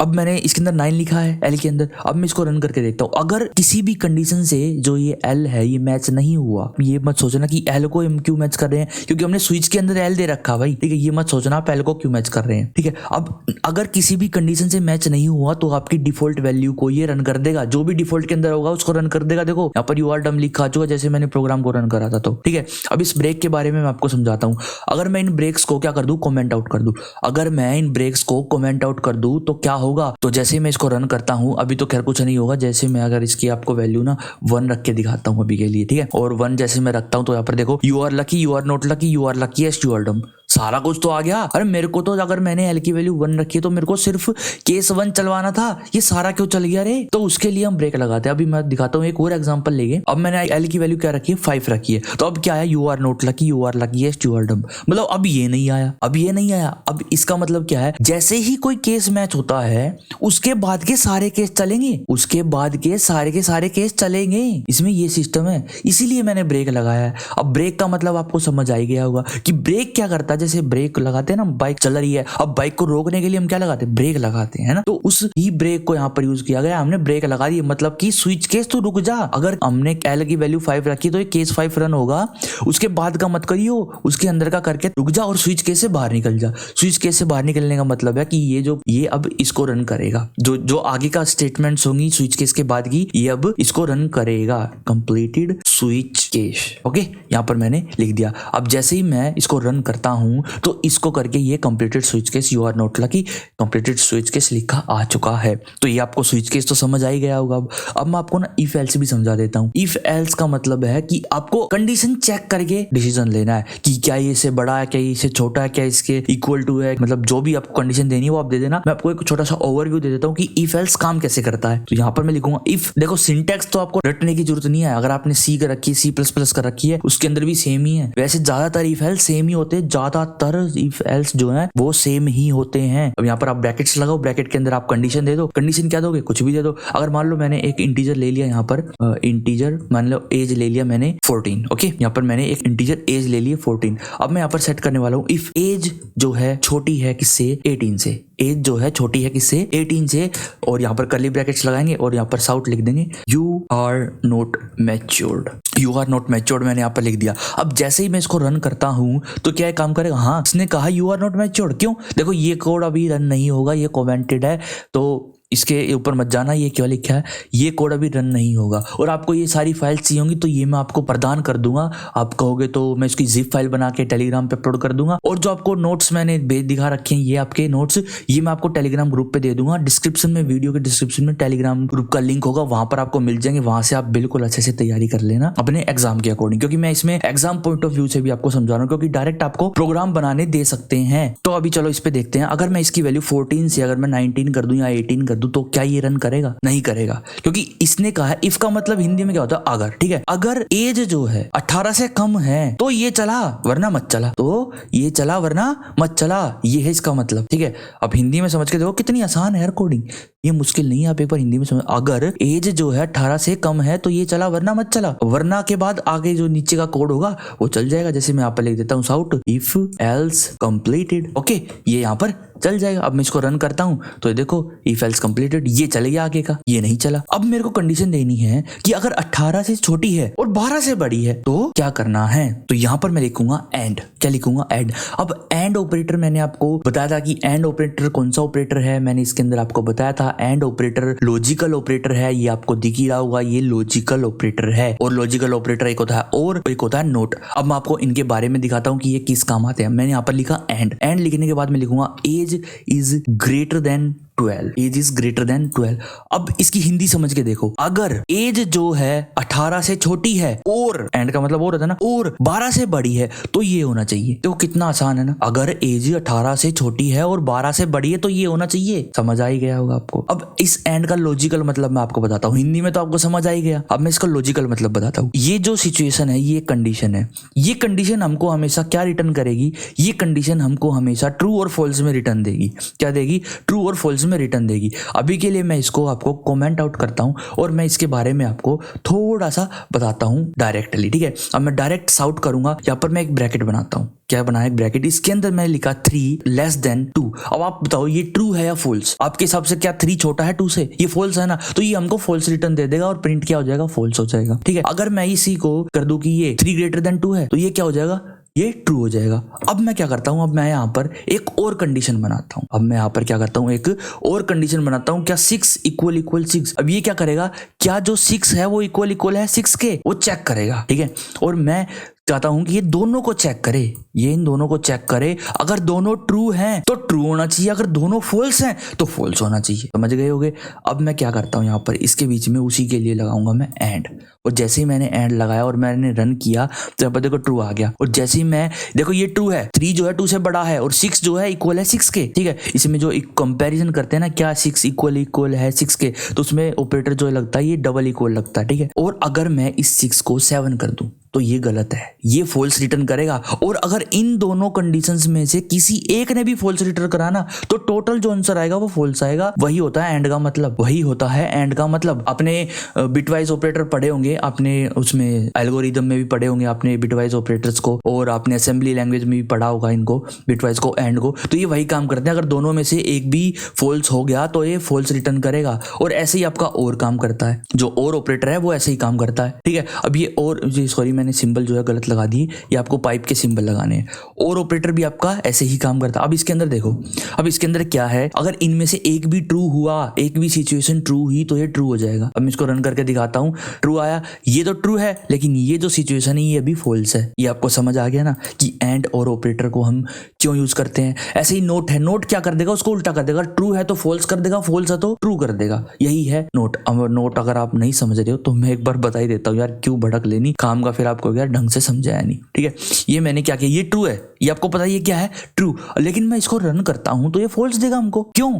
अब मैंने इसके अंदर 9 लिखा है एल के अंदर। अब मैं इसको रन करके देखता हूँ। अगर किसी भी कंडीशन से जो ये एल है ये मैच नहीं हुआ, ये मत सोचना कि एल को हम क्यों मैच कर रहे हैं, क्योंकि हमने स्विच के अंदर एल दे रखा भाई, ठीक है। ये मत सोचना आप एल को क्यों मैच कर रहे हैं, ठीक है। अब अगर किसी भी कंडीशन से मैच नहीं हुआ तो आपकी डिफॉल्ट वैल्यू को ये रन कर देगा, जो भी डिफॉल्ट के अंदर होगा उसको रन कर देगा। देखो यहाँ पर यू आर डम लिखा चुका जैसे मैंने प्रोग्राम को रन करा था, तो ठीक है। अब इस ब्रेक के बारे में मैं आपको समझाता हूँ। अगर मैं इन ब्रेक्स को क्या कर दूं, कमेंट आउट कर दूं। अगर मैं इन ब्रेक्स को कमेंट आउट कर दूं तो क्या होगा, तो जैसे मैं इसको रन करता हूं, अभी तो खैर कुछ नहीं होगा। जैसे मैं अगर इसकी आपको वैल्यू ना 1 रख के दिखाता हूं अभी के लिए, ठीक है। और 1 जैसे मैं रखता हूं तो यहाँ पर देखो you are lucky, you are not lucky, you are luckiest, you are dumb, सारा कुछ तो आ गया। अरे मेरे को तो अगर मैंने एल की वैल्यू 1 रखी है तो मेरे को सिर्फ केस 1 चलवाना था, ये सारा क्यों चल गया रे। तो उसके लिए हम ब्रेक लगाते हैं। अभी मैं दिखाता हूँ एक और एग्जांपल लेके। अब मैंने एल की वैल्यू क्या रखी है, 5 रखी है। तो अब क्या है, you are not lucky, you are luckiest, you are dumb. मतलब अब ये नहीं आया, अब ये नहीं आया। अब इसका मतलब क्या है, जैसे ही कोई केस मैच होता है उसके बाद के सारे केस चलेंगे, उसके बाद के सारे केस चलेंगे। इसमें ये सिस्टम है, इसीलिए मैंने ब्रेक लगाया है। अब ब्रेक का मतलब आपको समझ आ गया होगा कि ब्रेक क्या करता है। जैसे ब्रेक लगाते हैं ना, बाइक चल रही है, अब बाइक को रोकने के लिए हम क्या लगाते हैं, ब्रेक लगाते हैं ना। तो उस ही ब्रेक को यहाँ पर यूज किया गया, हमने ब्रेक लगा दी, मतलब कि स्विच केस तो रुक जा। अगर हमने एल की वैल्यू 5 रखी तो ये केस 5 रन होगा, उसके बाद का मत करियो, उसके अंदर का करके रुक जा और स्विच केस से बाहर निकल जा। स्विच केस से बाहर निकलने का मतलब है कि ये अब इसको रन करेगा, जो आगे का स्टेटमेंट्स होंगी स्विच केस के बाद की, ये अब इसको रन करेगा। कंप्लीटेड स्विच केस, ओके, यहाँ पर मैंने लिख दिया। अब जैसे ही मैं इसको रन करता हूं तो इसको करके ये completed switch case, you are not lucky, completed switch case लिखा आ चुका है। तो ये आपको स्विच केस तो समझ आ ही गया होगा। अब मैं आपको ना इफ एल्स भी समझा देता हूँ। इफ एल्स का मतलब है कि आपको कंडीशन चेक करके डिसीजन लेना है कि क्या ये इससे बड़ा है, क्या ये इससे छोटा है, क्या इसके इक्वल टू है। मतलब जो भी आपको कंडीशन देनी है वो आप दे देना। मैं आपको एक छोटा सा ओवरव्यू दे देता हूँ कि इफ एल्स काम कैसे करता है। तो यहाँ पर मैं लिखूंगा इफ। देखो सिंटेक्स तो आपको रटने की जरूरत नहीं है। अगर आपने सी कर रखी है, C++ कर रखी है, उसके अंदर भी सेम ही है। वैसे ज्यादातर इफ एल्स सेम ही होते हैं, ज्यादातर इफ एल्स जो है वो सेम ही होते हैं। अब यहाँ पर आप ब्रैकेट्स लगाओ, ब्रैकेट के अंदर आप कंडीशन दे दो। कंडीशन क्या दोगे, कुछ भी दे दो। अगर मान लो मैंने एक इंटीजर ले लिया, यहाँ पर इंटीजर मान लो एज ले लिया मैंने 14, ओके। यहाँ पर मैंने एक इंटीजर एज ले लिया 14। अब मैं यहाँ पर सेट करने वाला हूँ इफ एज जो है छोटी है किससे, 18 से। एज जो है छोटी है किससे, 18 से। और यहाँ पर कर्ली ब्रैकेट्स लगाएंगे और यहाँ पर साउट लिख देंगे you are not matured, you are not matured मैंने यहाँ पर लिख दिया। अब जैसे ही मैं इसको रन करता हूं तो क्या काम करेगा, हाँ इसने कहा यू आर नॉट मैच्योर्ड। क्यों, देखो ये कोड अभी रन नहीं होगा, ये कमेंटेड है, तो इसके ऊपर मत जाना। ये क्या लिखा है, ये कोड अभी रन नहीं होगा। और आपको ये सारी फाइल चाहिए होंगी तो ये मैं आपको प्रदान कर दूंगा। आप कहोगे तो मैं इसकी जिप फाइल बना के टेलीग्राम पे अपलोड कर दूंगा। और जो आपको नोट्स मैंने दिखा रखे हैं, ये आपके नोट्स, ये मैं आपको टेलीग्राम ग्रुप पे दे दूंगा। डिस्क्रिप्शन में, वीडियो के डिस्क्रिप्शन में टेलीग्राम ग्रुप का लिंक होगा, वहां पर आपको मिल जाएंगे। वहां से आप बिल्कुल अच्छे से तैयारी कर लेना अपने एग्जाम के अकॉर्डिंग, क्योंकि मैं इसमें एग्जाम पॉइंट ऑफ व्यू से भी आपको समझा रहा हूँ, क्योंकि डायरेक्ट आपको प्रोग्राम बनाने दे सकते हैं। तो अभी चलो इस पे देखते हैं। अगर मैं इसकी वैल्यू 14 से अगर मैं 19 कर दूं या 18 कर दूं तो क्या ये रन करेगा, नहीं करेगा, क्योंकि इसने कहा है इफ का मतलब हिंदी में क्या होता है, अगर, ठीक है। अगर एज जो है 18 से कम है तो ये चला वरना मत चला, तो ये चला वरना मत चला, ये है इसका मतलब, ठीक है। अब हिंदी में समझ के देखो कितनी आसान है यार कोडिंग, ये मुश्किल नहीं है। आप एक बार हिंदी में समझ, अगर एज जो है 18 से कम है तो ये चला वरना मत चला। वरना के बाद आगे जो नीचे का कोड होगा वो चल जाएगा। जैसे मैं यहाँ पर लिख देता हूँ sout if else completed, okay, ये यहाँ पर चल जाएगा। अब मैं इसको रन करता हूँ तो ये देखो इफ एल्स कंप्लीटेड, ये चले गया आगे का, ये नहीं चला। अब मेरे को कंडीशन देनी है कि अगर 18 से छोटी है और 12 से बड़ी है तो क्या करना है। तो यहाँ पर मैं लिखूंगा एंड, क्या लिखूंगा एंड। अब एंड ऑपरेटर मैंने आपको बताया था कि एंड ऑपरेटर कौन सा ऑपरेटर है, मैंने इसके अंदर आपको बताया था एंड ऑपरेटर लॉजिकल ऑपरेटर है। ये आपको दिख ही रहा होगा, ये लॉजिकल ऑपरेटर है। और लॉजिकल ऑपरेटर एक होता है और एक होता है नोट। अब मैं आपको इनके बारे में दिखाता हूँ कि ये किस काम आते हैं। मैंने यहाँ पर लिखा एंड, एंड लिखने के बाद मैं लिखूंगा age is greater than 12, age is greater than 12। अब इसकी हिंदी समझ के देखो, अगर एज जो है 18 से छोटी है और एंड का मतलब और होता है ना, और 12 से बड़ी है तो ये होना चाहिए। तो कितना आसान है ना, अगर एज 18 से छोटी है और 12 से बड़ी है तो ये होना चाहिए। समझ आ ही गया होगा आपको। अब इस एंड का लॉजिकल मतलब मैं आपको बताता हूँ, हिंदी में तो आपको समझ आ ही गया, अब मैं इसका लॉजिकल मतलब बताता हूँ। ये जो सिचुएशन है, ये कंडीशन है, ये कंडीशन हमको हमेशा क्या रिटर्न करेगी, ये कंडीशन हमको हमेशा ट्रू और फॉल्स में रिटर्न देगी। क्या देगी, ट्रू और फॉल्स में रिटर्न देगी। अभी के लिए मैं इसको आपको कमेंट आउट करता हूं और मैं इसके बारे में आपको थोड़ा सा बताता हूं डायरेक्टली, ठीक है। अब मैं डायरेक्ट साउट करूंगा, यहाँ पर मैं एक ब्रैकेट बनाता हूं। क्या बनाया, एक ब्रैकेट, इसके अंदर मैंने लिखा 3 लेस देन 2। अब आप बताओ ये ट्रू है या फॉल्स। आपके हिसाब से क्या 3 छोटा है 2 से, ये फॉल्स है ना, तो ये हमको फॉल्स रिटर्न दे देगा और प्रिंट क्या हो जाएगा, फॉल्स हो जाएगा, ठीक है। अगर मैं इसी को कर दूं कि ये 3 ग्रेटर देन 2 है तो ये क्या हो जाएगा, ये ट्रू हो जाएगा। अब मैं क्या करता हूं, अब मैं यहाँ पर एक और कंडीशन बनाता हूं। अब मैं यहाँ पर क्या करता हूं, एक और कंडीशन बनाता हूं। क्या 6 इक्वल 6। अब ये क्या करेगा, क्या जो 6 है वो इक्वल है 6 के, वो चेक करेगा, ठीक है। और मैं चाहता हूं कि ये दोनों को चेक करे, ये इन दोनों को चेक करे। अगर दोनों ट्रू हैं तो ट्रू होना चाहिए, अगर दोनों फॉल्स हैं तो फॉल्स होना चाहिए। समझ गए होगे। अब मैं क्या करता हूं, यहाँ पर इसके बीच में उसी के लिए लगाऊंगा मैं एंड। और जैसे ही मैंने एंड लगाया और मैंने रन किया तो यहाँ पर देखो ट्रू आ गया। और जैसे ही मैं देखो ये ट्रू है, 3 जो है 2 से बड़ा है और 6 जो है इक्वल है 6 के, ठीक है। इसमें जो एक कंपैरिजन करते हैं ना, क्या 6 इक्वल है 6 के, तो उसमें ऑपरेटर जो लगता है ये डबल इक्वल लगता है, ठीक है। और अगर मैं इस 6 को 7 कर दूं तो ये गलत है, ये फॉल्स रिटर्न करेगा। और अगर इन दोनों कंडीशंस में से किसी एक ने भी फॉल्स रिटर्न कराना तो टोटल जो आंसर आएगा वो फॉल्स आएगा। वही होता है एंड का मतलब, वही होता है एंड का मतलब। अपने बिटवाइज ऑपरेटर पढ़े होंगे, आपने उसमें एल्गोरिदम में भी पढ़े होंगे आपने बिटवाइज ऑपरेटर्स को, और आपने असेंबली लैंग्वेज में भी पढ़ा होगा इनको, बिटवाइज को, एंड को। तो ये वही काम करते हैं, अगर दोनों में से एक भी फॉल्स हो गया तो ये फॉल्स रिटर्न करेगा। और ऐसे ही आपका और काम करता है, जो और ऑपरेटर है वो ऐसे ही काम करता है, ठीक है। अब ये और सॉरी मैंने सिंबल जो है गलत लगा दिए, ये आपको पाइप के सिंबल लगाने हैं। और ऑपरेटर भी आपका ऐसे ही काम करता है। अब इसके अंदर देखो, अब इसके अंदर क्या है, अगर इनमें से एक भी ट्रू हुआ, एक भी सिचुएशन ट्रू हुई तो ये ट्रू हो जाएगा। अब मैं इसको रन करके दिखाता हूं, ट्रू आया, ये तो ट्रू है, लेकिन ये जो सिचुएशन है ये अभी फॉल्स है। ये आपको समझ आ गया ना कि एंड और ऑपरेटर को हम क्यों यूज करते हैं। ऐसे ही नोट है, नोट क्या कर देगा, उसको उल्टा कर देगा, ट्रू है तो फॉल्स कर देगा, फॉल्स है तो ट्रू कर देगा, यही है नोट। अब नोट अगर आप नहीं समझ रहे हो तो मैं एक बार बता ही देता हूँ यार, क्यों भड़क लेनी काम का, फिर आपको यार ढंग से समझाया नहीं, ठीक है। ये मैंने क्या किया, ये ट्रू है, ये आपको पता है ये क्या है, ट्रू, लेकिन मैं इसको रन करता हूं तो ये फॉल्स देगा हमको। क्यों,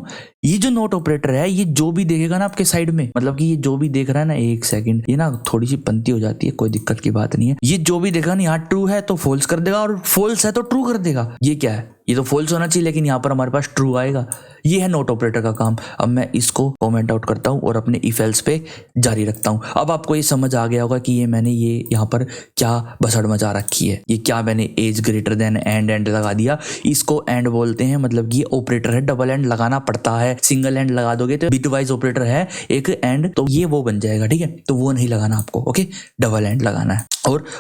ये जो नोट ऑपरेटर है ये जो भी देखेगा ना आपके साइड में, मतलब कि ये जो भी देख रहा है ना, एक सेकंड, ये ना थोड़ी सी पंती हो जाती है, कोई दिक्कत की बात नहीं है। ये जो भी देखेगा ना, यहाँ ट्रू है तो फॉल्स कर देगा और फॉल्स है तो ट्रू कर देगा। ये क्या है, ये तो फॉल्स होना चाहिए, लेकिन यहाँ पर हमारे पास ट्रू आएगा। ये है नोट ऑपरेटर का काम। अब मैं इसको कमेंट आउट करता हूँ और अपने इफ एल्स पे जारी रखता हूँ। अब आपको ये समझ आ गया होगा कि ये मैंने ये यहाँ पर क्या बसड़ मचा रखी है। ये क्या मैंने एज ग्रेटर देन एंड लगा दिया, इसको एंड बोलते हैं, मतलब कि ये ऑपरेटर है, डबल एंड लगाना पड़ता है। सिंगल एंड लगा दोगे तो बिटवाइज ऑपरेटर है एक एंड, तो ये वो बन जाएगा, ठीक है। तो वो नहीं लगाना आपको, ओके, डबल एंड लगाना है।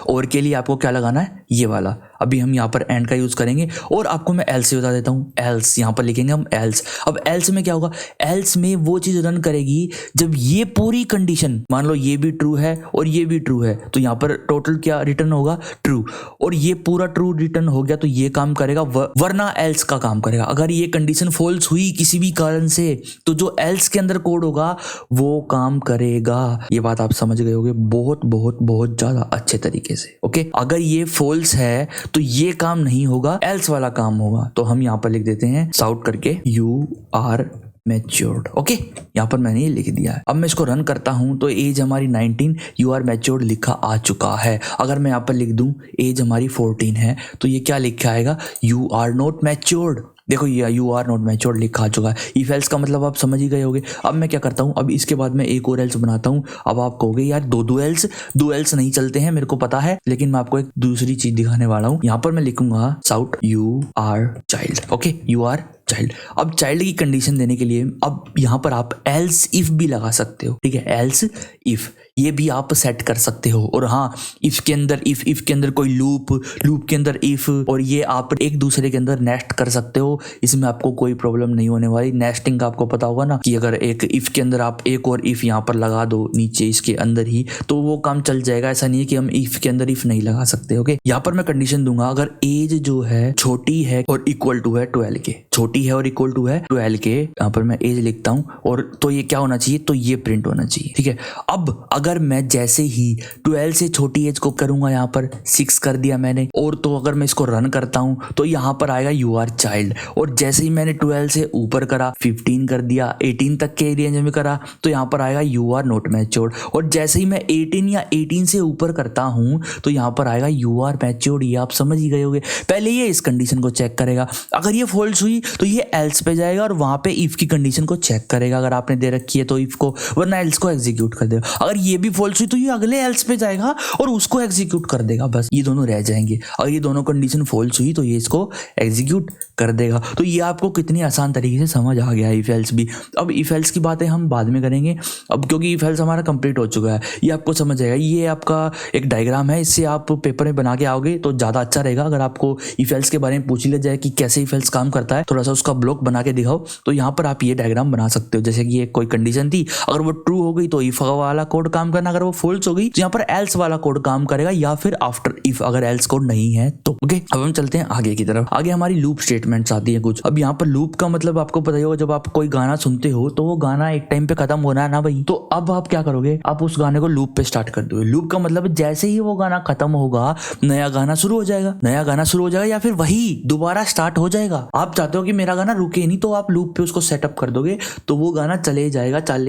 और के लिए आपको क्या लगाना है, ये वाला। अभी हम यहाँ पर एंड का यूज करेंगे और आपको मैं एल्स बता देता हूँ। एल्स यहाँ पर लिखेंगे हम एल्स। अब एल्स में क्या होगा, एल्स में वो चीज रन करेगी जब ये पूरी कंडीशन, मान लो ये भी ट्रू है और ये भी ट्रू है, तो यहाँ पर टोटल क्या रिटर्न होगा, ट्रू। और ये पूरा ट्रू रिटर्न हो गया तो ये काम करेगा, वरना एल्स का काम करेगा। अगर ये कंडीशन फॉल्स हुई किसी भी कारण से तो जो एल्स के अंदर कोड होगा वो काम करेगा। ये बात आप समझ गए होगे बहुत बहुत बहुत ज्यादा अच्छे तरीके से, ओके। अगर ये फॉल्स है तो ये काम नहीं होगा, एल्स वाला काम होगा। तो हम यहाँ पर लिख देते हैं साउट करके यू आर मैच्योर्ड, ओके। यहाँ पर मैंने ये लिख दिया है। अब मैं इसको रन करता हूं तो एज हमारी 19, यू आर मैच्योर्ड लिखा आ चुका है। अगर मैं यहाँ पर लिख दूं एज हमारी 14 है तो ये क्या लिखा आएगा, यू आर नॉट मैच्योर्ड। देखो ये यू आर नॉट मैच्योर्ड लिखा आ चुका है। इफ एल्स का मतलब आप समझ ही गए होगे। अब मैं क्या करता हूँ, अब इसके बाद मैं एक और एल्स बनाता हूँ। अब आप कहोगे यार दो एल्स नहीं चलते हैं, मेरे को पता है, लेकिन मैं आपको एक दूसरी चीज दिखाने वाला हूँ। यहाँ पर मैं लिखूंगा sout you are child. Okay, you are child. अब चाइल्ड की कंडीशन देने के लिए अब यहाँ पर आप एल्स इफ भी लगा सकते हो, ठीक है, एल्स इफ ये भी आप सेट कर सकते हो। और हाँ, इफ के अंदर कोई लूप के अंदर इफ, और ये आप एक दूसरे के अंदर नेस्ट कर सकते हो। इसमें आपको कोई प्रॉब्लम नहीं होने वाली। नेस्टिंग का आपको पता होगा ना कि अगर एक इफ के अंदर आप एक और इफ यहाँ पर लगा दो नीचे इसके अंदर ही, तो वो काम चल जाएगा। ऐसा नहीं है कि हम इफ के अंदर इफ नहीं लगा सकते। ओके, यहाँ पर मैं कंडीशन दूंगा, अगर एज जो है छोटी है और इक्वल टू है 12 के, छोटी है और इक्वल टू है 12 के, यहाँ पर मैं एज लिखता हूँ, और तो ये क्या होना चाहिए, तो ये प्रिंट होना चाहिए, ठीक है। अब अगर मैं जैसे ही 12 से छोटी एज को करूंगा, यहाँ पर 6 कर दिया मैंने, और तो अगर मैं इसको रन करता हूं तो यहाँ पर आएगा यू आर चाइल्ड। और जैसे ही मैंने 12 से ऊपर करा, 15 कर दिया, 18 तक के रेंज में करा, तो यहाँ पर आएगा यू आर नॉट मैच्योर्ड। और जैसे ही मैं 18 या 18 से ऊपर करता हूं तो यहाँ पर आएगा यू आर मैच्योर्ड। ये आप समझ ही गए होगे। पहले ये इस कंडीशन को चेक करेगा, अगर ये फॉल्स हुई तो ये एल्स पे जाएगा और वहां पे इफ की कंडीशन को चेक करेगा, अगर आपने दे रखी है तो इफ को, वरना एल्स को एग्जीक्यूट कर देगा। अगर ये भी फॉल्स हुई तो ये अगले एल्स पे जाएगा और उसको एग्जीक्यूट कर देगा। बस ये दोनों रह जाएंगे। अगर ये दोनों कंडीशन फॉल्स हुई तो ये इसको एग्जीक्यूट कर देगा। तो ये आपको कितनी आसान तरीके से समझ आ गया इफ एल्स भी। अब इफ एल्स की बातें हम बाद में करेंगे, अब क्योंकि इफ एल्स हमारा कंप्लीट हो चुका है, ये आपको समझ आएगा। ये आपका एक डायग्राम है, इससे आप पेपर में बना के आओगे तो ज़्यादा अच्छा रहेगा। अगर आपको इफ एल्स के बारे में पूछ लिया जाए कि कैसे इफ एल्स काम करता है, थोड़ा सा उसका ब्लॉक बना के दिखाओ, तो यहाँ पर आप ये डायग्राम बना सकते हो। जैसे कि ये कोई कंडीशन थी, अगर वो ट्रू हो गई तो इफ वाला कोड काम करना, अगर वो फॉल्स हो गई तो यहाँ पर एल्स वाला कोड काम करेगा, या फिर आफ्टर इफ अगर एल्स कोड नहीं है तो। ओके, अब हम चलते हैं आगे की तरफ। आगे हमारी लूप स्टेटमेंट्स आती है कुछ। अब यहाँ पर लूप का मतलब आपको पता ही होगा, जब आप कोई गाना सुनते हो तो वो गाना एक टाइम पे खत्म होना है ना भाई, तो अब आप क्या करोगे, आप उस गाने को लूप पे स्टार्ट कर दोगे। लूप का मतलब जैसे ही वो गाना खत्म होगा नया गाना शुरू हो जाएगा, नया गाना शुरू हो जाएगा, या फिर वही दोबारा स्टार्ट हो जाएगा। आप चाहते हो कि मेरा गाना रुके नहीं, तो आप लूप पे उसको सेटअप कर दोगे, तो वो गाना चले ही जाएगा, चल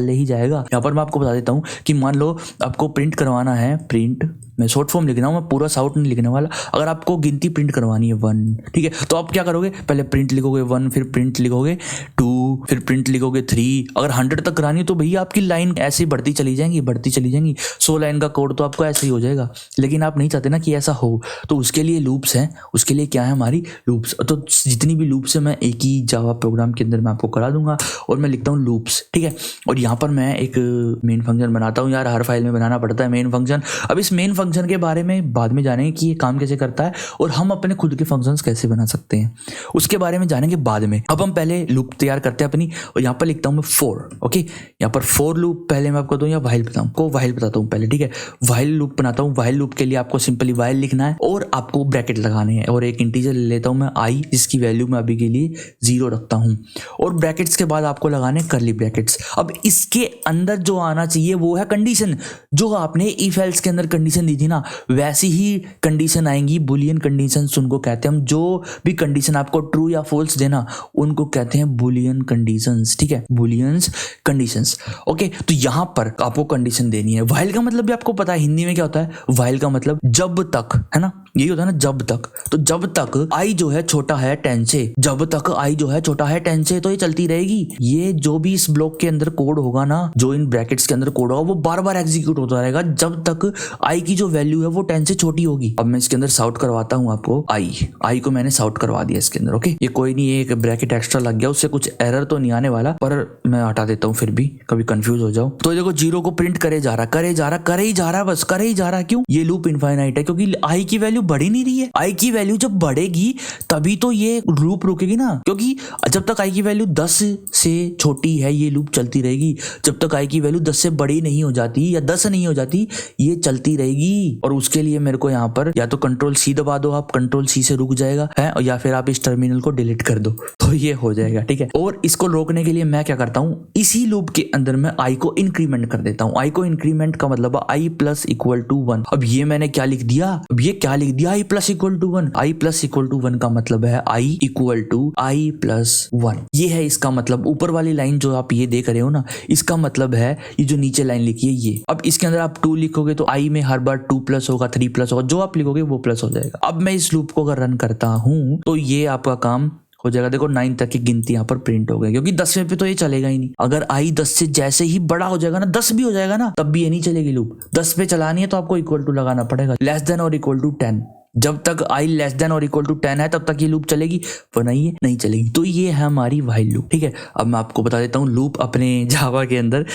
ही जाएगा। यहाँ पर मैं आपको बता देता हूँ कि मान लो आपको प्रिंट करवाना है, प्रिंट मैं शॉर्ट फॉर्म लिख रहा हूँ, मैं पूरा साउट नहीं लिखने वाला। अगर आपको गिनती प्रिंट करवानी है 1, ठीक है, तो आप क्या करोगे, पहले प्रिंट लिखोगे 1, फिर प्रिंट लिखोगे 2, फिर प्रिंट लिखोगे 3। अगर 100 तक करानी है तो भैया आपकी लाइन ऐसे ही बढ़ती चली जाएंगी 100 लाइन का कोड तो आपको ऐसे ही हो जाएगा। लेकिन आप नहीं चाहते ना कि ऐसा हो, तो उसके लिए लूप्स हैं। उसके लिए क्या है, हमारी लूप्स। तो जितनी भी लूप्स है मैं एक ही जावा प्रोग्राम के अंदर मैं आपको करा दूंगा, और मैं लिखता हूँ लूप्स, ठीक है। और यहाँ पर मैं एक मेन फंक्शन बनाता हूँ। यार हर फाइल में बनाना पड़ता है मेन फंक्शन। अब इस मेन फंक्शन के बारे में बाद में जानेंगे कि ये काम कैसे करता है, और हम अपने खुद के फंक्शंस कैसे बना सकते हैं, उसके बारे में जानेंगे बाद में। अब हम पहले लूप तैयार करते हैं अपनी, और यहाँ पर लिखता हूँ मैं फॉर। ओके, यहाँ पर फॉर लूप पहले मैं आपको दूँ, या वाइल बताता हूँ पहले, ठीक है। वाइल लूप बनाता हूँ। वाइल लूप के लिए आपको सिंपली वाइल लिखना है और आपको ब्रैकेट लगाने हैं, और एक इंटीजर ले लेता हूँ मैं आई, जिसकी वैल्यू मैं अभी के लिए 0 रखता हूँ, और ब्रैकेट्स के बाद आपको लगाने कर्ली ब्रैकेट्स। अब इसके अंदर जो आना चाहिए वो है कंडीशन। जो आपने इफ एल्स के अंदर कंडीशन दी थी ना, वैसी ही कंडीशन आएंगी। बुलियन कंडीशंस उनको कहते हैं हम। जो भी कंडीशन आपको ट्रू या फॉल्स देना, उनको कहते हैं बुलियन कंडीशंस, ठीक है, बुलियंस कंडीशंस। ओके, तो यहां पर आपको कंडीशन देनी है। वाइल का मतलब भी आपको पता है हिंदी में क्या होता है। वाइल का मतलब जब तक, है ना, यही होता है ना, जब तक। तो जब तक आई जो है छोटा है 10 से, जब तक आई जो है छोटा है 10 से, तो ये चलती रहेगी। ये जो भी इस ब्लॉक के अंदर कोड होगा ना, जो इन ब्रैकेट्स के अंदर कोड होगा, वो बार बार एग्जीक्यूट होता रहेगा जब तक आई की जो वैल्यू है वो 10 से छोटी होगी। अब मैं इसके अंदर साउट करवाता हूँ आपको आई को मैंने साउट करवा दिया इसके अंदर। ओके, ये कोई नहीं, एक ब्रैकेट एक्स्ट्रा लग गया, उससे कुछ एरर तो नहीं आने वाला, पर मैं हटा देता हूँ फिर भी कभी कंफ्यूज हो जाओ। तो देखो 0 को प्रिंट करे जा रहा, बस करे ही जा रहा। क्यों? ये लूप इनफाइनाइट है, क्योंकि आई की वैल्यू बढ़ ही नहीं रही है। आई की वैल्यू जब बढ़ेगी तभी तो ये लूप रुकेगी ना, क्योंकि जब तक आई की वैल्यू 10 से छोटी है ये लूप चलती रहेगी। जब तक आई की वैल्यू 10 से बड़ी नहीं हो जाती या 10 नहीं हो जाती, ये चलती रहेगी। और उसके लिए मेरे को यहाँ पर या तो कंट्रोल सी दबा दो, आप कंट्रोल सी से रुक जाएगा है, या फिर आप इस टर्मिनल को डिलीट कर दो, तो ये हो जाएगा, ठीक है। और इसको रोकने के लिए मैं क्या करता हूँ, इसी लूप के अंदर मैं आई को इंक्रीमेंट कर देता हूँ। आई को इंक्रीमेंट का मतलब आई प्लस इक्वल टू 1। अब ये मैंने क्या लिख दिया, i plus equal to 1। I plus equal to 1 का मतलब है i equal to i plus 1। ये है इसका मतलब। ऊपर वाली लाइन जो आप ये देख रहे हो ना, इसका मतलब है ये जो नीचे लाइन लिखी है ये। अब इसके अंदर आप 2 लिखोगे तो आई में हर बार 2 प्लस होगा, 3 प्लस होगा, जो आप लिखोगे वो प्लस हो जाएगा। अब मैं इस लूप को अगर रन करता हूं तो ये आपका काम हो जाएगा। देखो 9 तक की गिनती यहाँ पर प्रिंट हो गई, क्योंकि 10वें पे तो ये चलेगा ही नहीं। अगर i 10 से जैसे ही बड़ा हो जाएगा ना, 10 भी हो जाएगा ना, तब भी ये नहीं चलेगी लूप। 10 पे चलानी है तो आपको इक्वल टू लगाना पड़ेगा, लेस देन और इक्वल टू 10। जब तक i लेस देन और इक्वल टू 10 है तब तक ये लूप चलेगी, वरना ये नहीं चलेगी। तो ये है हमारी व्हाइल लूप, ठीक है। अब मैं आपको बता देता हूँ लूप अपने जावा के अंदर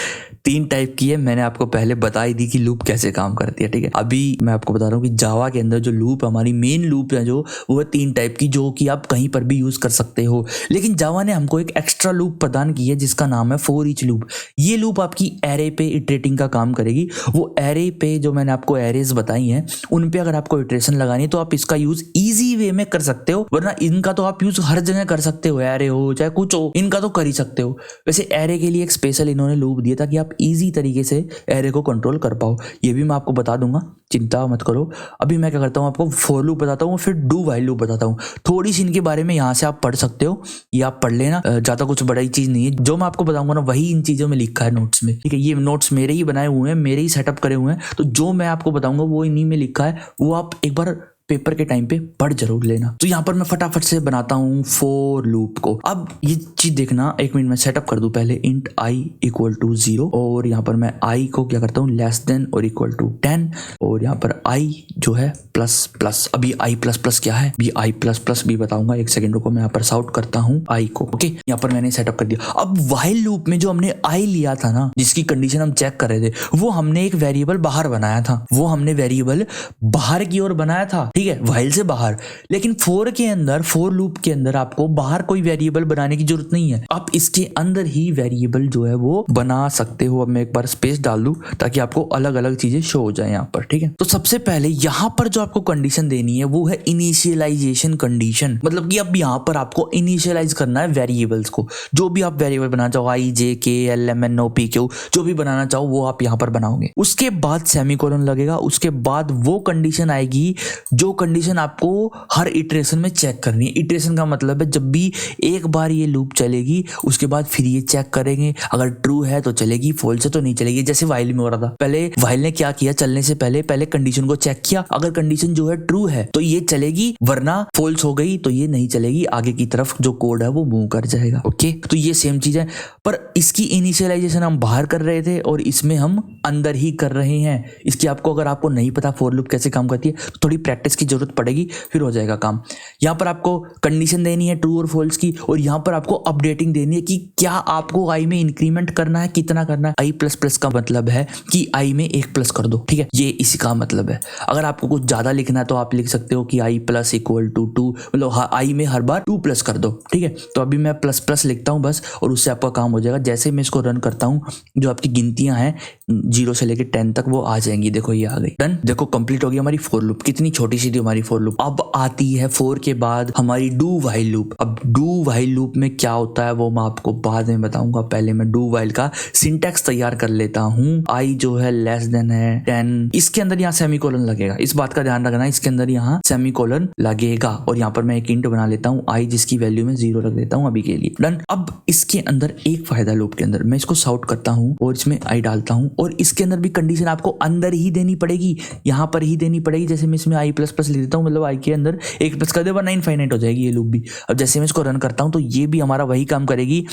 3 टाइप की है। मैंने आपको पहले बता ही दी कि लूप कैसे काम करती है, ठीक है। अभी मैं आपको बता रहा हूँ कि जावा के अंदर जो लूप हमारी मेन लूप है जो, वो है 3 टाइप की, जो कि आप कहीं पर भी यूज कर सकते हो। लेकिन जावा ने हमको एक एक्स्ट्रा लूप प्रदान की है जिसका नाम है फॉर ईच लूप। ये लूप आपकी एरे पे इटरेटिंग का काम करेगी। वो एरे पे जो मैंने आपको एरेज बताई हैं, उन पे अगर आपको इटरेशन लगानी है तो आप इसका यूज इजी वे में कर सकते हो, वरना इनका तो आप यूज हर जगह कर सकते हो। एरे हो चाहे कुछ हो, इनका तो कर ही सकते हो। वैसे एरे के लिए एक स्पेशल इन्होंने लूप दिया ताकि आप इजी तरीके से एरे को कंट्रोल कर पाओ। ये भी मैं आपको बता दूंगा, चिंता मत करो। अभी मैं क्या करता हूँ, आपको फॉर लूप बताता हूँ, फिर डू व्हाइल लूप बताता हूँ। थोड़ी सी इनके बारे में यहाँ से आप पढ़ सकते हो, ये आप पढ़ लेना, ज्यादा कुछ बड़ा ही चीज नहीं है। जो मैं आपको बताऊंगा ना, वही इन चीजों में लिखा है नोट्स में, ठीक है। ये नोट्स मेरे ही बनाए हुए हैं, मेरे ही सेटअप करे हुए हैं, तो जो मैं आपको बताऊंगा वो इन्हीं में लिखा है। वो आप एक बार पेपर के टाइम पे पढ़ जरूर लेना। तो यहाँ पर मैं फटाफट से बनाता हूँ फॉर लूप को। अब ये चीज देखना, एक मिनट में सेटअप कर दूं पहले। इंट i इक्वल टू 0, और यहाँ पर मैं i को क्या करता हूँ, लेस देन और इक्वल टू 10, और यहाँ पर i जो है प्लस प्लस। अभी i प्लस प्लस क्या है, भी i प्लस प्लस भी बताऊंगा। एक सेकंड रुको, मैं यहाँ पर साउट करता हूँ i को। ओके, यहाँ पर मैंने सेटअप कर दिया। अब व्हाइल लूप में जो हमने i लिया था ना, जिसकी कंडीशन हम चेक कर रहे थे, वो हमने एक वेरिएबल बाहर बनाया था। वो हमने वेरिएबल बाहर की ओर बनाया था, ठीक है, व्हाइल से बाहर। लेकिन फॉर के अंदर, फॉर लूप के अंदर आपको बाहर कोई वेरिएबल बनाने की जरूरत नहीं है। आप इसके अंदर ही वेरिएबल जो है वो बना सकते हो। अब मैं एक बार स्पेस डाल दूं ताकि आपको अलग अलग चीजें शो हो जाए यहाँ पर, ठीक है। तो सबसे पहले यहाँ पर जो आपको कंडीशन देनी है वो है इनिशियलाइजेशन कंडीशन। मतलब कि अब यहाँ पर आपको इनिशियलाइज करना है वेरिएबल्स को। जो भी आप वेरिएबल बनाना चाहो, i j k l m n o p q, जो भी बनाना चाहो वो आप यहाँ पर बनाओगे। उसके बाद सेमीकोलन लगेगा। उसके बाद वो कंडीशन आएगी जो कंडीशन आपको हर इटरेशन में चेक करनी है। इटरेशन का मतलब है जब भी एक बार ये लूप चलेगी, उसके बाद फिर ये चेक करेंगे, अगर ट्रू है तो चलेगी, फॉल्स है तो नहीं चलेगी। जैसे व्हाइल में हो रहा था, पहले व्हाइल ने क्या किया, चलने से पहले कंडीशन को चेक किया। अगर कंडीशन जो है ट्रू है तो ये चलेगी, वरना फॉल्स हो गई तो ये नहीं चलेगी। आगे की तरफ जो कोड है वो मूव कर जाएगा। ओके, तो ये सेम चीज है, पर इसकी इनिशियलाइजेशन हम बाहर कर रहे थे और इसमें हम अंदर ही कर रहे हैं। इसकी आपको, अगर आपको नहीं पता फॉर लूप कैसे काम करती है, तो थोड़ी प्रैक्टिस की जरूरत पड़ेगी, फिर हो जाएगा काम। यहाँ पर आपको कंडीशन देनी है ट्रू और फॉल्स की, और यहाँ पर आपको अपडेटिंग देनी है कि क्या आपको i में इंक्रीमेंट करना है, कितना करना है। i प्लस प्लस का मतलब है कि i में 1 प्लस कर दो, ठीक है, ये इसी का मतलब है। अगर आपको कुछ ज्यादा लिखना है तो आप लिख सकते हो कि i प्लस इक्वल टू 2, मतलब i में हर बार 2 प्लस कर दो, ठीक है। तो अभी मैं प्लस प्लस लिखता हूँ बस, और उससे आपका काम हो जाएगा। जैसे मैं इसको रन करता हूँ, जो आपकी गिनतियां हैं 0 से लेकर 10 तक वो आ जाएंगी। देखो ये आ गई, डन। देखो कंप्लीट हो गई हमारी फॉर लूप। कितनी छोटी सी थी हमारी फॉर लूप। अब आती है फॉर के बाद हमारी डू व्हाइल लूप। अब डू व्हाइल लूप में क्या होता है वो मैं आपको बाद में बताऊंगा। पहले मैं डू व्हाइल का सिंटैक्स तैयार कर लेता हूँ। i जो है लेस देन है 10, इसके अंदर यहाँ सेमीकोलन लगेगा। इस बात का ध्यान रखना, इसके अंदर यहाँ सेमीकोलन लगेगा। और यहाँ पर मैं एक इंट बना लेता हूँ i, जिसकी वैल्यू में 0 रख देता हूँ अभी के लिए, डन। अब इसके अंदर एक फायदा लूप के अंदर, मैं इसको साउट करता हूँ और इसमें i डालता हूँ, और इसके अंदर भी कंडीशन आपको अंदर ही देनी पड़ेगी, यहाँ पर ही देनी पड़ेगी। जैसे मैं इसमें i प्लस प्लस लिख देता हूँ, मतलब i के अंदर 1 प्लस कर दे, वरना इनफाइनाइट हो जाएगी ये लूप भी। अब जैसे मैं इसको रन करता हूँ तो ये भी हमारा वही काम करेगी।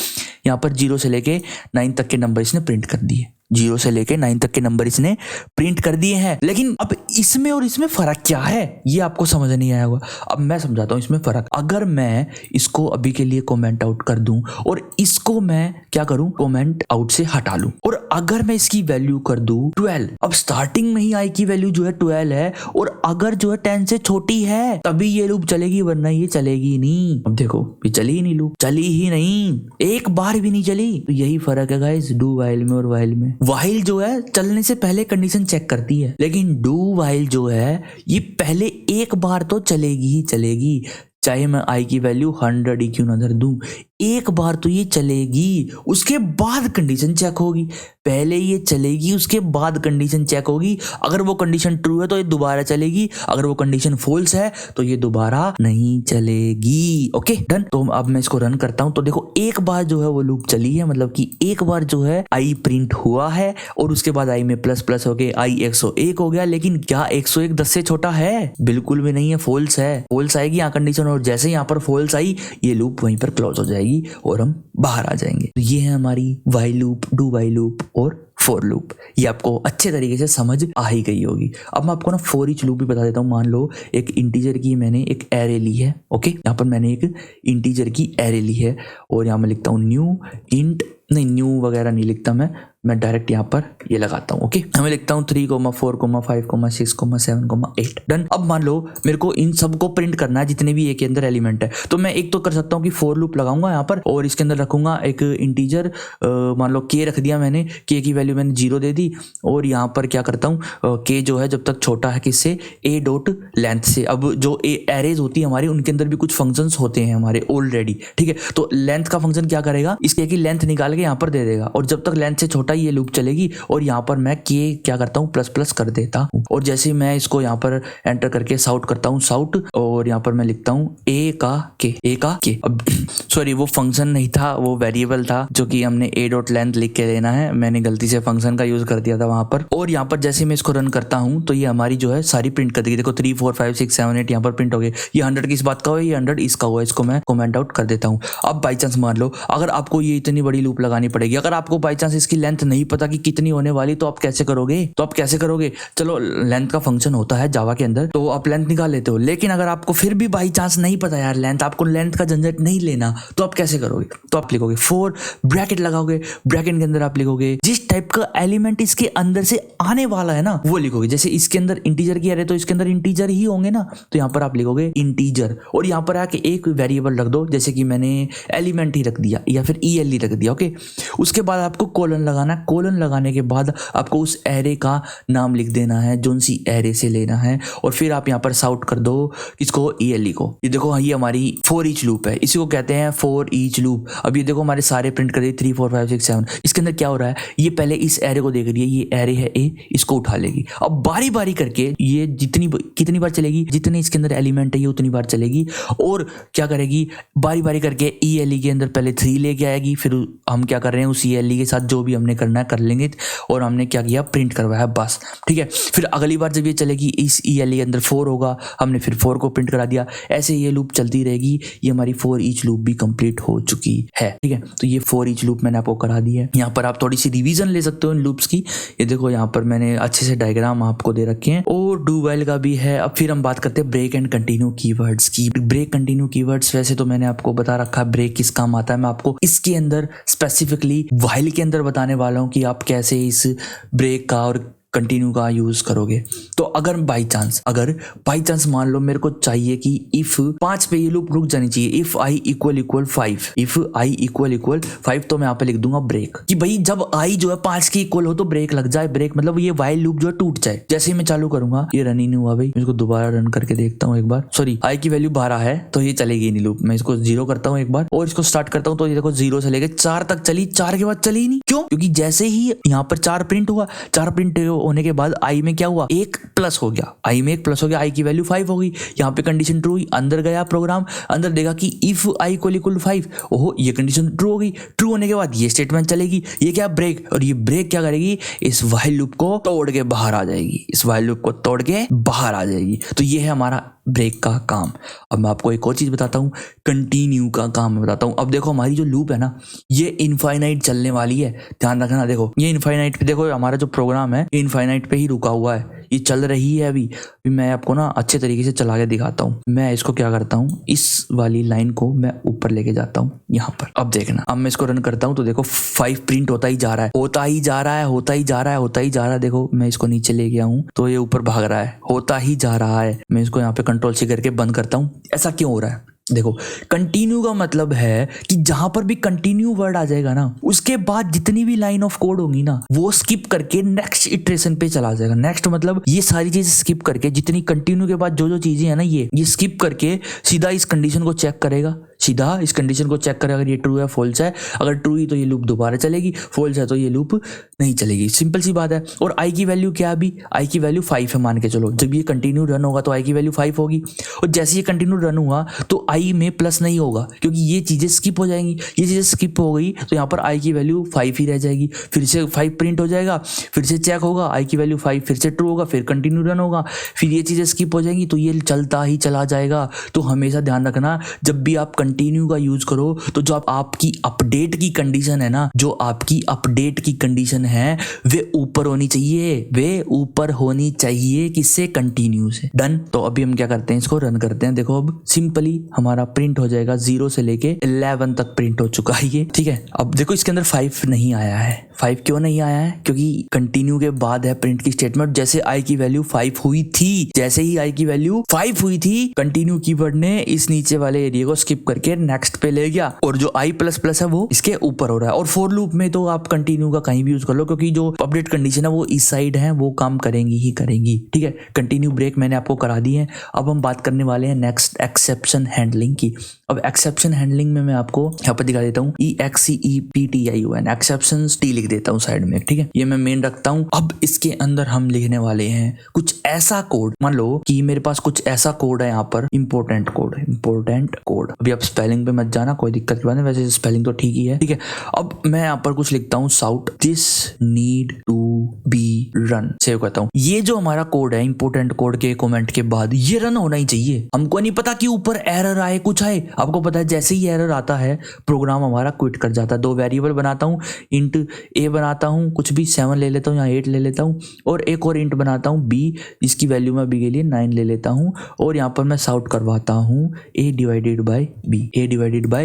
यहाँ पर 0 से लेके 9 तक के नंबर इसने प्रिंट कर दिए। 0 से लेके 9 तक के नंबर इसने प्रिंट कर दिए हैं। लेकिन अब इसमें और इसमें फर्क क्या है, ये आपको समझ नहीं आया होगा। अब मैं समझाता हूँ इसमें फर्क। अगर मैं इसको अभी के लिए कमेंट आउट कर दूं और इसको मैं क्या करूं, कमेंट आउट से हटा लूं, और अगर मैं इसकी वैल्यू कर दूं 12, अब स्टार्टिंग में ही i की वैल्यू जो है 12 है, और अगर जो है 10 से छोटी है तभी ये लूप चलेगी, वरना ये चलेगी नहीं। अब देखो ये चली ही नहीं, लूप चली ही नहीं, एक बार भी नहीं चली। तो यही फर्क है गाइस डू व्हाइल में और व्हाइल में। व्हाइल जो है चलने से पहले कंडीशन चेक करती है, लेकिन डू व्हाइल जो है ये पहले एक बार तो चलेगी ही चलेगी, चाहे मैं i की वैल्यू 100 ही क्यों ना धर दूं, एक बार तो ये चलेगी, उसके बाद कंडीशन चेक होगी। पहले ये चलेगी, उसके बाद कंडीशन चेक होगी। अगर वो कंडीशन ट्रू है तो ये दोबारा चलेगी, अगर वो कंडीशन फॉल्स है तो ये दोबारा नहीं चलेगी। Okay done. तो अब मैं इसको रन करता हूं तो देखो एक बार जो है वो लूप चली है, मतलब कि एक बार जो है आई प्रिंट हुआ है और उसके बाद आई में प्लस प्लस हो गए आई 101 हो गया। लेकिन क्या 101 10 से छोटा है? बिल्कुल भी नहीं है, फॉल्स है। फॉल्स आएगी यहाँ कंडीशन, और जैसे ही यहाँ पर फॉल्स आई ये लूप वहीं पर क्लोज हो जाएगी और हम बाहर आ जाएंगे। तो ये है हमारी while loop, do while loop और फॉर लूप। ये आपको अच्छे तरीके से समझ आ ही गई होगी। अब मैं आपको ना फॉर ईच लूप भी बता देता हूँ। मान लो एक इंटीजर की मैंने एक एरे ली है। ओके, यहाँ पर मैंने एक इंटीजर की एरे ली है और यहाँ मैं लिखता हूँ न्यू इंट, नहीं न्यू वगैरह नहीं लिखता मैं डायरेक्ट यहाँ पर ये लगाता हूँ। ओके, मैं लिखता हूँ 3, 4, 5, 6, 7, 8। डन। अब मान लो मेरे को इन सबको प्रिंट करना है जितने भी ए के अंदर एलिमेंट है, तो मैं एक तो कर सकता हूँ कि फॉर लूप लगाऊंगा यहाँ पर और इसके अंदर रखूंगा एक इंटीजर, मान लो के रख दिया मैंने, के की वैल्यू मैंने 0 दे दी और यहाँ पर क्या करता हूँ के जो है जब तक छोटा है किससे, ए डॉट लेंथ से। अब जो एरेज होती है हमारी उनके अंदर भी कुछ फंक्शंस होते हैं हमारे ऑलरेडी, ठीक है। तो लेंथ का फंक्शन क्या करेगा, इस के की लेंथ निकाल के यहाँ पर दे देगा और जब तक लेंथ से छोटा ये लूप चलेगी और यहाँ पर मैं के क्या करता हूँ प्लस प्लस कर देता हूँ। और जैसे मैं इसको यहाँ पर एंटर करके साउट करता हूँ साउट, और यहाँ पर मैं लिखता हूँ ए का के। अब सॉरी वो फंक्शन नहीं था, वो वेरिएबल था जो कि हमने ए डॉट लेंथ लिख के लेना है, मैंने गलती से फंक्शन का यूज कर दिया था वहां पर। और यहाँ पर जैसे मैं इसको रन करता हूँ तो ये हमारी जो है सारी प्रिंट कर देगी। देखो 3, 4, 5, 6, 7, 8 यहाँ पर प्रिंट हो गए। ये 100 किस बात का हुआ, ये 100 इसका हुआ, इसको मैं कमेंट आउट कर देता हूँ। अब बाई चांस मान लो अगर आपको ये इतनी बड़ी लूप लगानी पड़ेगी, अगर आपको बाई चांस इसकी लेंथ नहीं पता कि कितनी होने वाली, तो आप कैसे करोगे? चलो लेंथ का फंक्शन होता है जावा के अंदर, तो आप लेंथ निकाल लेते हो। लेकिन अगर आपको फिर भी बाई चांस नहीं पता यार लेंथ, आपको लेंथ का झंझट नहीं लेना, तो आप कैसे करोगे? तो आप लिखोगे फॉर, ब्रैकेट लगाओगे, ब्रैकेट के अंदर आप लिखोगे जिस टाइप का एलिमेंट इसके अंदर से आने वाला है ना वो लिखोगे। जैसे इसके अंदर इंटीजर की एरे तो इसके अंदर इंटीजर ही होंगे ना, तो यहाँ पर आप लिखोगे इंटीजर और यहाँ पर आके एक वेरिएबल रख दो, जैसे कि मैंने एलिमेंट ही रख दिया या फिर EL ही रख दिया। ओके, उसके बाद आपको कोलन लगाना है। कोलन लगाने के बाद आपको उस एरे का नाम लिख देना है, जोन सी एरे से लेना है, और फिर आप यहाँ पर साउट कर दो किसको, ELE को। ये देखो ये हमारी फॉर ईच लूप है, इसी को कहते हैं फॉर ईच लूप। अब ये देखो हमारे सारे प्रिंट कर दिए 3, 4, 5, 6, 7। इसके अंदर क्या हो रहा है, ये पहले इस एरे को देख रही है, ये एरे है ए, इसको उठा लेगी। अब बारी बारी करके ये कितनी बार चलेगी, जितने इसके अंदर एलिमेंट है ये उतनी बार चलेगी। और क्या करेगी, बारी बारी करके ELE के अंदर पहले 3 लेके आएगी, फिर हम क्या कर रहे हैं उस ELE के साथ जो भी हमने करना है कर लेंगे, और हमने क्या किया प्रिंट करवाया बस, ठीक है। फिर अगली बार जब ये चलेगी इस ELE के अंदर 4 होगा, हमने फिर 4 को प्रिंट करा दिया। ऐसे ये लूप चलती रहेगी। ये हमारी फॉर ईच लूप भी कंप्लीट हो चुकी है, ठीक है। तो ये फॉर ईच लूप मैंने आपको करा दी है। यहाँ पर आप थोड़ी सी रिवीजन ले सकते हो इन लूप्स की। ये देखो यहाँ पर मैंने अच्छे से डायग्राम आपको दे रखे हैं और डू वाइल का भी है। अब फिर हम बात करते हैं ब्रेक एंड कंटिन्यू कीवर्ड्स की। ब्रेक कंटिन्यू कीवर्ड्स वैसे तो मैंने आपको बता रखा है ब्रेक किस काम आता है, मैं आपको इसके अंदर स्पेसिफिकली वाइल के अंदर बताने वाला हूँ कि आप कैसे इस ब्रेक का और कंटिन्यू का यूज करोगे। तो अगर बाई चांस मान लो मेरे को चाहिए कि इफ 5 पे ये लूप रुक जानी चाहिए, if i equal 5, if i equal 5, तो मैं यहाँ पे लिख दूंगा ब्रेक, कि भाई जब i जो है 5 के इक्वल हो तो ब्रेक लग जाए। ब्रेक मतलब ये वाइल लूप जो है टूट जाए। जैसे ही मैं चालू करूंगा, ये रन ही नहीं हुआ भाई, इसको दोबारा रन करके देखता हूँ एक बार। सॉरी, i की वैल्यू 12 है तो ये चलेगी नहीं लूप। मैं इसको 0 करता हूँ एक बार और इसको स्टार्ट करता हूँ, तो ये देखो 0 से लेकर 4 तक चली, 4 के बाद चली नहीं। क्यों? क्योंकि जैसे ही यहाँ पर 4 प्रिंट हुआ, 4 प्रिंट होने के बाद i में क्या हुआ, 1 प्लस हो गया, i में 1 प्लस हो गया, i की वैल्यू 5 हो गई। यहाँ पे कंडीशन ट्रू हुई, अंदर गया प्रोग्राम, अंदर देखा कि इफ i इक्वल 5, ओहो ये कंडीशन ट्रू हो गई। ट्रू होने के बाद ये स्टेटमेंट चलेगी, ये क्या ब्रेक, और ये ब्रेक क्या करेगी, इस व्हाइल लूप को तोड़ के बाहर आ जाएगी, इस व्हाइल लूप को तोड़ के बाहर आ जाएगी। तो ये है हमारा ब्रेक का काम। अब मैं आपको एक और चीज बताता हूँ, कंटिन्यू का काम मैं बताता हूँ। अब देखो हमारी जो लूप है ना, ये इनफाइनाइट चलने वाली है, ध्यान रखना। देखो ये इनफाइनाइट पे, देखो हमारा जो प्रोग्राम है इनफाइनाइट पे ही रुका हुआ है, ये चल रही है अभी मैं आपको ना अच्छे तरीके से चला के दिखाता हूँ। मैं इसको क्या करता हूँ, इस वाली लाइन को मैं ऊपर लेके जाता हूँ यहाँ पर। अब देखना, अब मैं इसको रन करता हूँ तो देखो 5 प्रिंट होता ही जा रहा है। देखो मैं इसको नीचे ले गया हूँ तो ये ऊपर भाग रहा है, होता ही जा रहा है। मैं इसको यहाँ पे कंट्रोल C करके बंद करता हूँ। ऐसा क्यों हो रहा है? देखो कंटिन्यू का मतलब है कि जहां पर भी कंटिन्यू वर्ड आ जाएगा ना, उसके बाद जितनी भी लाइन ऑफ कोड होगी ना, वो स्किप करके नेक्स्ट इटरेशन पे चला जाएगा। नेक्स्ट मतलब ये सारी चीजें स्किप करके, जितनी कंटिन्यू के बाद जो जो चीजें है ना, ये स्किप करके सीधा इस कंडीशन को चेक करेगा, सीधा इस कंडीशन को चेक करें, अगर ये ट्रू है फॉल्स है, अगर ट्रू ही तो ये लूप दोबारा चलेगी, फॉल्स है तो ये लूप नहीं चलेगी। सिंपल सी बात है। और आई की वैल्यू क्या है, अभी आई की वैल्यू 5 है मान के चलो। जब ये कंटिन्यू रन होगा तो आई की वैल्यू 5 होगी, और जैसे ये कंटिन्यू रन हुआ तो आई में प्लस नहीं होगा, क्योंकि ये चीजें स्किप हो जाएंगी। ये चीजें स्किप हो गई तो यहाँ पर आई की वैल्यू 5 ही रह जाएगी। फिर से 5 प्रिंट हो जाएगा, फिर से चेक होगा, आई की वैल्यू 5, फिर से ट्रू होगा, फिर कंटिन्यू रन होगा, फिर ये चीजें स्किप हो जाएंगी, तो ये चलता ही चला जाएगा। तो हमेशा ध्यान रखना, जब भी आप कंटिन्यू का यूज करो तो जो आपकी अपडेट की कंडीशन है ना, जो आपकी अपडेट की कंडीशन है वे ऊपर होनी चाहिए, वे ऊपर होनी चाहिए किससे, कंटिन्यू से। डन। तो अभी हम क्या करते हैं, इसको रन करते हैं। देखो अब सिंपली हमारा प्रिंट हो जाएगा 0 से लेके 11 तक प्रिंट हो चुका है ये, ठीक है। अब देखो इसके अंदर 5 नहीं आया है। 5 क्यों नहीं आया है, क्योंकि कंटिन्यू के बाद है प्रिंट की स्टेटमेंट। जैसे आई की वैल्यू 5 हुई थी, जैसे ही आई की वैल्यू 5 हुई थी, कंटिन्यू कीवर्ड ने इस नीचे वाले एरिया को स्किप करके नेक्स्ट पे ले गया, और जो आई प्लस प्लस है वो इसके ऊपर हो रहा है। और फॉर लूप में तो आप कंटिन्यू का कहीं भी यूज कर लो, क्योंकि जो अपडेट कंडीशन है वो इस साइड है, वो काम करेंगी ही करेंगी, ठीक है। कंटिन्यू ब्रेक मैंने आपको करा दी है। अब हम बात करने वाले हैं नेक्स्ट एक्सेप्शन हैंडलिंग की। अब एक्सेप्शन हैंडलिंग में मैं आपको यहाँ पर दिखा देता हूँ, EXCEPTION, एक्सेप्शंस टी लिख देता हूँ साइड में, ठीक है। ये मैं मेन रखता हूँ। अब इसके अंदर हम लिखने वाले हैं कुछ ऐसा कोड, मान लो कि मेरे पास कुछ ऐसा कोड है यहाँ पर, इंपॉर्टेंट कोड। अभी आप स्पेलिंग पे मत जाना, कोई दिक्कत की बात नहीं, वैसे स्पेलिंग तो ठीक ही है, ठीक है। अब मैं यहाँ पर कुछ लिखता हूँ, sout this need to be run, save करता हूँ। ये जो हमारा कोड है इंपॉर्टेंट कोड के कमेंट के बाद ये रन होना ही चाहिए। हमको नहीं पता कि ऊपर एरर आए कुछ आए, आपको पता है जैसे ही एरर आता है प्रोग्राम हमारा क्विट कर जाता है। 2 वेरिएबल बनाता हूँ, इंट a बनाता हूँ, कुछ भी 7 ले लेता हूँ या 8 ले लेता हूँ, और एक और इंट बनाता हूँ b, इसकी वैल्यू मैं b के लिए 9 ले लेता हूँ, और यहाँ पर मैं साउट करवाता हूँ a डिवाइडेड बाय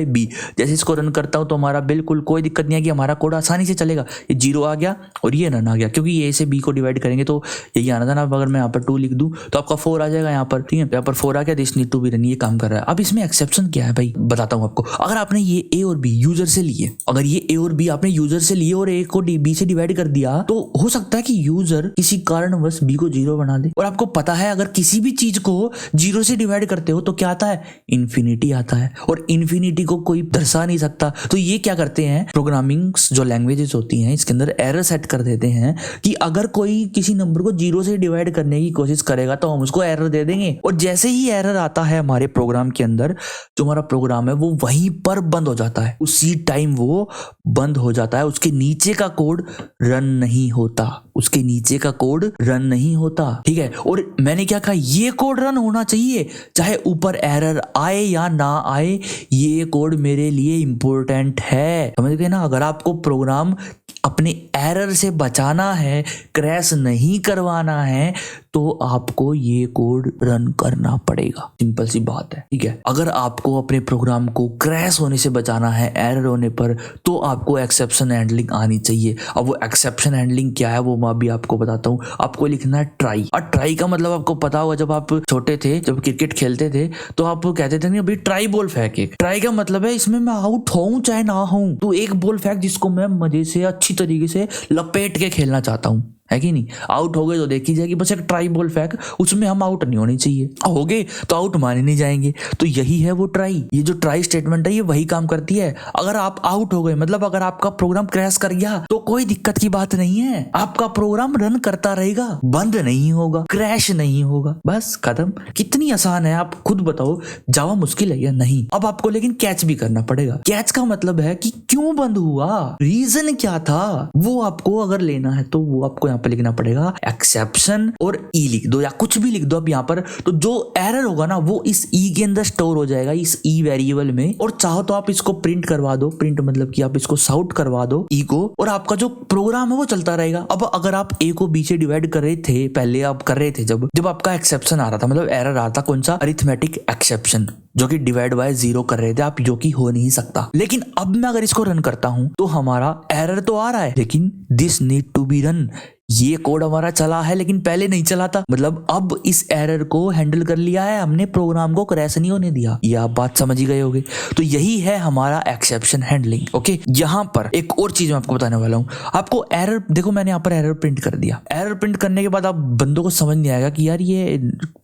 b। जैसे इसको रन करता हूँ तो हमारा बिल्कुल कोई दिक्कत नहीं है कि हमारा कोड आसानी से चलेगा। ये 0 आ गया और ये रन आ गया, क्योंकि ये से b को डिवाइड करेंगे तो यही आना था ना। अगर मैं यहाँ पर 2 लिख दूँ तो आपका 4 आ जाएगा यहाँ पर, ठीक है। यहाँ पर 4 आ गया, this need to be run, ये काम कर रहा है। अब इसमें एक्सेप्शन क्या है भाई, बताता हूँ आपको। अगर आपने ये a और b यूजर से लिए, अगर ये a और b आपने यूजर से लिए और a को b से डिवाइड कर दिया, तो हो सकता है कि यूजर किसी कारणवश b को 0 बना दे। और आपको पता है अगर किसी भी चीज को 0 से डिवाइड करते हो तो क्या आता है, इन्फिनिटी आता है, और इन्फिनिटी को कोई दर्शा नहीं सकता। तो ये क्या करते हैं, प्रोग्रामिंग जो लैंग्वेजेस होती हैं इसके अंदर एरर सेट कर देते हैं कि अगर कोई किसी नंबर को 0 से डिवाइड करने की कोशिश करेगा तो हम उसको एरर दे देंगे। और जैसे ही एरर आता है हमारे प्रोग्राम के अंदर, जो हमारा प्रोग्राम है वो वहीं पर बंद हो जाता है, उसी टाइम वो बंद हो जाता है। उसके नीचे का कोड रन नहीं होता, उसके नीचे का कोड रन नहीं होता, ठीक है। और मैंने क्या कहा, ये कोड रन होना चाहिए चाहे ऊपर एरर आए या ना आए, ये कोड मेरे लिए इंपॉर्टेंट है, समझ गए ना। अगर आपको प्रोग्राम अपने एरर से बचाना है, क्रैश नहीं करवाना है, तो आपको ये कोड रन करना पड़ेगा, सिंपल सी बात है, ठीक है। अगर आपको अपने प्रोग्राम को क्रैश होने से बचाना है, एरर होने पर, तो आपको एक्सेप्शन हैंडलिंग आनी चाहिए। अब वो एक्सेप्शन हैंडलिंग क्या है वो मैं अभी आपको बताता हूँ। आपको लिखना है ट्राई। और ट्राई का मतलब आपको पता होगा, जब आप छोटे थे, जब क्रिकेट खेलते थे तो आप कहते थे अभी ट्राई बॉल फेंक एक। ट्राई का मतलब है इसमें मैं आउट हूं चाहे ना हूं, तो एक बॉल फेंक जिसको मैं मजे से अच्छी तरीके से लपेट के खेलना चाहता हूं, है कि नहीं। आउट हो गए तो देखी जाएगी, बस एक ट्राई बॉल फेंक, उसमें हम आउट नहीं होनी चाहिए, हो गए तो आउट माने नहीं जाएंगे। तो यही है वो ट्राई। ये जो ट्राई स्टेटमेंट है ये वही काम करती है। अगर आप आउट हो गए, मतलब अगर आपका प्रोग्राम क्रैश कर गया, तो कोई दिक्कत की बात नहीं है, आपका प्रोग्राम रन करता रहेगा, बंद नहीं होगा, क्रैश नहीं होगा, बस खत्म। कितनी आसान है, आप खुद बताओ, जावा मुश्किल है या नहीं। अब आपको लेकिन कैच भी करना पड़ेगा। कैच का मतलब है कि क्यों बंद हुआ, रीजन क्या था, वो आपको अगर लेना है तो वो आपको यहाँ पर लिखना पड़ेगा एक्सेप्शन और ई लिख दो या कुछ भी लिख दो अब यहाँ पर। तो जो एरर होगा ना वो इस ई के अंदर स्टोर हो जाएगा, इस ई वेरिएबल में। और चाहो तो आप इसको प्रिंट करवा दो, प्रिंट मतलब कि आप इसको साउट करवा दो ई को, और आपका जो प्रोग्राम है वो चलता रहेगा। अब अगर आप ए को बी से डिवाइड कर रहे थे, पहले आप कर रहे थे जब आपका एक्सेप्शन आ रहा था, मतलब एरर आ रहा था, कौन सा, अरिथमेटिक एक्सेप्शन, जो कि डिवाइड बाय 0 कर रहे थे आप, जो कि हो नहीं सकता। लेकिन अब मैं अगर इसको रन करता हूं तो हमारा एरर तो आ रहा है, लेकिन this need to be run, ये कोड हमारा चला है लेकिन पहले नहीं चला था, मतलब अब इस एरर को हैंडल कर लिया है हमने, प्रोग्राम को क्रैश नहीं होने दिया। ये आप बात समझ ही गए होगे। तो यही है हमारा एक्सेप्शन हैंडलिंग। ओके, यहाँ पर एक और चीज मैं आपको बताने वाला हूँ। आपको एरर, देखो मैंने यहाँ पर एरर प्रिंट कर दिया। एरर प्रिंट करने के बाद आप बंदों को समझ नहीं आएगा कि यार ये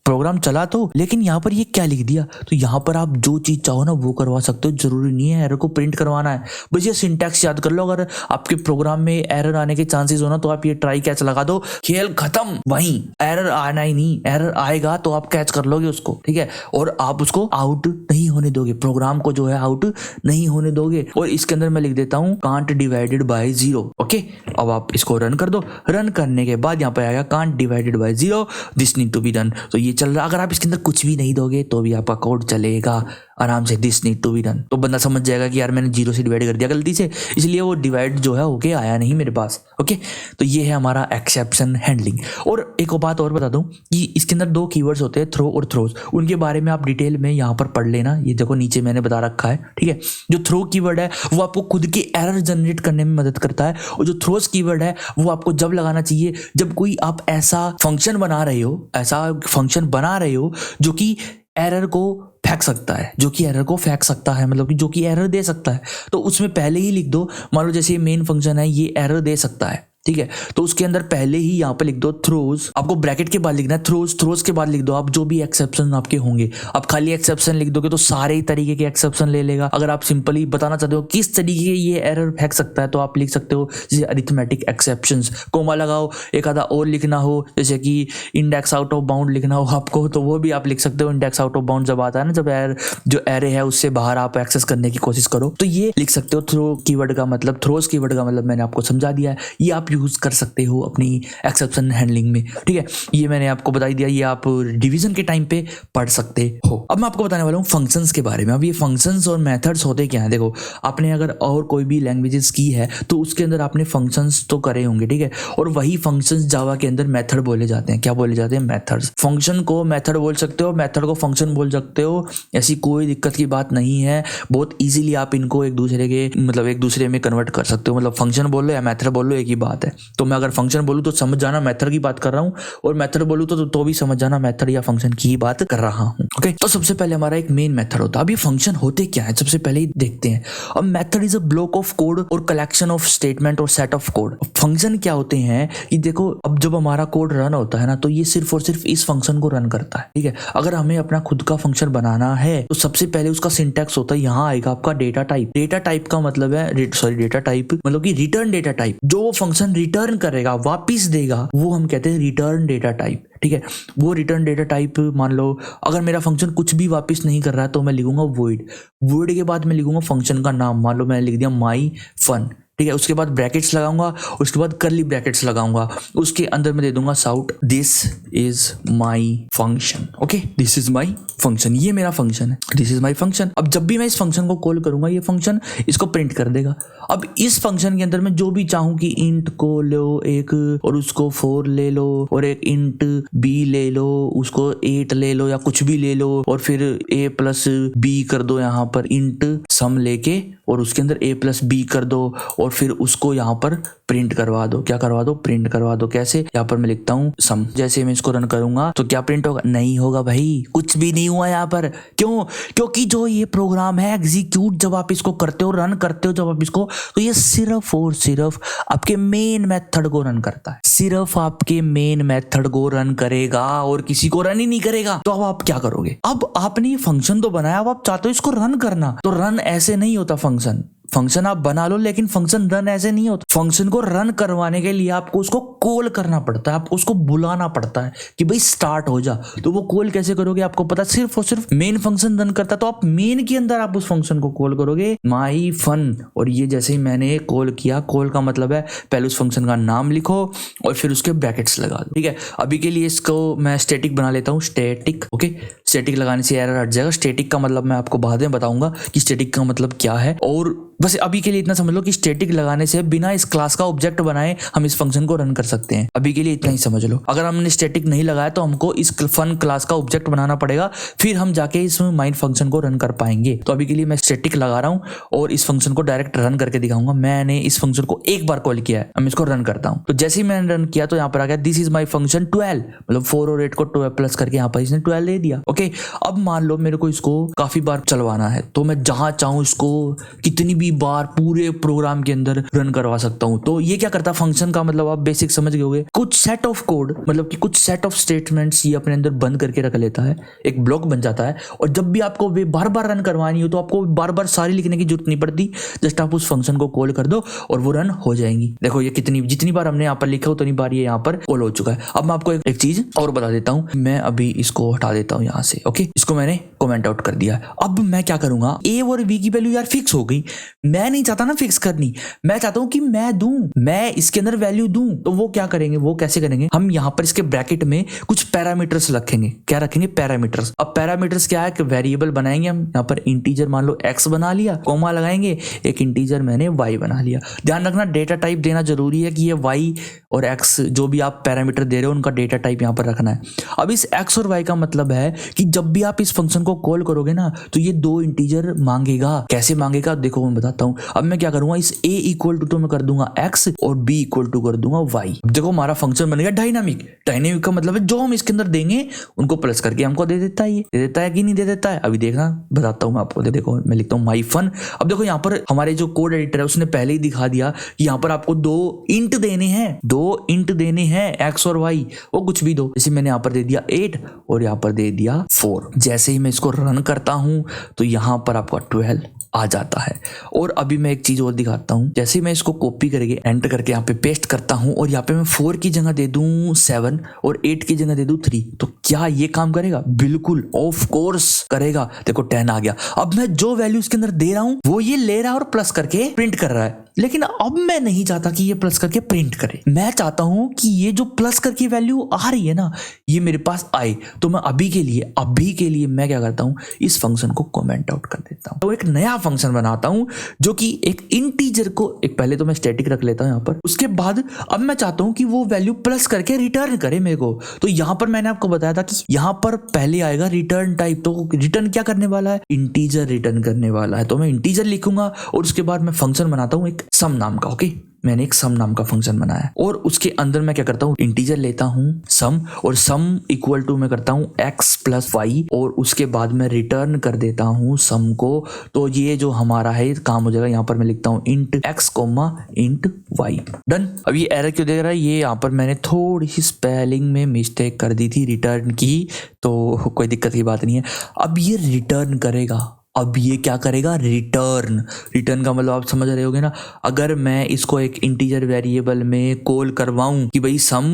प्रोग्राम चला तो, लेकिन यहाँ पर ये क्या लिख दिया। तो यहाँ पर आप जो चीज चाहो ना वो करवा सकते हो, जरूरी नहीं है एरर को प्रिंट करवाना है। बस ये सिंटैक्स याद कर लो, अगर आपके प्रोग्राम में एरर आने के चांसेस हो ना तो आप ये ट्राई कैच लगा दो, खेल खत्म, वहीं एरर आना ही नहीं। एरर आएगा तो आप कैच कर लोगे उसको, ठीक है, और आप उसको आउट नहीं होने दोगे, प्रोग्राम को जो है आउट नहीं होने दोगे। और इसके अंदर मैं लिख देता हूं कांट डिवाइडेड बाय 0। ओके, अब आप इसको रन कर दो। रन करने के बाद यहाँ पे आएगा can't divided by 0, this need to be done. तो ये चल रहा। अगर आप इसके अंदर कुछ भी नहीं दोगे तो भी आपका कोड चलेगा आराम से, this need to be done. तो बंदा समझ जाएगा कि यार मैंने 0 से डिवाइड कर दिया गलती से, इसलिए वो डिवाइड जो है होके आया नहीं मेरे पास। ओके, तो ये है हमारा एक्सेप्शन हैंडलिंग। और एक बात और बता दूं कि इसके अंदर 2 कीवर्ड्स होते हैं, थ्रो और थ्रोज। उनके बारे में आप डिटेल में यहाँ पर पढ़ लेना, ये देखो नीचे मैंने बता रखा है, ठीक है। जो थ्रो कीवर्ड है वो आपको खुद की एरर जनरेट करने में मदद करता है, और जो थ्रोज कीवर्ड है वो आपको जब लगाना चाहिए जब कोई आप ऐसा फंक्शन बना रहे हो जो कि एरर को फेंक सकता है, मतलब कि जो कि एरर दे सकता है। तो उसमें पहले ही लिख दो, मान लो जैसे मेन फंक्शन है ये एरर दे सकता है, ठीक है, तो उसके अंदर पहले ही यहाँ पे लिख दो थ्रोज। आपको ब्रैकेट के बाद लिखना है थ्रोज के बाद लिख दो आप जो भी एक्सेप्शन आपके होंगे। आप खाली एक्सेप्शन लिख दोगे तो सारे ही तरीके के एक्सेप्शन ले लेगा। अगर आप सिंपली बताना चाहते हो किस तरीके के ये एरर फेंक सकता है तो आप लिख सकते हो जैसे अरिथमेटिक एक्सेप्शंस, कोमा लगाओ, एक आधा और लिखना हो जैसे कि इंडेक्स आउट ऑफ बाउंड लिखना हो आपको तो वो भी आप लिख सकते हो। इंडेक्स आउट ऑफ बाउंड जब आता है ना, जब जो एरे है उससे बाहर आप एक्सेस करने की कोशिश करो तो ये लिख सकते हो। थ्रो कीवर्ड का मतलब, थ्रोज कीवर्ड का मतलब मैंने आपको समझा दिया है, ये आप यूज कर सकते हो अपनी एक्सेप्शन हैंडलिंग में, ठीक है। ये मैंने आपको बता दिया, ये आप डिवीजन के टाइम पे पढ़ सकते हो। अब मैं आपको बताने वाला हूँ फंक्शंस के बारे में। अब ये फंक्शंस और मेथड्स होते क्या हैं, देखो आपने अगर और कोई भी लैंग्वेजेस की है तो उसके अंदर आपने फंक्शंस तो करे होंगे, ठीक है, और वही फंक्शंस जावा के अंदर मेथड बोले जाते हैं। क्या बोले जाते हैं? मेथड्स। फंक्शन को मेथड बोल सकते हो, मेथड को फंक्शन बोल सकते हो, ऐसी कोई दिक्कत की बात नहीं है। बहुत इजीली आप इनको एक दूसरे में कन्वर्ट कर सकते हो। मतलब फंक्शन बोल लो या मेथड बोल लो, एक ही बात है। तो मैं अगर फंक्शन बोलूं तो समझ जाना मेथड की बात कर रहा हूं, और मेथड बोलूं तो भी समझ जाना मेथड या फंक्शन की ही बात कर रहा हूं। ओके, तो सबसे पहले हमारा एक मेन मेथड होता है। अब ये फंक्शन होते क्या है सबसे पहले ही देखते हैं। अब method is a block of code और कलेक्शन ऑफ स्टेटमेंट और सेट ऑफ कोड। फंक्शन क्या होते हैं कि देखो, अब जब हमारा कोड रन होता है ना तो ये सिर्फ और सिर्फ इस फंक्शन को रन करता है, ठीक है। अगर हमें अपना खुद का फंक्शन बनाना है तो सबसे पहले उसका सिंटैक्स होता है, यहाँ आएगा आपका डेटा टाइप। डेटा टाइप का मतलब है डेटा टाइप मतलब कि रिटर्न डेटा टाइप। जो फंक्शन रिटर्न करेगा, वापिस देगा, वो हम कहते हैं रिटर्न डेटा टाइप, ठीक है। वो रिटर्न डेटा टाइप, मान लो अगर मेरा फंक्शन कुछ भी वापस नहीं कर रहा है तो मैं लिखूंगा वॉइड के बाद मैं लिखूंगा फंक्शन का नाम, मान लो मैंने लिख दिया माई फन, ठीक है। उसके बाद ब्रैकेट्स लगाऊंगा, उसके बाद कर्ली ब्रैकेट्स लगाऊंगा, उसके अंदर मैं दे दूंगा sout this is my function. Okay, this is my function, ये मेरा फंक्शन है, दिस इज माई फंक्शन। अब जब भी मैं इस फंक्शन को कॉल करूंगा ये फंक्शन इसको प्रिंट कर देगा। अब इस फंक्शन के अंदर मैं जो भी चाहूं कि इंट को लो एक और उसको 4 ले लो, और एक इंट बी ले लो, उसको 8 ले लो, या कुछ भी ले लो, और फिर a प्लस बी कर दो यहाँ पर इंट सम लेके, और उसके अंदर a प्लस बी कर दो, और फिर उसको यहाँ पर प्रिंट करवा दो। क्या करवा दो? प्रिंट करवा दो। कैसे? यहाँ पर मैं लिखता हूँ सम। जैसे मैं इसको रन करूंगा तो क्या प्रिंट होगा? नहीं होगा भाई, कुछ भी नहीं हुआ यहाँ पर। क्यों? क्योंकि जो ये प्रोग्राम है एग्जीक्यूट जब आप इसको करते हो, रन करते हो जब आप इसको, तो ये सिर्फ और सिर्फ आपके मेन मेथड को रन करता है, सिर्फ आपके मेन मेथड को रन करेगा और किसी को रन ही नहीं करेगा। तो अब आप क्या करोगे? अब आपने ये फंक्शन तो बनाया, अब आप चाहते हो इसको रन करना, तो रन ऐसे नहीं होता। फंक्शन आप बना लो लेकिन फंक्शन रन ऐसे नहीं होता। फंक्शन को रन करवाने के लिए आपको उसको कॉल करना पड़ता है, आपको उसको बुलाना पड़ता है कि भाई स्टार्ट हो जा। तो वो कॉल कैसे करोगे? आपको पता सिर्फ और सिर्फ मेन फंक्शन रन करता है, तो आप मेन के अंदर आप उस फंक्शन को कॉल करोगे माई फन। और ये जैसे ही मैंने कॉल किया, कॉल का मतलब है पहले उस फंक्शन का नाम लिखो और फिर उसके ब्रैकेट्स लगा दो, ठीक है। अभी के लिए इसको मैं स्टैटिक बना लेता हूँ, स्टैटिक। ओके, स्टैटिक लगाने से एरर हट जाएगा। स्टैटिक का मतलब मैं आपको बाद में बताऊंगा कि स्टैटिक का मतलब क्या है। और बस अभी के लिए इतना समझ लो कि स्टैटिक लगाने से बिना इस क्लास का ऑब्जेक्ट बनाए हम इस फंक्शन को रन कर सकते हैं। अभी के लिए इतना ही समझ लो। अगर हमने स्टैटिक नहीं लगाया तो हमको इस फन क्लास का ऑब्जेक्ट बनाना पड़ेगा, फिर हम जाके इस माइन फंक्शन को रन कर पाएंगे। तो अभी के लिए मैं स्टैटिक लगा रहा हूँ और इस फंक्शन को डायरेक्ट रन करके दिखाऊंगा। मैंने इस फंक्शन को एक बार कॉल किया है, मैं इसको रन करता हूँ। तो जैसे ही मैंने रन किया तो यहाँ पर आ गया दिस इज माई फंक्शन 12, मतलब 4 और 8 को 12 प्लस करके यहाँ पर इसने 12 दे दिया। ओके, अब मान लो मेरे को इसको काफी बार चलवाना है, तो मैं जहां चाहूँ इसको कितनी भी बार पूरे प्रोग्राम के अंदर रन करवा सकता हूं। तो ये क्या करता है फंक्शन का मतलब आप बेसिक समझ गए होंगे, कुछ सेट ऑफ कोड मतलब कि कुछ सेट ऑफ स्टेटमेंट्स ये अपने अंदर बंद करके रख लेता है, एक ब्लॉक बन जाता है, और जब भी आपको वे बार बार रन करवानी हो तो आपको बार बार सारी लिखने की जरूरत नहीं पड़ती, जस्ट आप उस फंक्शन को कॉल कर दो और वो रन हो जाएंगी। देखो ये जितनी बार हमने यहाँ पर लिखा उतनी बार ये यहाँ पर कॉल हो चुका है। अब मैं आपको एक चीज और बता देता हूँ, मैं अभी इसको हटा देता हूँ यहाँ से। ओके, इसको मैंने कमेंट आउट कर दिया। अब मैं क्या करूंगा, ए और बी की वैल्यू यार फिक्स हो गई, मैं नहीं चाहता ना फिक्स करनी, मैं चाहता हूं कि मैं दूं, मैं इसके अंदर वैल्यू दूं। तो वो क्या करेंगे, वो कैसे करेंगे, हम यहां पर इसके ब्रैकेट में कुछ पैरामीटर्स रखेंगे। क्या रखेंगे, पैरामीटर्स। अब पैरामीटर्स क्या है कि वेरिएबल बनाएंगे हम, यहां पर इंटीजर मान लो x बना लिया, कॉमा लगाएंगे, एक इंटीजर मैंने y बना लिया। ध्यान रखना डेटा टाइप देना जरूरी है कि ये y और x जो भी आप पैरामीटर दे रहे हो उनका डेटा टाइप यहां पर रखना है। अब इस x और y का मतलब है कि जब भी आप इस फंक्शन को कॉल करोगे ना तो ये दो इंटीजर मांगेगा। कैसे मांगेगा देखो मैं बताता हूं। अब मैं क्या करूंगा, इस a इक्वल टू तो मैं कर दूंगा x और b इक्वल टू कर दूंगा y। अब देखो हमारा फंक्शन बनेगा डायनामिक। डायनामिक का मतलब है जो हम इसके अंदर देंगे उनको प्लस करके हमको दे देता है, ये दे देता है कि नहीं दे देता है, अभी देखना बताता हूं मैं आपको। देखो मैं लिखता हूं माई फन। अब देखो यहाँ पर हमारे जो कोड एडिटर है उसने पहले ही दिखा दिया कि यहाँ पर आपको दो इंट देने हैं, दो इंट देने हैं x और y, वो कुछ भी दो। जैसे मैंने यहाँ पर दे दिया 8 और यहाँ पर दे दिया 4। जैसे ही मैं इसको रन करता हूं तो यहाँ पर आपका 12 आ जाता है। और अभी मैं एक चीज और दिखाता हूं, जैसे ही मैं इसको कॉपी करके एंटर करके यहाँ पे पेस्ट करता हूं और यहाँ पे मैं 4 की जगह दे दूं 7 और 8 की जगह दे दूं 3, तो क्या ये काम करेगा, बिल्कुल ऑफ कोर्स करेगा। देखो 10 आ गया। अब मैं जो वैल्यू इसके अंदर दे रहा हूं वो ये ले रहा है और प्लस करके प्रिंट कर रहा है, लेकिन अब मैं नहीं चाहता कि ये प्लस करके प्रिंट करे, मैं चाहता हूं कि ये जो प्लस करके वैल्यू आ रही है ना ये मेरे पास आए। तो मैं अभी के लिए मैं क्या करता हूं, इस फंक्शन को कमेंट आउट कर देता हूं, तो एक नया फंक्शन बनाता हूं जो कि एक इंटीजर को, एक पहले तो मैं स्टैटिक रख लेता हूं यहाँ पर, उसके बाद अब मैं चाहता हूं कि वो वैल्यू प्लस करके रिटर्न करे मेरे को। तो यहाँ पर मैंने आपको बताया था कि यहाँ पर पहले आएगा रिटर्न टाइप, तो रिटर्न क्या करने वाला है, इंटीजर रिटर्न करने वाला है। तो मैं इंटीजर लिखूंगा और उसके बाद मैं फंक्शन बनाता हूं एक सम नाम का। ओके, मैंने एक सम नाम का फंक्शन बनाया और उसके अंदर मैं क्या करता हूँ, इंटीजर लेता हूँ सम, और सम इक्वल टू मैं करता हूँ x प्लस वाई, और उसके बाद मैं रिटर्न कर देता हूँ सम को। तो ये जो हमारा है काम हो जाएगा। यहाँ पर मैं लिखता हूँ int x comma int y। Done. अब ये एरर क्यों दे रहा है, ये यहाँ पर मैंने थोड़ी सी स्पेलिंग में मिस्टेक कर दी थी रिटर्न की, तो कोई दिक्कत की बात नहीं है। अब ये रिटर्न करेगा, अब ये क्या करेगा, रिटर्न का मतलब आप समझ रहे होगे ना। अगर मैं इसको एक इंटीजर वेरिएबल में कॉल करवाऊं कि भाई सम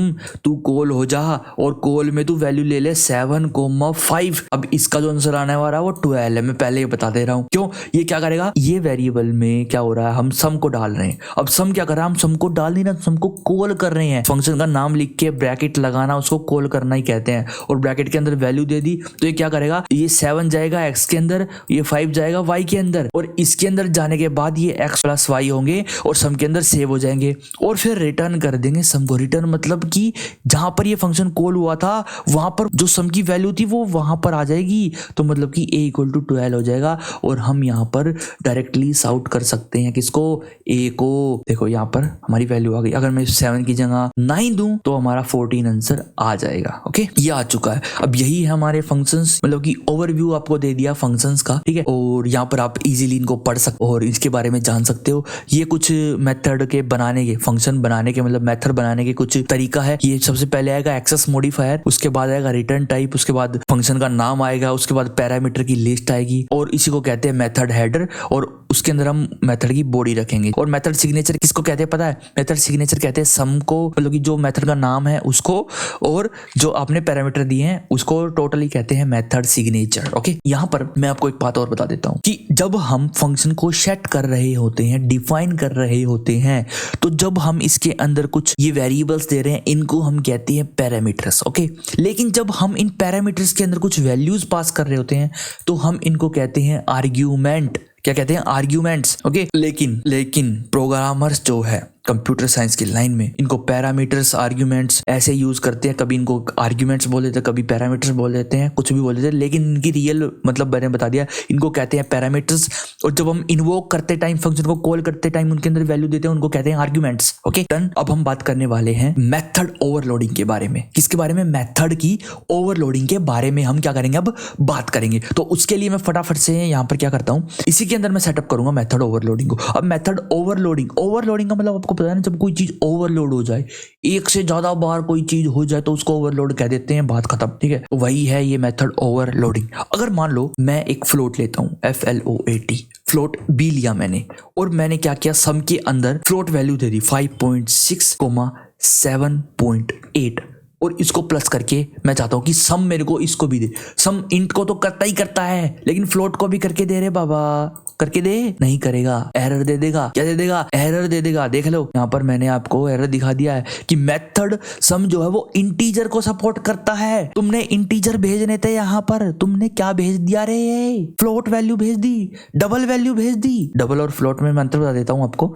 तू कॉल हो जा और कॉल में तू वैल्यू ले ले 7,5, अब इसका जो आंसर आने वाला है वो 12 है। मैं पहले ही बता दे रहा हूँ क्यों। ये क्या करेगा, ये वेरिएबल में क्या हो रहा है, हम सम को डाल रहे हैं। अब सम क्या कर रहा है, हम सम को डाल नहीं रहे, सम को कॉल कर रहे हैं। फंक्शन का नाम लिख के ब्रैकेट लगाना उसको कॉल करना ही कहते हैं, और ब्रैकेट के अंदर वैल्यू दे दी तो ये क्या करेगा, ये 7 जाएगा x के अंदर, ये 5 जाएगा y के अंदर, और इसके अंदर जाने के बाद ये x प्लस वाई होंगे और सम के अंदर सेव हो जाएंगे, और फिर रिटर्न कर देंगे सम को। रिटर्न मतलब कि जहां पर ये फंक्शन कॉल हुआ था वहां पर जो सम की वैल्यू थी वो वहां पर आ जाएगी, तो मतलब कि a इक्वल टू 12 हो जाएगा। और हम यहाँ पर डायरेक्टली साउट कर सकते हैं किसको, a को। देखो यहाँ पर हमारी वैल्यू आ गई। अगर मैं 7 की जगह 9 दूं तो हमारा 14 आंसर आ जाएगा। ओके, ये आ चुका है। अब यही है हमारे फंक्शंस, मतलब कि ओवरव्यू आपको दे दिया फंक्शंस का, ठीक है। और यहाँ पर आप इजीली इनको पढ़ सकते और इसके बारे में जान सकते हो। ये कुछ मेथड के बनाने के, फंक्शन बनाने के मतलब मेथड बनाने के कुछ तरीका है। ये सबसे पहले आएगा एक्सेस मॉडिफायर, उसके बाद आएगा रिटर्न टाइप, उसके बाद फंक्शन का नाम आएगा, उसके बाद पैरामीटर की लिस्ट आएगी, और इसी को कहते हैं मेथड हेडर, और उसके अंदर हम मेथड की बॉडी रखेंगे। और मेथड सिग्नेचर किसको कहते हैं पता है, मेथड सिग्नेचर कहते हैं सम को, मतलब कि जो मेथड का नाम है उसको, और जो आपने पैरामीटर दिए हैं उसको टोटली कहते हैं मेथड सिग्नेचर। ओके, यहाँ पर मैं आपको एक बात और बता देता हूँ कि जब हम फंक्शन को सेट कर रहे होते हैं, डिफाइन कर रहे होते हैं, तो जब हम इसके अंदर कुछ ये वेरिएबल्स दे रहे हैं इनको हम कहते हैं पैरामीटर्स। ओके, लेकिन जब हम इन पैरामीटर्स के अंदर कुछ वैल्यूज पास कर रहे होते हैं तो हम इनको कहते हैं आर्ग्यूमेंट। क्या कहते हैं, आर्ग्यूमेंट्स। ओके, लेकिन प्रोग्रामर्स जो है कंप्यूटर साइंस की लाइन में इनको पैरामीटर्स आर्ग्यूमेंट्स ऐसे यूज करते हैं, कभी इनको आर्ग्यूमेंट्स बोल देते हैं, कभी पैरामीटर्स बोल देते हैं, कुछ भी बोल देते हैं, लेकिन इनकी रियल मतलब मैंने बता दिया, इनको कहते हैं पैरामीटर्स। और जब हम इन्वोक करते टाइम फंक्शन को कॉल करते टाइम उनके अंदर वैल्यू देते हैं, उनको कहते हैं आर्ग्यूमेंट्स। Okay done. अब हम बात करने वाले हैं मेथड ओवरलोडिंग के बारे में। किसके बारे में? मेथड की ओवरलोडिंग के बारे में हम क्या करेंगे, अब बात करेंगे। तो उसके लिए मैं फटाफट से यहाँ पर क्या करता हूँ, इसी के अंदर मैं सेटअप करूंगा मेथड ओवरलोडिंग को। अब मेथड ओवरलोडिंग का मतलब आपको पता है ना, जब कोई चीज ओवरलोड हो जाए, एक से ज्यादा बार कोई चीज हो जाए तो उसको ओवरलोड कह देते हैं, बात खत्म। ठीक है, तो वही है ये मेथड ओवरलोडिंग। अगर मान लो मैं एक फ्लोट लेता हूँ, FLOAT फ्लोट B लिया मैंने, और मैंने क्या किया, सम के अंदर फ्लोट वैल्यू दे दी 5.6, 7.8, और इसको प्लस करके मैं चाहता हूं कि सम मेरे को इसको भी दे। सम इंट को तो करता ही करता है, लेकिन फ्लोट को भी करके दे रे बाबा, करके दे। नहीं करेगा, एरर दे देगा। क्या दे देगा? एरर दे देगा। देख लो यहाँ पर मैंने आपको एरर दिखा दिया है कि मेथड सम जो है वो इंटीजर को सपोर्ट करता है। तुमने इंटीजर भेजने थे, यहाँ पर तुमने क्या भेज दिया रे? फ्लोट वैल्यू भेज दी, डबल वैल्यू भेज दी। डबल और फ्लोट में मैं अंतर बता देता हूँ आपको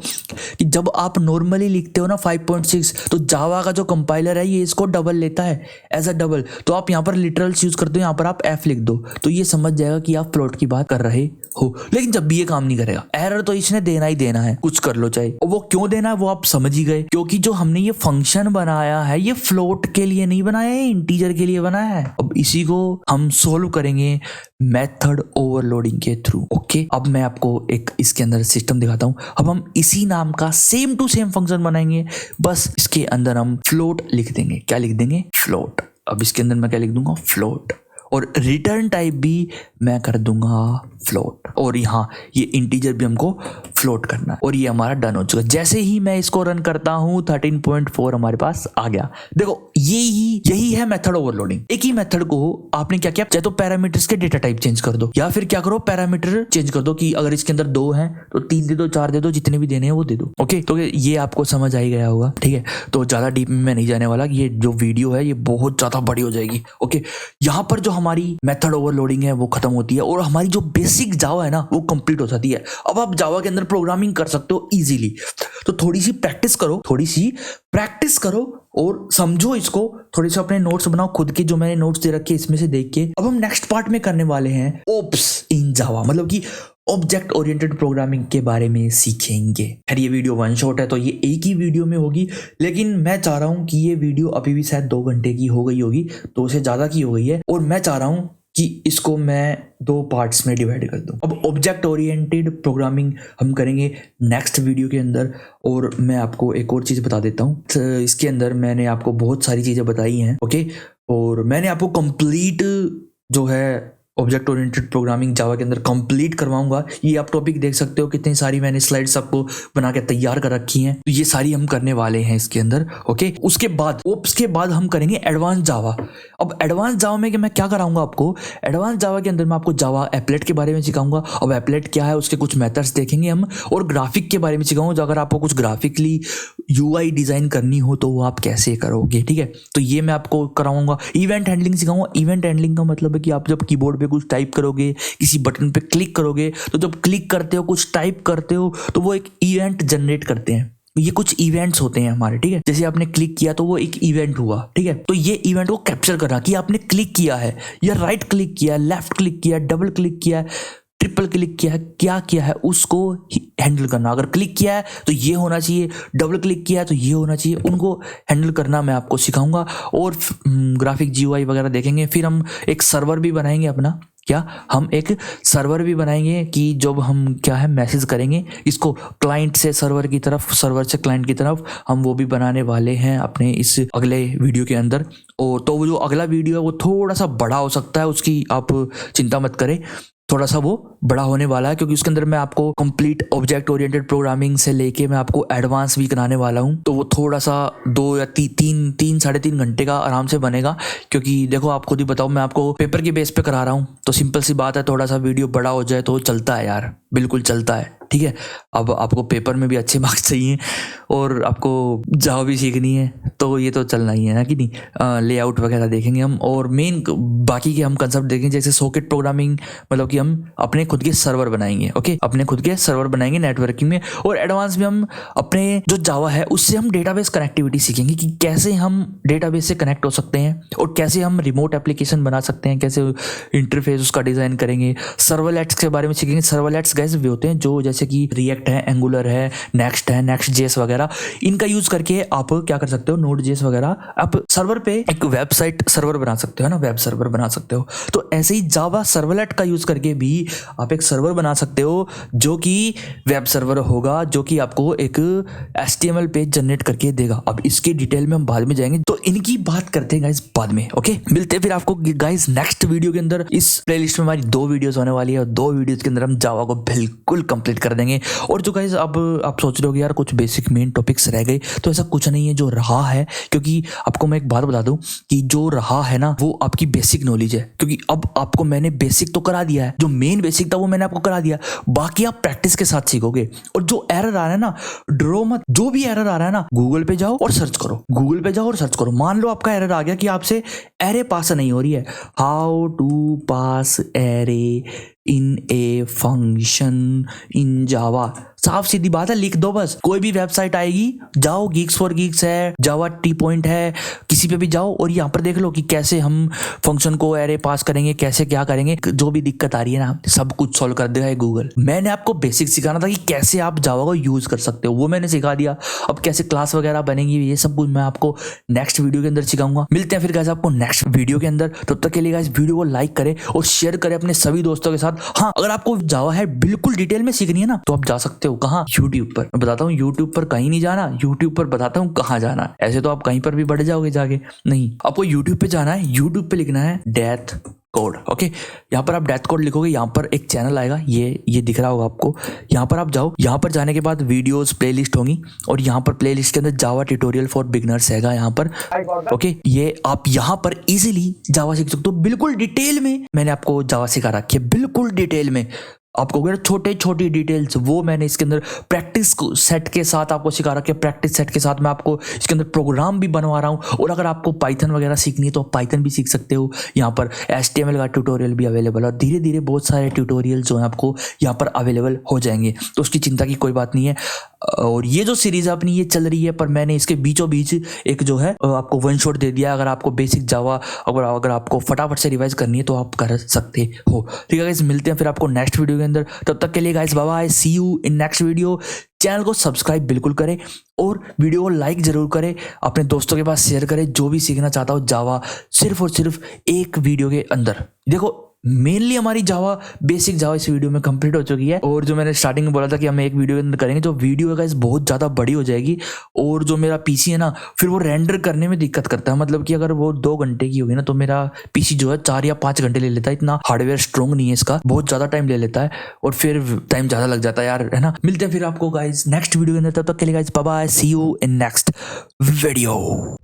कि जब आप नॉर्मली लिखते हो ना 5.6, तो जावा का जो कंपाइलर है ये इसको डबल लेता है एज अ डबल। तो आप यहाँ पर लिटरल्स यूज करते हो, यहाँ पर आप F लिख दो तो ये समझ जाएगा कि आप फ्लोट की बात कर रहे हो। लेकिन जब भी ये काम नहीं करेगा, एरर तो इसने देना ही देना है, कुछ कर लो चाहे। और वो क्यों देना है वो आप समझ ही गए, क्योंकि जो हमने ये फंक्शन बनाया है ये फ्लोट के लिए नहीं बनाया है, इंटीजर के लिए बनाया है। अब इसी को हम सोल्व करेंगे मेथड ओवरलोडिंग के थ्रू। ओके, अब मैं आपको एक इसके अंदर सिस्टम दिखाता हूं। अब हम इसी नाम का सेम टू सेम फंक्शन बनाएंगे, बस इसके अंदर हम फ्लोट लिख देंगे। क्या लिख देंगे? फ्लोट। अब इसके अंदर मैं क्या लिख दूंगा? फ्लोट। और रिटर्न टाइप भी मैं कर दूंगा फ्लोट, और यहाँ ये इंटीजर भी हमको फ्लोट करना है, और ये हमारा डन हो चुका। जैसे ही मैं इसको रन करता हूँ 13.4 हमारे पास आ गया। देखो यही है मेथड ओवरलोडिंग। एक ही मेथड को आपने क्या किया, चाहे तो पैरामीटर्स के डेटा टाइप चेंज कर दो, या फिर क्या करो, पैरामीटर चेंज कर दो कि अगर इसके अंदर 2 हैं तो 3 दे दो, 4 दे दो, जितने भी देने हैं वो दे दो। ओके, तो ये आपको समझ आ ही गया होगा। ठीक है, तो ज्यादा डीप में मैं नहीं जाने वाला, ये जो वीडियो है ये बहुत ज्यादा बड़ी हो जाएगी। ओके, यहाँ पर जो हमारी मेथड ओवरलोडिंग है वो खत्म होती है, और हमारी जो बेसिक जावा है ना वो कंप्लीट हो जाती है। अब आप जावा के अंदर प्रोग्रामिंग कर सकते हो इजीली। तो थोड़ी सी प्रैक्टिस करो और समझो इसको, थोड़े से अपने नोट्स बनाओ खुद के, जो मैंने नोट्स दे रखे इसमें से देख के। अब हम नेक्स्ट पार्ट में करने वाले हैं ओप्स इन जावा, मतलब कि ऑब्जेक्ट ओरिएंटेड प्रोग्रामिंग के बारे में सीखेंगे। खैर ये वीडियो वन शॉट है तो ये एक ही वीडियो में होगी, लेकिन मैं चाह रहा हूं कि ये वीडियो अभी भी शायद 2 घंटे की हो गई होगी, 2 से ज्यादा की हो गई है, और मैं चाह रहा हूं कि इसको मैं 2 पार्ट्स में डिवाइड कर दूं। अब ऑब्जेक्ट ओरिएंटेड प्रोग्रामिंग हम करेंगे नेक्स्ट वीडियो के अंदर। और मैं आपको एक और चीज़ बता देता हूँ, इसके अंदर मैंने आपको बहुत सारी चीज़ें बताई हैं। ओके, और मैंने आपको कंप्लीट जो है ऑब्जेक्ट ओरिएंटेड प्रोग्रामिंग जावा के अंदर कंप्लीट करवाऊंगा। ये आप टॉपिक देख सकते हो, कितनी सारी मैंने स्लाइड्स आपको बना के तैयार कर रखी हैं, तो ये सारी हम करने वाले हैं इसके अंदर। ओके, उसके बाद ओप्स के बाद हम करेंगे एडवांस जावा। अब एडवांस जावा में मैं क्या कराऊंगा आपको, एडवांस जावा के अंदर मैं आपको जावा एप्लेट के बारे में सिखाऊंगा। अब एप्लेट क्या है उसके कुछ मेथड्स देखेंगे हम, और ग्राफिक के बारे में सिखाऊंगा। अगर आपको कुछ ग्राफिकली UI डिजाइन करनी हो तो वो आप कैसे करोगे। ठीक है, तो ये मैं आपको कराऊंगा। इवेंट हैंडलिंग सिखाऊंगा। इवेंट हैंडलिंग का मतलब है कि आप जब कीबोर्ड पे कुछ टाइप करोगे, किसी बटन पे क्लिक करोगे, तो जब क्लिक करते हो, कुछ टाइप करते हो, तो वो एक इवेंट जनरेट करते हैं। ये कुछ इवेंट्स होते हैं हमारे। ठीक है, जैसे आपने क्लिक किया तो वो एक इवेंट हुआ। ठीक है, तो ये इवेंट को कैप्चर करना कि आपने क्लिक किया है, या राइट क्लिक किया, लेफ्ट क्लिक किया, डबल क्लिक किया, ट्रिपल क्लिक किया है, क्या किया है उसको हैंडल करना। अगर क्लिक किया है तो ये होना चाहिए, डबल क्लिक किया है तो ये होना चाहिए, उनको हैंडल करना मैं आपको सिखाऊंगा। और ग्राफिक GUI वगैरह देखेंगे। फिर हम एक सर्वर भी बनाएंगे अपना। क्या हम एक सर्वर भी बनाएंगे कि जब हम क्या है मैसेज करेंगे इसको क्लाइंट से सर्वर की तरफ, सर्वर से क्लाइंट की तरफ, हम वो भी बनाने वाले हैं अपने इस अगले वीडियो के अंदर। और तो वो जो अगला वीडियो है वो थोड़ा सा बड़ा हो सकता है, उसकी आप चिंता मत करें, थोड़ा सा वो बड़ा होने वाला है, क्योंकि उसके अंदर मैं आपको कंप्लीट ऑब्जेक्ट ओरिएंटेड प्रोग्रामिंग से लेके मैं आपको एडवांस भी कराने वाला हूं। तो वो थोड़ा सा 2 या 3 साढ़े 3 घंटे का आराम से बनेगा, क्योंकि देखो आप खुद ही बताओ, मैं आपको पेपर के बेस पे करा रहा हूं, तो सिंपल सी बात है, थोड़ा सा वीडियो बड़ा हो जाए तो चलता है यार, बिल्कुल चलता है। ठीक है। अब आपको पेपर में भी अच्छे मार्क्स चाहिए और आपको जावा भी सीखनी है, तो ये तो चलना ही है ना कि नहीं। लेआउट वगैरह देखेंगे हम, और मेन बाकी के हम कंसेप्ट देखेंगे, जैसे सॉकेट प्रोग्रामिंग, मतलब कि हम अपने खुद के सर्वर बनाएंगे। ओके, अपने खुद के सर्वर बनाएंगे नेटवर्किंग में, और एडवांस में हम अपने जो जावा है उससे हम डेटाबेस कनेक्टिविटी सीखेंगे कि कैसे हम डेटाबेस से कनेक्ट हो सकते हैं और कैसे हम रिमोट एप्लीकेशन बना सकते हैं, कैसे इंटरफेस उसका डिजाइन करेंगे। सर्वलेट्स के बारे में सीखेंगे। सर्वलेट्स गाइस भी होते हैं जो जैसे कि रिएक्ट है, एंगुलर है, नेक्स्ट जेएस वगैरह, इनका यूज करके आप क्या कर सकते हो, नोड जेएस वगैरह आप सर्वर पे एक वेबसाइट सर्वर बना सकते हो ना, वेब सर्वर बना सकते हो। तो ऐसे ही जावा सर्वलेट का यूज करके भी आप एक सर्वर बना सकते हो जो कि वेब सर्वर होगा, जो कि आपको एक HTML पेज जनरेट करके देगा। अब इसके डिटेल में हम बाद में जाएंगे, तो इनकी बात करते हैं गाइस बाद में। ओके, मिलते हैं फिर आपको गाइस नेक्स्ट वीडियो के अंदर। इस प्लेलिस्ट में हमारी 2 वीडियोस होने वाली है और 2 वीडियोस के अंदर हम जावा को बिल्कुल कंप्लीट कर देंगे। और जो गाइस अब आप सोच रहे हो यार कुछ बेसिक मेन टॉपिक्स रह गए, तो ऐसा कुछ नहीं है। जो रहा है, क्योंकि आपको मैं एक बात बता दूं कि जो रहा है ना वो आपकी बेसिक नॉलेज है, क्योंकि अब आपको मैंने बेसिक तो करा दिया है, जो मेन बेसिक था वो मैंने आपको करा दिया, बाकी आप प्रैक्टिस के साथ सीखोगे। और जो एरर आ रहा है ना, ड्रो मत, जो भी एरर आ रहा है ना, गूगल पे जाओ और सर्च करो, गूगल पे जाओ और सर्च करो। मान लो आपका एरर आ गया कि आपसे एरे पास नहीं हो रही है, how to pass array in a function in Java, साफ सीधी बात है, लिख दो बस। कोई भी वेबसाइट आएगी, जाओ, गीक्स फॉर गीक्स है, जावा टी पॉइंट है, किसी पे भी जाओ और यहाँ पर देख लो कि कैसे हम फंक्शन को एरे पास करेंगे, कैसे क्या करेंगे। जो भी दिक्कत आ रही है ना, सब कुछ सॉल्व कर देगा गूगल। मैंने आपको बेसिक सिखाना था कि कैसे आप जावा को यूज कर सकते हो, वो मैंने सिखा दिया। अब कैसे क्लास वगैरह बनेंगी, ये सब कुछ मैं आपको नेक्स्ट वीडियो के अंदर सिखाऊंगा। मिलते हैं फिर गाइस आपको नेक्स्ट वीडियो के अंदर। तब तक के लिए गाइस वीडियो को लाइक करें और शेयर करें अपने सभी दोस्तों के साथ। हाँ, अगर आपको जावा है बिल्कुल डिटेल में सीखनी है ना, तो आप जा सकते हो कहाँ, यूट्यूब पर। मैं बताता हूँ यूट्यूब पर कहीं नहीं जाना, यूट्यूब पर बताता हूँ कहाँ जाना। ऐसे तो आप कहीं पर भी बढ़ जाओगे जाके, नहीं, आपको यूट्यूब पे जाना है। यूट्यूब पे लिखना है डेथ कोड। ओके, यहाँ पर आप डेथ कोड लिखोगे, यहाँ पर एक चैनल आएगा, ये दिख रहा होगा आपको। यहाँ पर आप जाओ, यहाँ पर जाने के बाद वीडियोस प्लेलिस्ट होंगी और यहाँ पर प्लेलिस्ट के अंदर जावा ट्यूटोरियल फॉर बिगनर्स हैगा यहाँ पर। ओके, ये आप यहाँ पर इजीली जावा सीख सकते हो बिल्कुल डिटेल में। मैंने आपको जावा सिखा रखी है बिल्कुल डिटेल में। आपको अगर छोटे छोटी डिटेल्स, वो मैंने इसके अंदर प्रैक्टिस सेट के साथ आपको सिखा रखे। प्रैक्टिस सेट के साथ मैं आपको इसके अंदर प्रोग्राम भी बनवा रहा हूँ। और अगर आपको पाइथन वगैरह सीखनी है तो पाइथन भी सीख सकते हो। यहाँ पर HTML का ट्यूटोरियल भी अवेलेबल है। धीरे धीरे बहुत सारे ट्यूटोरियल जो है आपको यहाँ पर अवेलेबल हो जाएंगे, तो उसकी चिंता की कोई बात नहीं है। और ये जो सीरीज अपनी ये चल रही है, पर मैंने इसके बीचों बीच एक जो है आपको वन शॉट दे दिया। अगर आपको बेसिक जावा अगर आपको फटाफट से रिवाइज करनी है तो आप कर सकते हो। ठीक है गाइस, मिलते हैं फिर आपको नेक्स्ट वीडियो के अंदर। तब तक के लिए guys bye bye, see you in next video. Channel को सब्सक्राइब बिल्कुल करें और वीडियो को लाइक जरूर करें, अपने दोस्तों के पास शेयर करें जो भी सीखना चाहता हो जावा, सिर्फ और सिर्फ एक वीडियो के अंदर। देखो, मेनली हमारी जावा बेसिक जावा इस वीडियो में कंप्लीट हो चुकी है। और जो मैंने स्टार्टिंग में बोला था कि हम एक वीडियो के अंदर करेंगे, जो वीडियो है गाइस बहुत ज़्यादा बड़ी हो जाएगी। और जो मेरा पीसी है ना, फिर वो रेंडर करने में दिक्कत करता है। मतलब कि अगर वो 2 घंटे की होगी ना, तो मेरा पीसी जो है 4 या 5 घंटे ले लेता है। इतना हार्डवेयर स्ट्रॉन्ग नहीं है इसका, बहुत ज़्यादा टाइम ले लेता है और फिर टाइम ज़्यादा लग जाता है यार, है ना। मिलते हैं फिर आपको गाइस नेक्स्ट वीडियो के अंदर। तब तक के लिए guys bye bye, see you in next video.